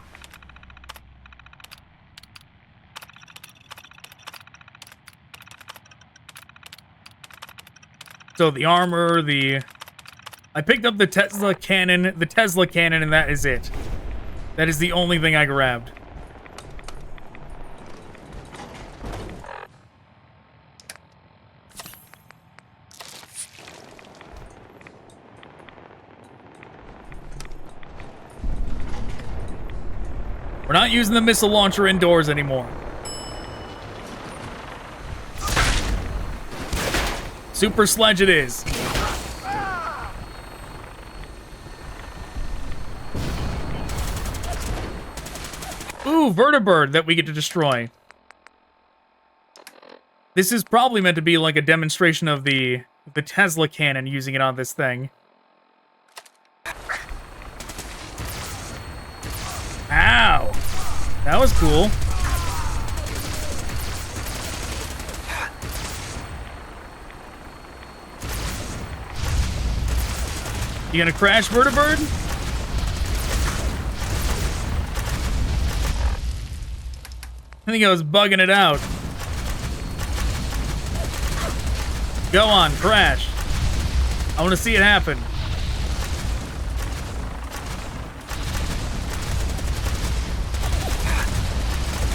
So the armor, I picked up the Tesla cannon, and that is it. That is the only thing I grabbed. We're not using the missile launcher indoors anymore. Super sledge it is. Ooh, vertibird that we get to destroy. This is probably meant to be like a demonstration of the Tesla cannon, using it on this thing. Ow! That was cool. You gonna crash, vertibird? I think I was bugging it out. Go on, crash. I want to see it happen.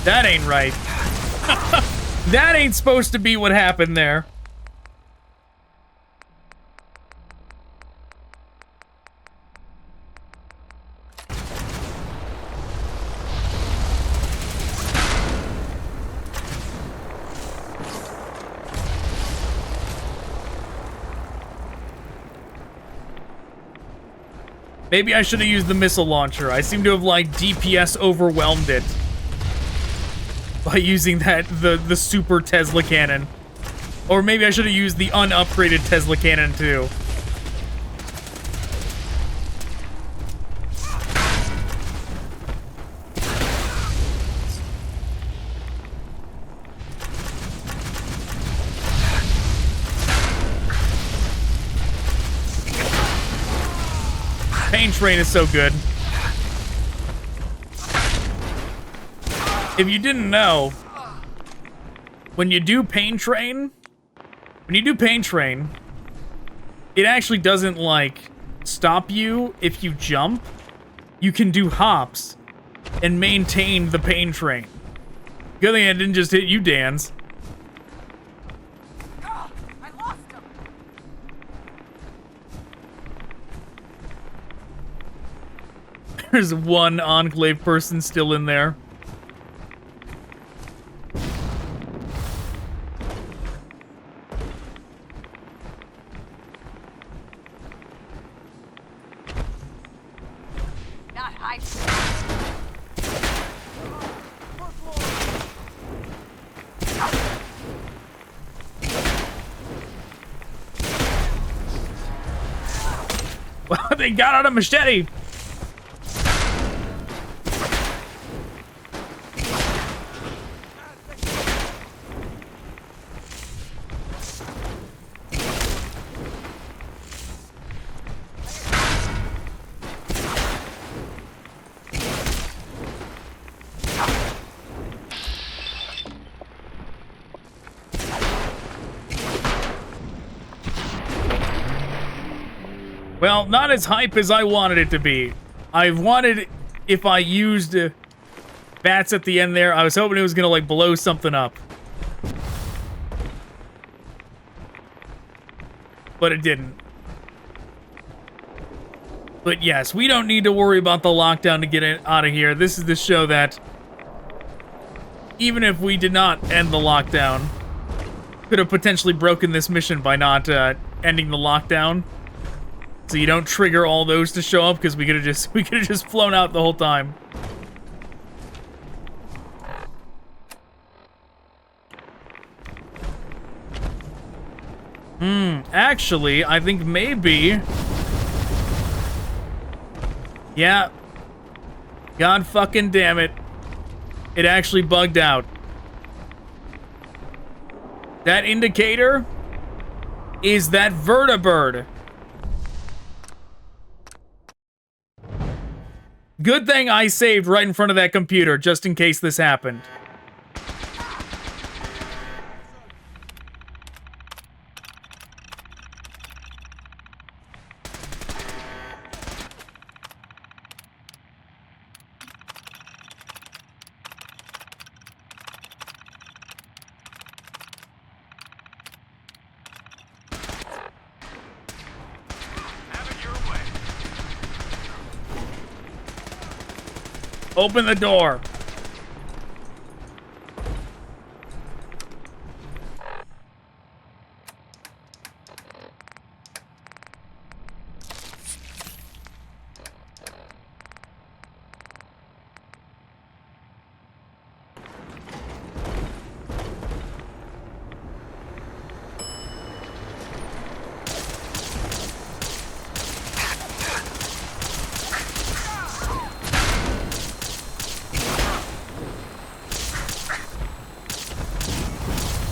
That ain't right. That ain't supposed to be what happened there. Maybe I should have used the missile launcher. I seem to have, like, DPS overwhelmed it by using the super Tesla cannon. Or maybe I should have used the unupgraded Tesla cannon, too. Pain Train is so good. If you didn't know, when you do Pain Train, it actually doesn't, like, stop you if you jump. You can do hops and maintain the Pain Train. Good thing I didn't just hit you, Dans. There's one Enclave person still in there. Not high. Well, they got out a machete. Well, not as hype as I wanted it to be. I wanted, if I used bats at the end there, I was hoping it was gonna, like, blow something up. But it didn't. But yes, we don't need to worry about the lockdown to get it out of here. This is the show that, even if we did not end the lockdown, could have potentially broken this mission by not ending the lockdown. So you don't trigger all those to show up, because we could have just flown out the whole time. Actually, I think maybe... Yeah. God fucking damn it. It actually bugged out. That indicator is that vertibird. Good thing I saved right in front of that computer, just in case this happened. Open the door.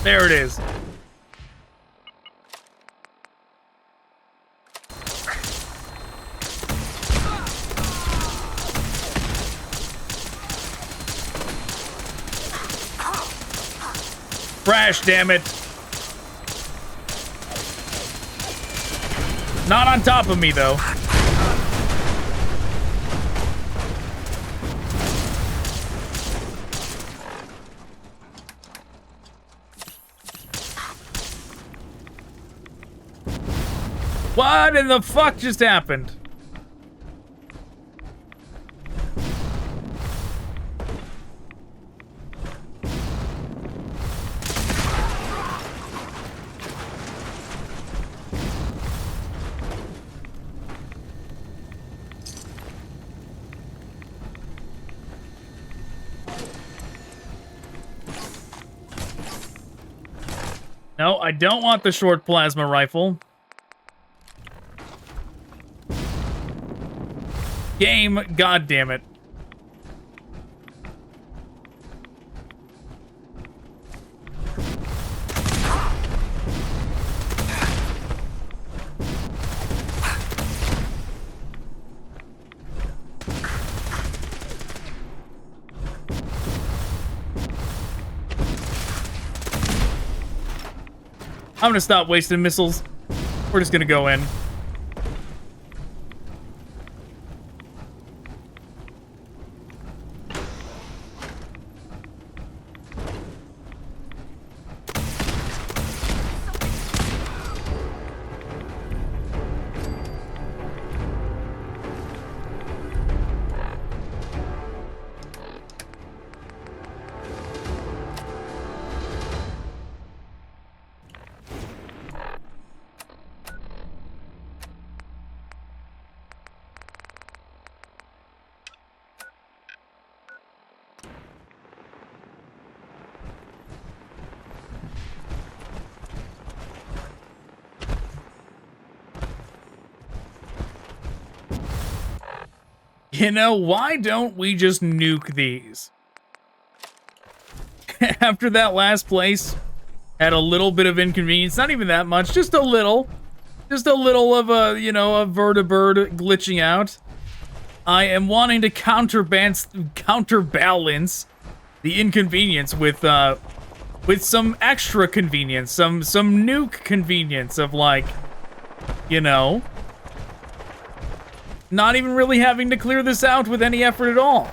There it is. Crash, damn it. Not on top of me, though. What in the fuck just happened? No, I don't want the short plasma rifle. Game, god damn it. I'm gonna stop wasting missiles. We're just gonna go in. You know, why don't we just nuke these? After that last place had a little bit of inconvenience, not even that much, just a little. Just a little of a, you know, a vertibird glitching out. I am wanting to counterbalance the inconvenience with some extra convenience, some nuke convenience of, like, you know, not even really having to clear this out with any effort at all.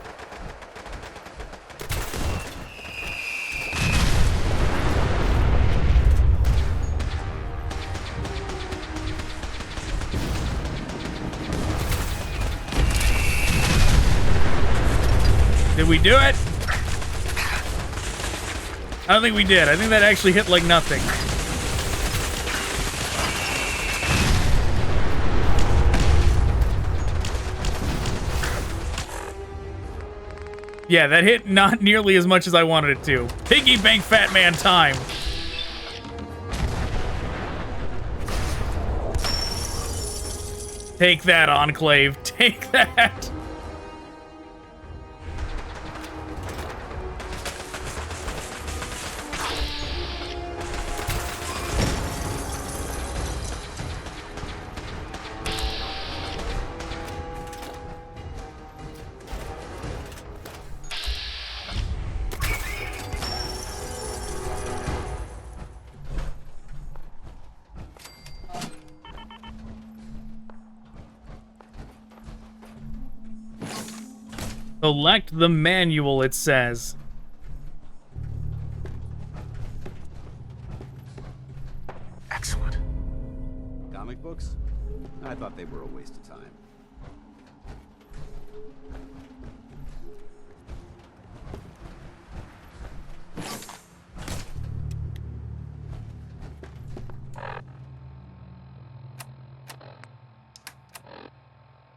Did we do it? I don't think we did. I think that actually hit like nothing. Yeah, that hit not nearly as much as I wanted it to. Piggy bank fat man time. Take that, Enclave. Take that. Select the manual, it says. Excellent. Comic books? I thought they were a waste of time.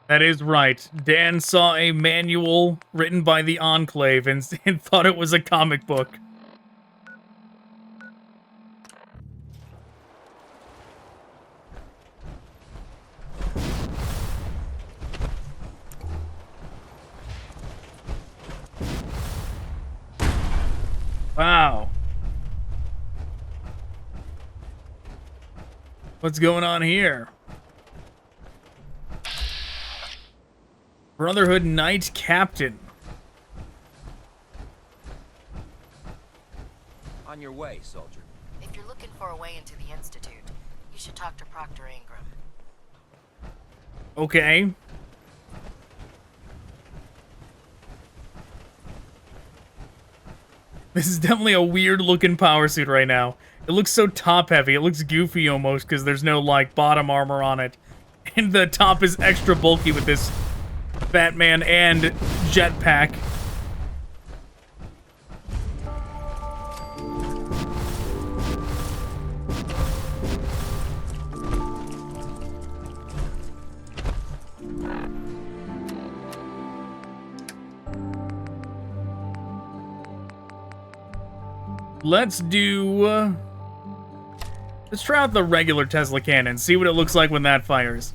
That is right. Dan saw a manual written by the Enclave and thought it was a comic book. Wow. What's going on here? Brotherhood Knight Captain. On your way, soldier. If you're looking for a way into the Institute, you should talk to Proctor Ingram. Okay. This is definitely a weird looking power suit right now. It looks so top heavy. It looks goofy almost because there's no like bottom armor on it. And the top is extra bulky with this Batman and jetpack. Let's try out the regular Tesla cannon, see what it looks like when that fires.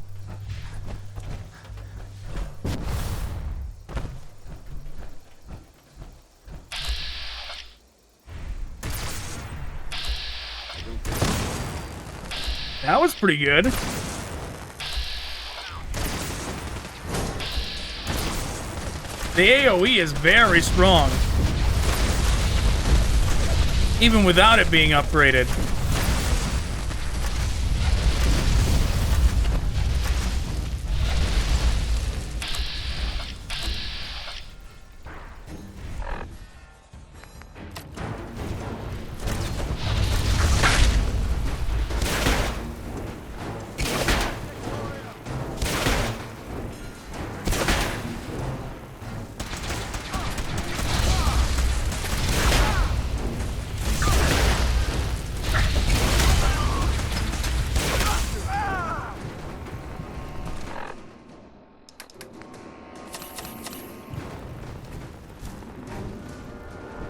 That was pretty good. The AoE is very strong, even without it being upgraded.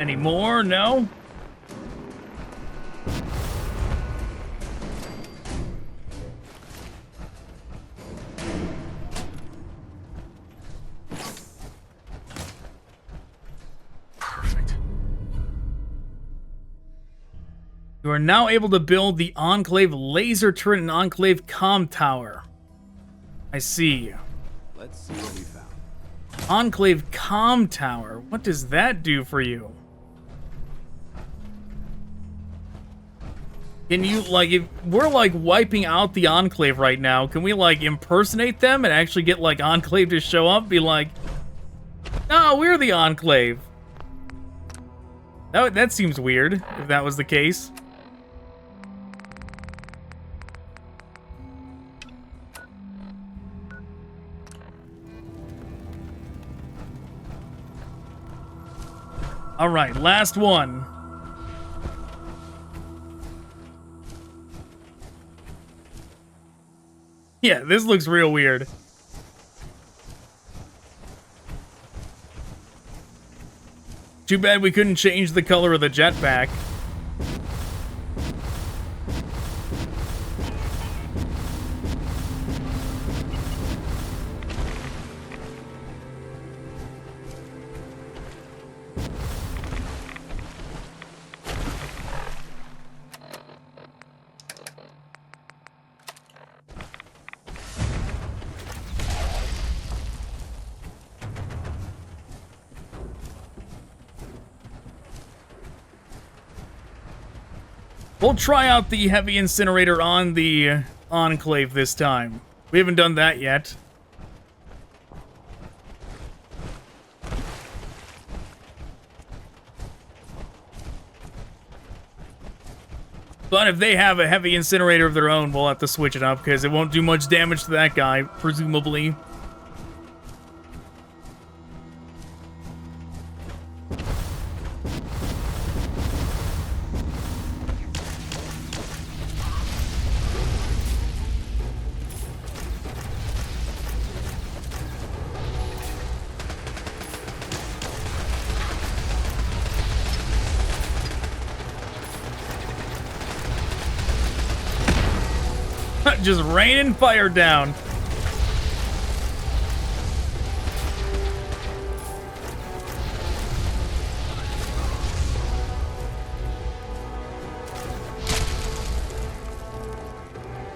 Any more? No? Perfect. You are now able to build the Enclave laser turret and Enclave comm tower. I see. Let's see what we found. Enclave comm tower. What does that do for you? Can you, like, if we're, like, wiping out the Enclave right now, can we, like, impersonate them and actually get, like, Enclave to show up? Be like, no, we're the Enclave. That seems weird, if that was the case. Alright, last one. Yeah, this looks real weird. Too bad we couldn't change the color of the jetpack. We'll try out the heavy incinerator on the Enclave this time. We haven't done that yet. But if they have a heavy incinerator of their own, we'll have to switch it up because it won't do much damage to that guy, presumably. Just raining fire down.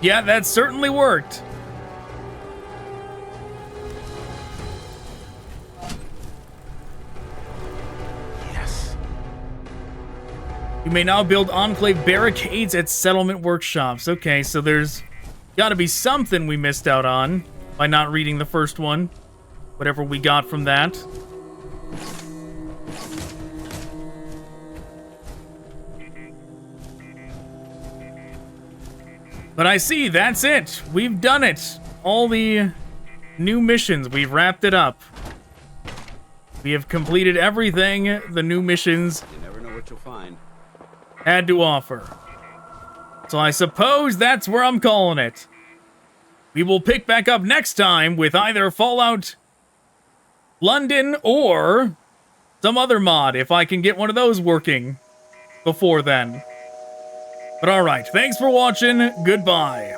Yeah, that certainly worked. Yes. You may now build Enclave barricades at settlement workshops. Okay, so there's gotta be something we missed out on by not reading the first one. Whatever we got from that. But I see, that's it. We've done it. All the new missions, we've wrapped it up. We have completed everything the new missions You never know what you'll find. had to offer. So I suppose that's where I'm calling it. We will pick back up next time with either Fallout London or some other mod, if I can get one of those working before then. But alright, thanks for watching. Goodbye.